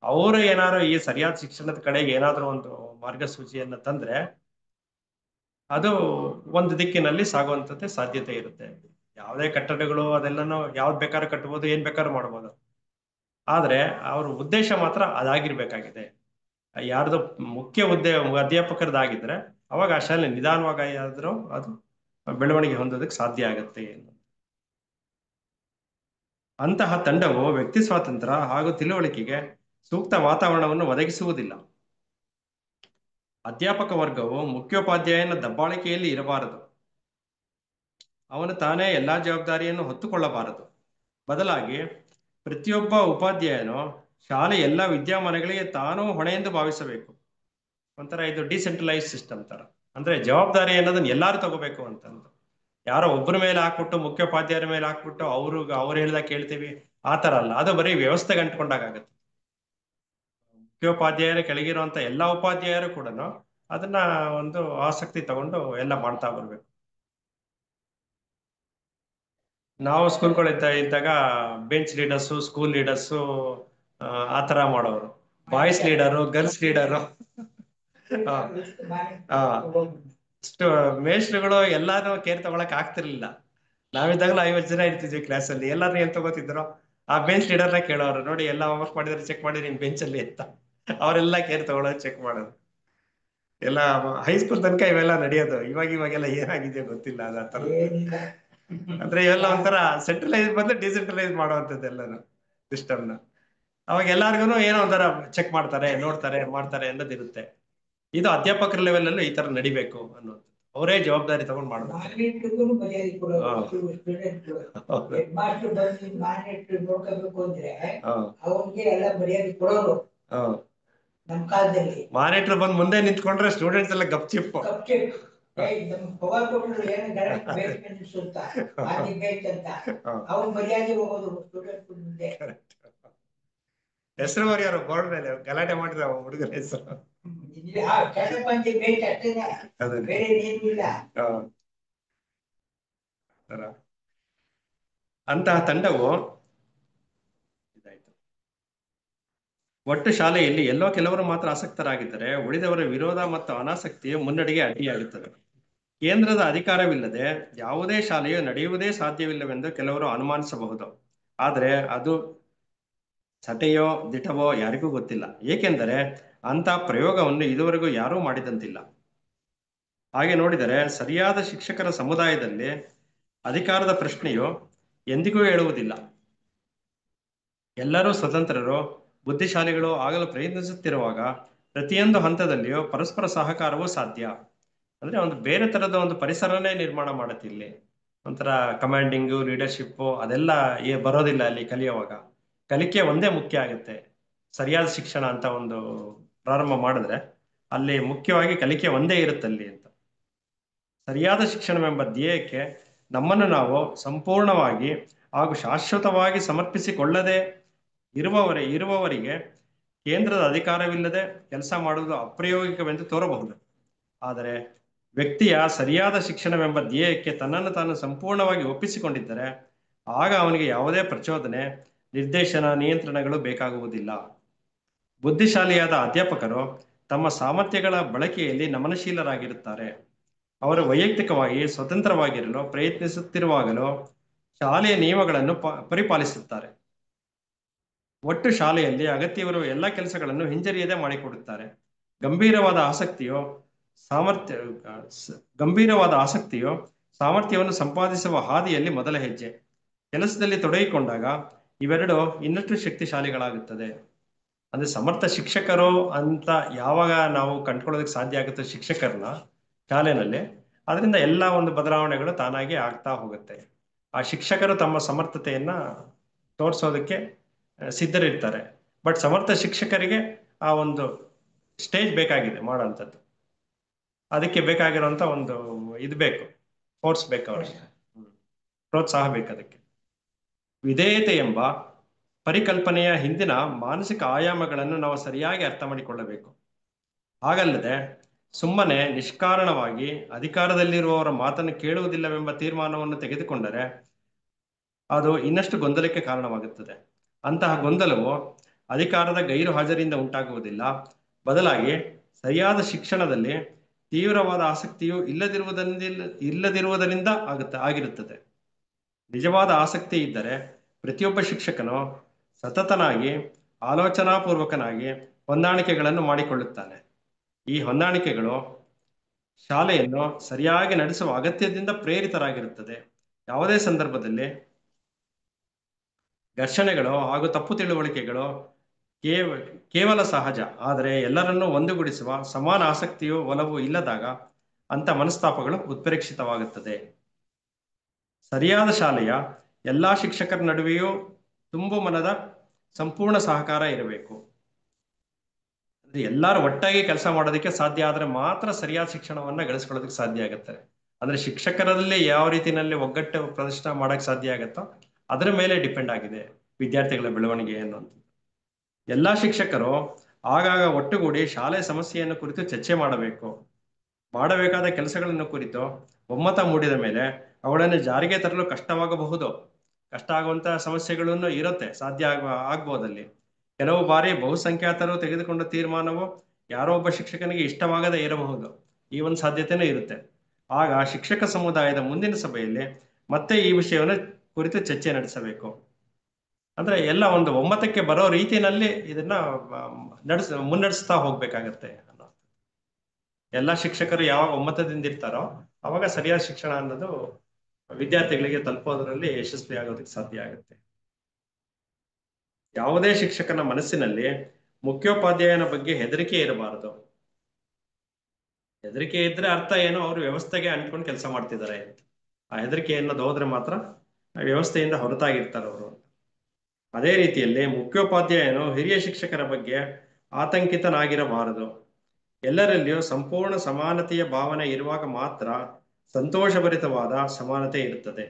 ಅವರು ಏನಾದ್ರು ಈ ಸರಿಯಾದ ಶಿಕ್ಷಣದ ಕಡೆಗೆ ಏನಾದ್ರು ಒಂದು ಮಾರ್ಗಸೂಚಿಯನ್ನ ತಂದ್ರೆ ಅದು ಒಂದು ದಿಕ್ಕಿನಲ್ಲಿ ಸಾಗುವಂಥದ್ದೇ ಸಾಧ್ಯತೆ ಇರುತ್ತೆ. ಯಾವುದೇ ಕಟ್ಟಡಗಳು ಅದೆಲ್ಲನೂ ಯಾವ್ದು ಬೇಕಾದ್ರೂ ಕಟ್ಬೋದು, ಏನ್ ಬೇಕಾದ್ರೂ ಮಾಡ್ಬೋದು. ಆದ್ರೆ ಅವ್ರ ಉದ್ದೇಶ ಮಾತ್ರ ಅದಾಗಿರ್ಬೇಕಾಗಿದೆ. ಯಾರ್ದು ಮುಖ್ಯ ಅಧ್ಯಾಪಕರದಾಗಿದ್ರೆ ಅವಾಗ ಆ ಶಾಲೆ ನಿಧಾನವಾಗಿ ಆದ್ರೂ ಅದು ಬೆಳವಣಿಗೆ ಹೊಂದೋದಕ್ಕೆ ಸಾಧ್ಯ ಆಗುತ್ತೆ. ಅಂತಹ ತಂಡವು ವ್ಯಕ್ತಿ ಸ್ವಾತಂತ್ರ್ಯ ಹಾಗೂ ತಿಳುವಳಿಕೆಗೆ ಸೂಕ್ತ ವಾತಾವರಣವನ್ನು ಒದಗಿಸುವುದಿಲ್ಲ. ಅಧ್ಯಾಪಕ ವರ್ಗವು ಮುಖ್ಯೋಪಾಧ್ಯಾಯನ ದಬ್ಬಾಳಿಕೆಯಲ್ಲಿ ಇರಬಾರದು. ಅವನು ತಾನೇ ಎಲ್ಲಾ ಜವಾಬ್ದಾರಿಯನ್ನು ಹೊತ್ತುಕೊಳ್ಳಬಾರದು. ಬದಲಾಗಿ ಪ್ರತಿಯೊಬ್ಬ ಉಪಾಧ್ಯಾಯನು ಶಾಲೆ ಎಲ್ಲ ವಿದ್ಯಾಮಾನಗಳಿಗೆ ತಾನೂ ಹೊಣೆ ಎಂದು ಭಾವಿಸಬೇಕು. ಒಂಥರ ಇದು ಡಿಸೆಂಟ್ರಲೈಸ್ ಸಿಸ್ಟಮ್ ತರ. ಅಂದ್ರೆ ಜವಾಬ್ದಾರಿ ಅನ್ನೋದನ್ನ ಎಲ್ಲಾರು ತಗೋಬೇಕು ಅಂತಂದು ಯಾರೋ ಒಬ್ಬರ ಮೇಲೆ ಹಾಕ್ಬಿಟ್ಟು ಮುಖ್ಯೋಪಾಧ್ಯಾಯರ ಮೇಲೆ ಹಾಕ್ಬಿಟ್ಟು ಅವ್ರು ಹೇಳ್ದಾಗ ಕೇಳ್ತೀವಿ ಆ ತರ ಅಲ್ಲ. ಅದು ಬರೀ ವ್ಯವಸ್ಥೆಗೆ ಅಂಟ್ಕೊಂಡಾಗತ್ತೆ. ಮುಖ್ಯೋಪಾಧ್ಯಾಯರ ಕೆಳಗಿರುವಂತ ಎಲ್ಲಾ ಉಪಾಧ್ಯಾಯರು ಕೂಡ ಅದನ್ನ ಒಂದು ಆಸಕ್ತಿ ತಗೊಂಡು ಎಲ್ಲ ಮಾಡ್ತಾ ಬರ್ಬೇಕು. ನಾವು ಇದ್ದಾಗ ಬೆಂಚ್ ಲೀಡರ್ಸು, ಸ್ಕೂಲ್ ಲೀಡರ್ಸು ಆ ತರ ಮಾಡೋರು. ಬಾಯ್ಸ್ ಲೀಡರು, ಗರ್ಲ್ಸ್ ಲೀಡರು, ಮೇಷ್ಟ್ರುಗಳು ಎಲ್ಲಾರು ಕೇರ್ ತಗೊಳಕ್ ಆಗ್ತಿರ್ಲಿಲ್ಲ. ನಾವಿದ್ದಾಗಲೂ 50 ಜನ ಇರ್ತಿದ್ವಿ ಕ್ಲಾಸಲ್ಲಿ. ಎಲ್ಲಾರು ಏನ್ ತಗೋತಿದ್ರು, ಆ ಬೆಂಚ್ ಲೀಡರ್ನ ಕೇಳೋರು, ನೋಡಿ ಎಲ್ಲ ಹೋಮ್ವರ್ಕ್ ಮಾಡಿದ್ರೆ ಚೆಕ್ ಮಾಡಿ ನಿಮ್ ಬೆಂಚಲ್ಲಿ ಅಂತ. ಅವರೆಲ್ಲ ಕೇರ್ ತಗೊಳೋದು, ಚೆಕ್ ಮಾಡೋದು. ಎಲ್ಲ ಹೈಸ್ಕೂಲ್ ತನಕ ಇವೆಲ್ಲ ನಡೆಯೋದು. ಇವಾಗೆಲ್ಲ ಏನಾಗಿದೆ ಗೊತ್ತಿಲ್ಲ ಅದ ತರ. ಅಂದ್ರೆ ಇವೆಲ್ಲ ಒಂಥರ ಸೆಂಟ್ರಲೈಸ್ ಬಂದು ಡಿಸೆಂಟ್ರಲೈಸ್ ಮಾಡುವಂಥದ್ದು ಎಲ್ಲಾನು ಸಿಸ್ಟಮ್ನ. ಅವಾಗ ಎಲ್ಲಾರ್ಗು ಏನೋ ಒಂಥರ ಚೆಕ್ ಮಾಡ್ತಾರೆ, ನೋಡ್ತಾರೆ, ಮಾಡ್ತಾರೆ ಅನ್ನೋದಿರುತ್ತೆ. ಇದು ಅಧ್ಯಾಪಕರ ಲೆವೆಲ್ ಅಲ್ಲೂ ಈ ತರ ನಡಿಬೇಕು ಅನ್ನೋದು. ಅವರೇ ಜವಾಬ್ದಾರಿ ತಗೊಂಡು ಮಾಡ್ಬೇಕು. ಮಾನಿಟ್ರ್ ಬಂದು ಮುಂದೆ ನಿಂತ್ಕೊಂಡ್ರೆ ಸ್ಟೂಡೆಂಟ್ಸ್ ಎಲ್ಲ ಗಪ್ ಚಿಪ್. ಹೆಸರು ಬರೆಯೋರು ಬೋರ್ಡ್ ಮೇಲೆ, ಗಲಾಟೆ ಮಾಡಿದ್ರೆ ಹುಡುಗರ ಹೆಸರು. ಅಂತಹ ತಂಡವು ಇದಾಯ್ತು. ಒಟ್ಟು ಶಾಲೆಯಲ್ಲಿ ಎಲ್ಲೋ ಕೆಲವರು ಮಾತ್ರ ಆಸಕ್ತರಾಗಿದ್ದರೆ ಉಳಿದವರ ವಿರೋಧ ಮತ್ತು ಅನಾಸಕ್ತಿಯು ಮುನ್ನಡೆಗೆ ಅಡ್ಡಿಯಾಗುತ್ತದೆ. ಕೇಂದ್ರದ ಅಧಿಕಾರವಿಲ್ಲದೆ ಯಾವುದೇ ಶಾಲೆಯು ನಡೆಯುವುದೇ ಸಾಧ್ಯವಿಲ್ಲವೆಂದು ಕೆಲವರು ಅನುಮಾನಿಸಬಹುದು. ಆದರೆ ಅದು ಸಟೆಯೋ ದಿಟವೋ ಯಾರಿಗೂ ಗೊತ್ತಿಲ್ಲ. ಏಕೆಂದರೆ ಅಂತ ಪ್ರಯೋಗವನ್ನು ಇದುವರೆಗೂ ಯಾರೂ ಮಾಡಿದಂತಿಲ್ಲ. ಹಾಗೆ ನೋಡಿದರೆ ಸರಿಯಾದ ಶಿಕ್ಷಕರ ಸಮುದಾಯದಲ್ಲಿ ಅಧಿಕಾರದ ಪ್ರಶ್ನೆಯು ಎಂದಿಗೂ ಹೇಳುವುದಿಲ್ಲ. ಎಲ್ಲರೂ ಸ್ವತಂತ್ರರು, ಬುದ್ಧಿಶಾಲಿಗಳು ಆಗಲು ಪ್ರಯತ್ನಿಸುತ್ತಿರುವಾಗ ಪ್ರತಿಯೊಂದು ಹಂತದಲ್ಲಿಯೂ ಪರಸ್ಪರ ಸಹಕಾರವೂ ಸಾಧ್ಯ. ಅಂದ್ರೆ ಒಂದು ಬೇರೆ ತರದ ಒಂದು ಪರಿಸರನೇ ನಿರ್ಮಾಣ ಮಾಡುತ್ತೆ ಇಲ್ಲಿ. ಒಂಥರ ಕಮಾಂಡಿಂಗು, ಲೀಡರ್ಶಿಪ್ಪು ಅದೆಲ್ಲ ಬರೋದಿಲ್ಲ ಅಲ್ಲಿ ಕಲಿಯುವಾಗ. ಕಲಿಕೆ ಒಂದೇ ಮುಖ್ಯ ಆಗುತ್ತೆ. ಸರಿಯಾದ ಶಿಕ್ಷಣ ಅಂತ ಒಂದು ಪ್ರಾರಂಭ ಮಾಡಿದ್ರೆ ಅಲ್ಲಿ ಮುಖ್ಯವಾಗಿ ಕಲಿಕೆ ಒಂದೇ ಇರುತ್ತಲ್ಲಿ ಅಂತ. ಸರಿಯಾದ ಶಿಕ್ಷಣವೆಂಬ ಧ್ಯೇಯಕ್ಕೆ ನಮ್ಮನ್ನು ನಾವು ಸಂಪೂರ್ಣವಾಗಿ ಹಾಗೂ ಶಾಶ್ವತವಾಗಿ ಸಮರ್ಪಿಸಿಕೊಳ್ಳದೆ ಇರುವವರಿಗೆ ಕೇಂದ್ರದ ಅಧಿಕಾರವಿಲ್ಲದೆ ಕೆಲಸ ಮಾಡುವುದು ಅಪ್ರಾಯೋಗಿಕವೆಂದು ತೋರಬಹುದು. ಆದರೆ ವ್ಯಕ್ತಿಯ ಸರಿಯಾದ ಶಿಕ್ಷಣವೆಂಬ ಧ್ಯೇಯಕ್ಕೆ ತನ್ನನ್ನು ತಾನು ಸಂಪೂರ್ಣವಾಗಿ ಒಪ್ಪಿಸಿಕೊಂಡಿದ್ದರೆ ಆಗ ಅವನಿಗೆ ಯಾವುದೇ ಪ್ರಚೋದನೆ, ನಿರ್ದೇಶನ, ನಿಯಂತ್ರಣಗಳು ಬೇಕಾಗುವುದಿಲ್ಲ. ಬುದ್ಧಿಶಾಲಿಯಾದ ಅಧ್ಯಾಪಕರು ತಮ್ಮ ಸಾಮರ್ಥ್ಯಗಳ ಬಳಕೆಯಲ್ಲಿ ನಮನಶೀಲರಾಗಿರುತ್ತಾರೆ. ಅವರು ವೈಯಕ್ತಿಕವಾಗಿ ಸ್ವತಂತ್ರವಾಗಿರಲು ಪ್ರಯತ್ನಿಸುತ್ತಿರುವಾಗಲೂ ಶಾಲೆಯ ನಿಯಮಗಳನ್ನು ಪರಿಪಾಲಿಸುತ್ತಾರೆ. ಒಟ್ಟು ಶಾಲೆಯಲ್ಲಿ ಅಗತ್ಯವಿರುವ ಎಲ್ಲ ಕೆಲಸಗಳನ್ನು ಹಿಂಜರಿಯದೆ ಮಾಡಿಕೊಡುತ್ತಾರೆ. ಗಂಭೀರವಾದ ಆಸಕ್ತಿಯು ಸಾಮರ್ಥ್ಯವನ್ನು ಸಂಪಾದಿಸುವ ಹಾದಿಯಲ್ಲಿ ಮೊದಲ ಹೆಜ್ಜೆ. ಕೆಲಸದಲ್ಲಿ ತೊಡಗಿಕೊಂಡಾಗ ಇವೆರಡು ಇನ್ನಷ್ಟು ಶಕ್ತಿಶಾಲಿಗಳಾಗುತ್ತದೆ. ಅಂದ್ರೆ ಸಮರ್ಥ ಶಿಕ್ಷಕರು ಅಂತ ಯಾವಾಗ ನಾವು ಕಂಡುಕೊಳ್ಳೋದಕ್ಕೆ ಸಾಧ್ಯ ಆಗುತ್ತೆ ಶಿಕ್ಷಕರನ್ನ ಶಾಲೆಯಲ್ಲಿ, ಅದರಿಂದ ಎಲ್ಲ ಒಂದು ಬದಲಾವಣೆಗಳು ತಾನಾಗಿ ಆಗ್ತಾ ಹೋಗುತ್ತೆ. ಆ ಶಿಕ್ಷಕರು ತಮ್ಮ ಸಮರ್ಥತೆಯನ್ನ ತೋರಿಸೋದಕ್ಕೆ ಸಿದ್ಧರಿರ್ತಾರೆ. ಬಟ್ ಸಮರ್ಥ ಶಿಕ್ಷಕರಿಗೆ ಆ ಒಂದು ಸ್ಟೇಜ್ ಬೇಕಾಗಿದೆ ಮಾಡೋಂಥದ್ದು. ಅದಕ್ಕೆ ಬೇಕಾಗಿರುವಂತ ಒಂದು ಇದು ಬೇಕು, ಫೋರ್ಸ್ ಬೇಕು, ಅವ್ರಿಗೆ ಪ್ರೋತ್ಸಾಹ ಬೇಕು. ಅದಕ್ಕೆ ವಿಧೇಯತೆ ಎಂಬ ಪರಿಕಲ್ಪನೆಯ ಹಿಂದಿನ ಮಾನಸಿಕ ಆಯಾಮಗಳನ್ನು ನಾವು ಸರಿಯಾಗಿ ಅರ್ಥ ಮಾಡಿಕೊಳ್ಳಬೇಕು. ಹಾಗಲ್ಲದೆ ಸುಮ್ಮನೆ ನಿಷ್ಕಾರಣವಾಗಿ ಅಧಿಕಾರದಲ್ಲಿರುವವರ ಮಾತನ್ನು ಕೇಳುವುದಿಲ್ಲವೆಂಬ ತೀರ್ಮಾನವನ್ನು ತೆಗೆದುಕೊಂಡರೆ ಅದು ಇನ್ನಷ್ಟು ಗೊಂದಲಕ್ಕೆ ಕಾರಣವಾಗುತ್ತದೆ. ಅಂತಹ ಗೊಂದಲವು ಅಧಿಕಾರದ ಗೈರು ಹಾಜರಿಯಿಂದ ಉಂಟಾಗುವುದಿಲ್ಲ, ಬದಲಾಗಿ ಸರಿಯಾದ ಶಿಕ್ಷಣದಲ್ಲಿ ತೀವ್ರವಾದ ಆಸಕ್ತಿಯು ಇಲ್ಲದಿರುವುದರಿಂದ ಆಗಿರುತ್ತದೆ. ನಿಜವಾದ ಆಸಕ್ತಿ ಇದ್ದರೆ ಪ್ರತಿಯೊಬ್ಬ ಶಿಕ್ಷಕನು ಸತತನಾಗಿ ಆಲೋಚನಾಪೂರ್ವಕನಾಗಿ ಹೊಂದಾಣಿಕೆಗಳನ್ನು ಮಾಡಿಕೊಳ್ಳುತ್ತಾನೆ. ಈ ಹೊಂದಾಣಿಕೆಗಳು ಶಾಲೆಯನ್ನು ಸರಿಯಾಗಿ ನಡೆಸುವ ಅಗತ್ಯದಿಂದ ಪ್ರೇರಿತರಾಗಿರುತ್ತದೆ. ಯಾವುದೇ ಸಂದರ್ಭದಲ್ಲಿ ಘರ್ಷಣೆಗಳು ಹಾಗೂ ತಪ್ಪು ತಿಳುವಳಿಕೆಗಳು ಕೇವಲ ಸಹಜ. ಆದರೆ ಎಲ್ಲರನ್ನೂ ಒಂದುಗೂಡಿಸುವ ಸಮಾನ ಆಸಕ್ತಿಯು ಒಲವು ಇಲ್ಲದಾಗ ಅಂತ ಮನಸ್ತಾಪಗಳು ಉತ್ಪ್ರೇಕ್ಷಿತವಾಗುತ್ತದೆ. ಸರಿಯಾದ ಶಾಲೆಯ ಎಲ್ಲಾ ಶಿಕ್ಷಕರ ನಡುವೆಯೂ ತುಂಬು ಮನದ ಸಂಪೂರ್ಣ ಸಹಕಾರ ಇರಬೇಕು. ಅಂದ್ರೆ ಎಲ್ಲರೂ ಒಟ್ಟಾಗಿ ಕೆಲಸ ಮಾಡೋದಕ್ಕೆ ಸಾಧ್ಯ ಆದ್ರೆ ಮಾತ್ರ ಸರಿಯಾದ ಶಿಕ್ಷಣವನ್ನ ಗಳಿಸ್ಕೊಳ್ಳೋದಕ್ಕೆ ಸಾಧ್ಯ ಆಗುತ್ತೆ. ಅಂದ್ರೆ ಶಿಕ್ಷಕರಲ್ಲಿ ಯಾವ ರೀತಿಯಲ್ಲಿ ಒಗ್ಗಟ್ಟು ಪ್ರದರ್ಶನ ಮಾಡಕ್ ಸಾಧ್ಯ ಆಗತ್ತೋ ಅದರ ಮೇಲೆ ಡಿಪೆಂಡ್ ಆಗಿದೆ ವಿದ್ಯಾರ್ಥಿಗಳ ಬೆಳವಣಿಗೆ ಅನ್ನುವಂಥದ್ದು. ಎಲ್ಲಾ ಶಿಕ್ಷಕರು ಆಗಾಗ ಒಟ್ಟುಗೂಡಿ ಶಾಲೆ ಸಮಸ್ಯೆಯನ್ನು ಕುರಿತು ಚರ್ಚೆ ಮಾಡಬೇಕು. ಮಾಡಬೇಕಾದ ಕೆಲಸಗಳನ್ನು ಕುರಿತು ಒಮ್ಮತ ಮೂಡಿದ ಮೇಲೆ ಅವುಗಳನ್ನು ಜಾರಿಗೆ ತರಲು ಕಷ್ಟವಾಗಬಹುದು. ಕಷ್ಟ ಆಗುವಂತಹ ಸಮಸ್ಯೆಗಳನ್ನು ಇರುತ್ತೆ, ಸಾಧ್ಯ ಆಗ್ಬೋದಲ್ಲಿ. ಕೆಲವು ಬಾರಿ ಬಹುಸಂಖ್ಯಾತರು ತೆಗೆದುಕೊಂಡ ತೀರ್ಮಾನವು ಯಾರೋ ಒಬ್ಬ ಶಿಕ್ಷಕನಿಗೆ ಇಷ್ಟವಾಗದೇ ಇರಬಹುದು. ಈ ಒಂದು ಸಾಧ್ಯತೆನೂ ಇರುತ್ತೆ. ಆಗ ಶಿಕ್ಷಕ ಸಮುದಾಯದ ಮುಂದಿನ ಸಭೆಯಲ್ಲಿ ಮತ್ತೆ ಈ ವಿಷಯವನ್ನು ಕುರಿತು ಚರ್ಚೆ ನಡೆಸಬೇಕು. ಅಂದ್ರೆ ಎಲ್ಲ ಒಂದು ಒಮ್ಮತಕ್ಕೆ ಬರೋ ರೀತಿಯಲ್ಲಿ ಇದನ್ನ ಮುನ್ನಡೆಸ್ತಾ ಹೋಗ್ಬೇಕಾಗತ್ತೆ. ಎಲ್ಲ ಶಿಕ್ಷಕರು ಯಾವಾಗ ಒಮ್ಮತದಿಂದ ಇರ್ತಾರೋ ಅವಾಗ ಸರಿಯಾದ ಶಿಕ್ಷಣ ಅನ್ನೋದು ವಿದ್ಯಾರ್ಥಿಗಳಿಗೆ ತಲುಪೋದ್ರಲ್ಲಿ ಯಶಸ್ವಿ ಆಗೋದಕ್ಕೆ ಸಾಧ್ಯ ಆಗುತ್ತೆ. ಯಾವುದೇ ಶಿಕ್ಷಕನ ಮನಸ್ಸಿನಲ್ಲಿ ಮುಖ್ಯೋಪಾಧ್ಯಾಯನ ಬಗ್ಗೆ ಹೆದರಿಕೆ ಇರಬಾರದು. ಹೆದರಿಕೆ ಇದ್ರೆ ಅರ್ಥ ಏನು, ಅವರು ವ್ಯವಸ್ಥೆಗೆ ಅಂಟ್ಕೊಂಡು ಕೆಲಸ ಮಾಡ್ತಿದ್ದಾರೆ. ಆ ಹೆದರಿಕೆ ಅನ್ನೋದು ಹೋದ್ರೆ ಮಾತ್ರ ವ್ಯವಸ್ಥೆಯಿಂದ ಹೊರತಾಗಿರ್ತಾರೆ ಅವರು. ಅದೇ ರೀತಿಯಲ್ಲಿ ಮುಖ್ಯೋಪಾಧ್ಯಾಯನು ಹಿರಿಯ ಶಿಕ್ಷಕರ ಬಗ್ಗೆ ಆತಂಕಿತನಾಗಿರಬಾರದು. ಎಲ್ಲರಲ್ಲಿಯೂ ಸಂಪೂರ್ಣ ಸಮಾನತೆಯ ಭಾವನೆ ಇರುವಾಗ ಮಾತ್ರ ಸಂತೋಷಭರಿತವಾದ ಸಮಾನತೆ ಇರುತ್ತದೆ.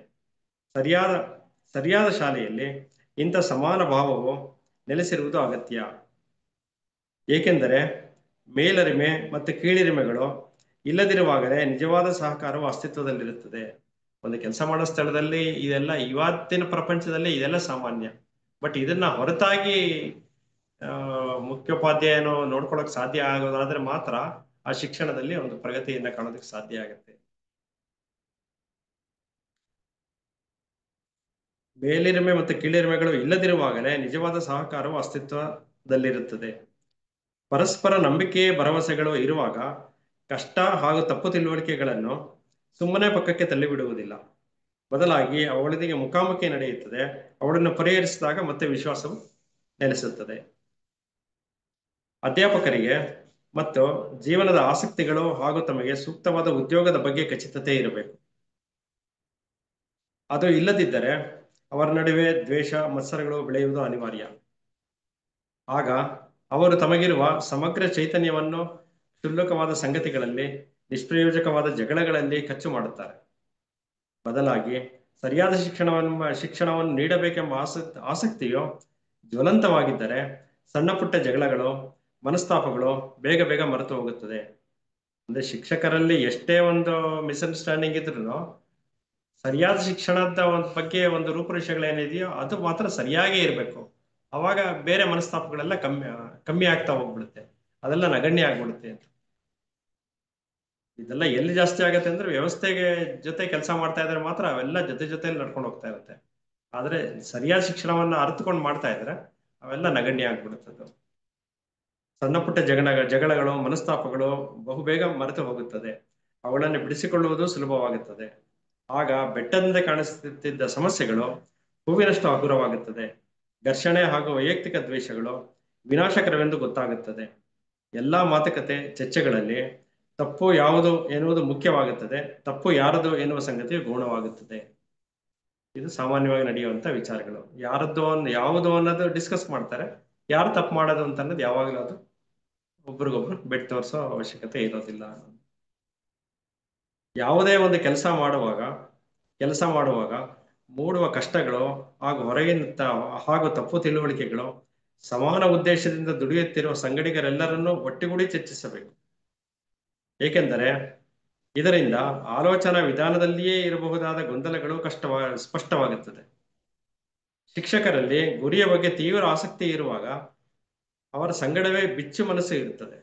ಸರಿಯಾದ ಶಾಲೆಯಲ್ಲಿ ಇಂಥ ಸಮಾನ ಭಾವವು ನೆಲೆಸಿರುವುದು ಅಗತ್ಯ. ಏಕೆಂದರೆ ಮೇಲರಿಮೆ ಮತ್ತು ಕೀಳಿರಿಮೆಗಳು ಇಲ್ಲದಿರುವಾಗಲೇ ನಿಜವಾದ ಸಹಕಾರವು ಅಸ್ತಿತ್ವದಲ್ಲಿರುತ್ತದೆ. ಒಂದು ಕೆಲಸ ಮಾಡೋ ಸ್ಥಳದಲ್ಲಿ ಇದೆಲ್ಲ ಇವತ್ತಿನ ಪ್ರಪಂಚದಲ್ಲಿ ಇದೆಲ್ಲ ಸಾಮಾನ್ಯ. ಬಟ್ ಇದನ್ನ ಹೊರತಾಗಿ ಮುಖ್ಯೋಪಾಧ್ಯಾಯನು ನೋಡ್ಕೊಳಕ್ ಸಾಧ್ಯ ಆಗೋದಾದ್ರೆ ಮಾತ್ರ ಆ ಶಿಕ್ಷಣದಲ್ಲಿ ಒಂದು ಪ್ರಗತಿಯನ್ನ ಕಾಣೋದಕ್ಕೆ ಸಾಧ್ಯ ಆಗುತ್ತೆ. ಮೇಲಿರಿಮೆ ಮತ್ತು ಕೀಳಿರಿಮೆಗಳು ಇಲ್ಲದಿರುವಾಗಲೇ ನಿಜವಾದ ಸಹಕಾರವು ಅಸ್ತಿತ್ವದಲ್ಲಿರುತ್ತದೆ. ಪರಸ್ಪರ ನಂಬಿಕೆ ಭರವಸೆಗಳು ಇರುವಾಗ ಕಷ್ಟ ಹಾಗೂ ತಪ್ಪು ತಿಳುವಳಿಕೆಗಳನ್ನು ಸುಮ್ಮನೆ ಪಕ್ಕಕ್ಕೆ ತಳ್ಳಿಬಿಡುವುದಿಲ್ಲ. ಬದಲಾಗಿ ಅವಳೊಂದಿಗೆ ಮುಖಾಮುಖಿ ನಡೆಯುತ್ತದೆ. ಅವಳನ್ನು ಪರಿಹರಿಸಿದಾಗ ಮತ್ತೆ ವಿಶ್ವಾಸವು ನೆಲೆಸುತ್ತದೆ. ಅಧ್ಯಾಪಕರಿಗೆ ಮತ್ತು ಜೀವನದ ಆಸಕ್ತಿಗಳು ಹಾಗೂ ತಮಗೆ ಸೂಕ್ತವಾದ ಉದ್ಯೋಗದ ಬಗ್ಗೆ ಖಚಿತತೆ ಇರಬೇಕು. ಅದು ಇಲ್ಲದಿದ್ದರೆ ಅವರ ನಡುವೆ ದ್ವೇಷ ಮತ್ಸರಗಳು ಬೆಳೆಯುವುದು ಅನಿವಾರ್ಯ. ಆಗ ಅವರು ತಮಗಿರುವ ಸಮಗ್ರ ಚೈತನ್ಯವನ್ನು ಕ್ಷುಲ್ಲಕವಾದ ಸಂಗತಿಗಳಲ್ಲಿ, ನಿಷ್ಪ್ರಯೋಜಕವಾದ ಜಗಳಗಳಲ್ಲಿ ಖರ್ಚು ಮಾಡುತ್ತಾರೆ. ಬದಲಾಗಿ ಸರಿಯಾದ ಶಿಕ್ಷಣವನ್ನು ನೀಡಬೇಕೆಂಬ ಆಸಕ್ತಿಯು ಜ್ವಲಂತವಾಗಿದ್ದರೆ ಸಣ್ಣ ಪುಟ್ಟ ಜಗಳಗಳು, ಮನಸ್ತಾಪಗಳು ಬೇಗ ಬೇಗ ಮರೆತು ಹೋಗುತ್ತದೆ. ಅಂದ್ರೆ ಶಿಕ್ಷಕರಲ್ಲಿ ಎಷ್ಟೇ ಒಂದು ಮಿಸ್ಅಂಡರ್ಸ್ಟ್ಯಾಂಡಿಂಗ್ ಇದ್ರೂ ಸರಿಯಾದ ಶಿಕ್ಷಣದ ಬಗ್ಗೆ ಒಂದು ರೂಪುರೇಷೆಗಳೇನಿದೆಯೋ ಅದು ಮಾತ್ರ ಸರಿಯಾಗೇ ಇರಬೇಕು. ಅವಾಗ ಬೇರೆ ಮನಸ್ತಾಪಗಳೆಲ್ಲ ಕಮ್ಮಿ ಆಗ್ತಾ ಹೋಗ್ಬಿಡುತ್ತೆ, ಅದೆಲ್ಲ ನಗಣ್ಯ ಆಗ್ಬಿಡುತ್ತೆ ಅಂತ. ಇದೆಲ್ಲ ಎಲ್ಲಿ ಜಾಸ್ತಿ ಆಗತ್ತೆ ಅಂದ್ರೆ ವ್ಯವಸ್ಥೆಗೆ ಜೊತೆ ಕೆಲಸ ಮಾಡ್ತಾ ಇದ್ರೆ ಮಾತ್ರ ಅವೆಲ್ಲ ಜೊತೆಯಲ್ಲಿ ನಡ್ಕೊಂಡು ಹೋಗ್ತಾ ಇರುತ್ತೆ. ಆದ್ರೆ ಸರಿಯಾದ ಶಿಕ್ಷಣವನ್ನ ಅರ್ಥಕೊಂಡು ಮಾಡ್ತಾ ಇದ್ರೆ ಅವೆಲ್ಲ ನಗಣ್ಯ ಆಗ್ಬಿಡುತ್ತದು. ಸಣ್ಣ ಪುಟ್ಟ ಜಗಳಗಳು ಮನಸ್ತಾಪಗಳು ಬಹುಬೇಗ ಮರೆತು ಹೋಗುತ್ತದೆ. ಅವುಗಳನ್ನು ಬಿಡಿಸಿಕೊಳ್ಳುವುದು ಸುಲಭವಾಗುತ್ತದೆ. ಆಗ ಬೆಟ್ಟದಂತೆ ಕಾಣಿಸುತ್ತಿದ್ದ ಸಮಸ್ಯೆಗಳು ಹೂವಿನಷ್ಟು ಹಗುರವಾಗುತ್ತದೆ. ಘರ್ಷಣೆ ಹಾಗೂ ವೈಯಕ್ತಿಕ ದ್ವೇಷಗಳು ವಿನಾಶಕರವೆಂದು ಗೊತ್ತಾಗುತ್ತದೆ. ಎಲ್ಲಾ ಮಾತುಕತೆ ಚರ್ಚೆಗಳಲ್ಲಿ ತಪ್ಪು ಯಾವುದು ಎನ್ನುವುದು ಮುಖ್ಯವಾಗುತ್ತದೆ, ತಪ್ಪು ಯಾರದು ಎನ್ನುವ ಸಂಗತಿಯು ಗೌಣವಾಗುತ್ತದೆ. ಇದು ಸಾಮಾನ್ಯವಾಗಿ ನಡೆಯುವಂತ ವಿಚಾರಗಳು. ಯಾವುದು ಅನ್ನೋದು ಡಿಸ್ಕಸ್ ಮಾಡ್ತಾರೆ, ಯಾರು ತಪ್ಪು ಮಾಡೋದು ಅಂತ ಅನ್ನೋದು ಯಾವಾಗಲೂ ಅದು ಒಬ್ರಿಗೊಬ್ರು ಬೆಟ್ ತೋರಿಸೋ ಅವಶ್ಯಕತೆ ಇರೋದಿಲ್ಲ. ಯಾವುದೇ ಒಂದು ಕೆಲಸ ಮಾಡುವಾಗ ಮೂಡುವ ಕಷ್ಟಗಳು ಹಾಗೂ ತಪ್ಪು ತಿಳುವಳಿಕೆಗಳು ಸಮಾನ ಉದ್ದೇಶದಿಂದ ದುಡಿಯುತ್ತಿರುವ ಸಂಗಡಿಗರೆಲ್ಲರನ್ನೂ ಒಟ್ಟುಗೂಡಿ ಚರ್ಚಿಸಬೇಕು. ಏಕೆಂದರೆ ಇದರಿಂದ ಆಲೋಚನಾ ವಿಧಾನದಲ್ಲಿಯೇ ಇರಬಹುದಾದ ಗೊಂದಲಗಳು ಸ್ಪಷ್ಟವಾಗುತ್ತದೆ. ಶಿಕ್ಷಕರಲ್ಲಿ ಗುರಿಯ ಬಗ್ಗೆ ತೀವ್ರ ಆಸಕ್ತಿ ಇರುವಾಗ ಅವರ ಸಂಗಡವೇ ಬಿಚ್ಚು ಮನಸ್ಸು ಇರುತ್ತದೆ.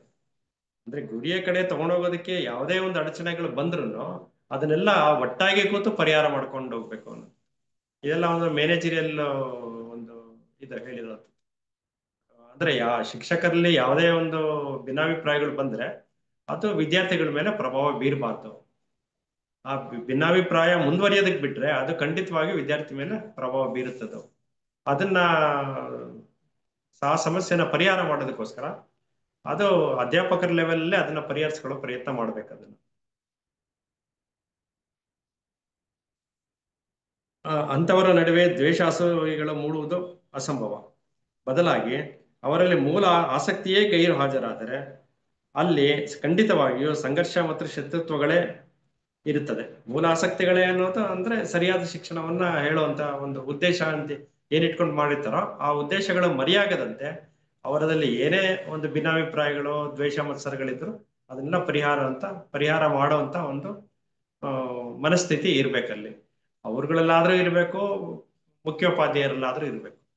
ಅಂದ್ರೆ ಗುರಿಯ ಕಡೆ ತಗೊಂಡೋಗೋದಕ್ಕೆ ಯಾವುದೇ ಒಂದು ಅಡಚಣೆಗಳು ಬಂದ್ರು ಅದನ್ನೆಲ್ಲ ಒಟ್ಟಾಗಿ ಕೂತು ಪರಿಹಾರ ಮಾಡ್ಕೊಂಡು ಹೋಗ್ಬೇಕು ಅನ್ನೋದು. ಇದೆಲ್ಲ ಒಂದು ಮ್ಯಾನೇಜರಿಯಲ್ ಒಂದು ಇದು ಹೇಳಿರೋದು. ಅಂದ್ರೆ ಶಿಕ್ಷಕರಲ್ಲಿ ಯಾವುದೇ ಒಂದು ಭಿನ್ನಾಭಿಪ್ರಾಯಗಳು ಬಂದ್ರೆ ಅದು ವಿದ್ಯಾರ್ಥಿಗಳ ಮೇಲೆ ಪ್ರಭಾವ ಬೀರಬಾರ್ದು. ಆ ಭಿನ್ನಾಭಿಪ್ರಾಯ ಮುಂದುವರಿಯೋದಕ್ಕೆ ಬಿಟ್ರೆ ಅದು ಖಂಡಿತವಾಗಿ ವಿದ್ಯಾರ್ಥಿ ಮೇಲೆ ಪ್ರಭಾವ ಬೀರುತ್ತದೆ. ಅದನ್ನ ಆ ಸಮಸ್ಯೆನ ಪರಿಹಾರ ಮಾಡೋದಕ್ಕೋಸ್ಕರ ಅದು ಅಧ್ಯಾಪಕರ ಲೆವೆಲಲ್ಲೇ ಅದನ್ನ ಪರಿಹರಿಸ್ಕೊಳ್ಳೋ ಪ್ರಯತ್ನ ಮಾಡ್ಬೇಕು. ಅದನ್ನ ಅಂಥವರ ನಡುವೆ ದ್ವೇಷ ಅಸೂಯೆಗಳು ಮೂಡುವುದು ಅಸಂಭವ. ಬದಲಾಗಿ ಅವರಲ್ಲಿ ಮೂಲ ಆಸಕ್ತಿಯೇ ಗೈರು ಹಾಜರಾದರೆ ಅಲ್ಲಿ ಖಂಡಿತವಾಗಿಯೂ ಸಂಘರ್ಷ ಮತ್ತು ಶತ್ರುತ್ವಗಳೇ ಇರುತ್ತದೆ. ಮೂಲ ಆಸಕ್ತಿಗಳೇ ಅನ್ನೋದು ಅಂದ್ರೆ ಸರಿಯಾದ ಶಿಕ್ಷಣವನ್ನ ಹೇಳುವಂತ ಒಂದು ಉದ್ದೇಶ ಅಂತ ಏನಿಟ್ಕೊಂಡು ಮಾಡಿರ್ತಾರೋ ಆ ಉದ್ದೇಶಗಳು ಮರೆಯಾಗದಂತೆ ಅವರದಲ್ಲಿ ಏನೇ ಒಂದು ಭಿನ್ನಾಭಿಪ್ರಾಯಗಳು, ದ್ವೇಷ ಮತ್ಸರಗಳಿದ್ರು ಅದನ್ನೆಲ್ಲ ಪರಿಹಾರ ಮಾಡುವಂತ ಒಂದು ಮನಸ್ಥಿತಿ ಇರ್ಬೇಕಲ್ಲಿ. ಅವ್ರುಗಳಲ್ಲಾದ್ರೂ ಇರಬೇಕು, ಮುಖ್ಯೋಪಾಧ್ಯಾಯರಲ್ಲಾದ್ರೂ ಇರಬೇಕು.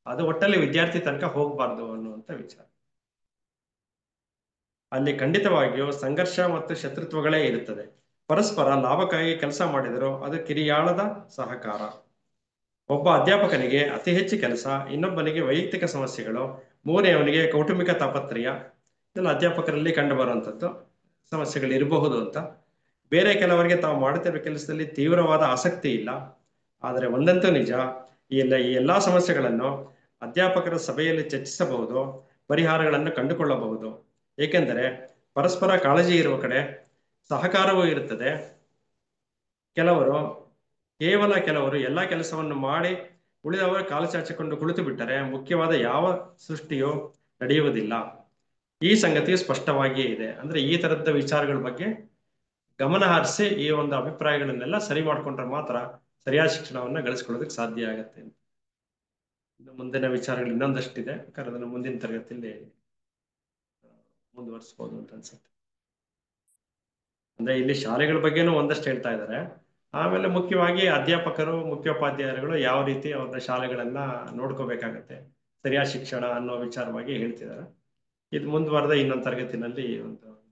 ಅದು ಒಟ್ಟಲ್ಲಿ ವಿದ್ಯಾರ್ಥಿ ತನಕ ಹೋಗ್ಬಾರ್ದು ಅನ್ನುವಂಥ ವಿಚಾರ. ಅಲ್ಲಿ ಖಂಡಿತವಾಗಿಯೂ ಸಂಘರ್ಷ ಮತ್ತು ಶತ್ರುತ್ವಗಳೇ ಇರುತ್ತದೆ. ಪರಸ್ಪರ ಲಾಭಕ್ಕಾಗಿ ಕೆಲಸ ಮಾಡಿದರೂ ಅದು ಕಿರಿಯಾಳದ ಸಹಕಾರ. ಒಬ್ಬ ಅಧ್ಯಾಪಕನಿಗೆ ಅತಿ ಹೆಚ್ಚು ಕೆಲಸ, ಇನ್ನೊಬ್ಬನಿಗೆ ವೈಯಕ್ತಿಕ ಸಮಸ್ಯೆಗಳು, ಮೂರನೆಯವನಿಗೆ ಕೌಟುಂಬಿಕ ತಾಪತ್ರಯ. ಇದೆಲ್ಲ ಅಧ್ಯಾಪಕರಲ್ಲಿ ಕಂಡು ಬರುವಂಥದ್ದು ಸಮಸ್ಯೆಗಳು ಇರಬಹುದು ಅಂತ. ಬೇರೆ ಕೆಲವರಿಗೆ ತಾವು ಮಾಡುತ್ತಿರುವ ಕೆಲಸದಲ್ಲಿ ತೀವ್ರವಾದ ಆಸಕ್ತಿ ಇಲ್ಲ. ಆದರೆ ಒಂದಂತೂ ನಿಜ, ಈ ಎಲ್ಲಾ ಸಮಸ್ಯೆಗಳನ್ನು ಅಧ್ಯಾಪಕರ ಸಭೆಯಲ್ಲಿ ಚರ್ಚಿಸಬಹುದು, ಪರಿಹಾರಗಳನ್ನು ಕಂಡುಕೊಳ್ಳಬಹುದು. ಏಕೆಂದರೆ ಪರಸ್ಪರ ಕಾಳಜಿ ಇರುವ ಕಡೆ ಸಹಕಾರವೂ ಇರುತ್ತದೆ. ಕೆಲವರು ಎಲ್ಲ ಕೆಲಸವನ್ನು ಮಾಡಿ ಉಳಿದವರು ಕಾಲು ಚಾಚಿಕೊಂಡು ಕುಳಿತು ಬಿಟ್ಟರೆ ಮುಖ್ಯವಾದ ಯಾವ ಸೃಷ್ಟಿಯೂ ನಡೆಯುವುದಿಲ್ಲ. ಈ ಸಂಗತಿಯು ಸ್ಪಷ್ಟವಾಗಿಯೇ ಇದೆ. ಅಂದ್ರೆ ಈ ತರದ ವಿಚಾರಗಳ ಬಗ್ಗೆ ಗಮನ ಹರಿಸಿ ಈ ಒಂದು ಅಭಿಪ್ರಾಯಗಳನ್ನೆಲ್ಲ ಸರಿ ಮಾಡ್ಕೊಂಡ್ರೆ ಮಾತ್ರ ಸರಿಯಾದ ಶಿಕ್ಷಣವನ್ನ ಗಳಿಸ್ಕೊಳ್ಳೋದಕ್ಕೆ ಸಾಧ್ಯ ಆಗತ್ತೆ. ಇನ್ನು ಮುಂದಿನ ವಿಚಾರಗಳು ಇನ್ನೊಂದಷ್ಟಿದೆ, ಅದನ್ನು ಮುಂದಿನ ತರಗತಿಯಲ್ಲಿ ಮುಂದುವರಿಸಬಹುದು ಅಂತ ಅನ್ಸುತ್ತೆ. ಅಂದ್ರೆ ಇಲ್ಲಿ ಶಾಲೆಗಳ ಬಗ್ಗೆನೂ ಒಂದಷ್ಟು ಹೇಳ್ತಾ ಇದ್ದಾರೆ. ಆಮೇಲೆ ಮುಖ್ಯವಾಗಿ ಅಧ್ಯಾಪಕರು, ಮುಖ್ಯೋಪಾಧ್ಯಾಯರುಗಳು ಯಾವ ರೀತಿ ಅವ್ರ ಶಾಲೆಗಳನ್ನ ನೋಡ್ಕೋಬೇಕಾಗತ್ತೆ, ಸರಿಯಾದ ಶಿಕ್ಷಣ ಅನ್ನೋ ವಿಚಾರವಾಗಿ ಹೇಳ್ತಿದ್ದಾರೆ. ಇದು ಮುಂದುವರೆದ ಇನ್ನೊಂದು ತರಗತಿನಲ್ಲಿ ಒಂದು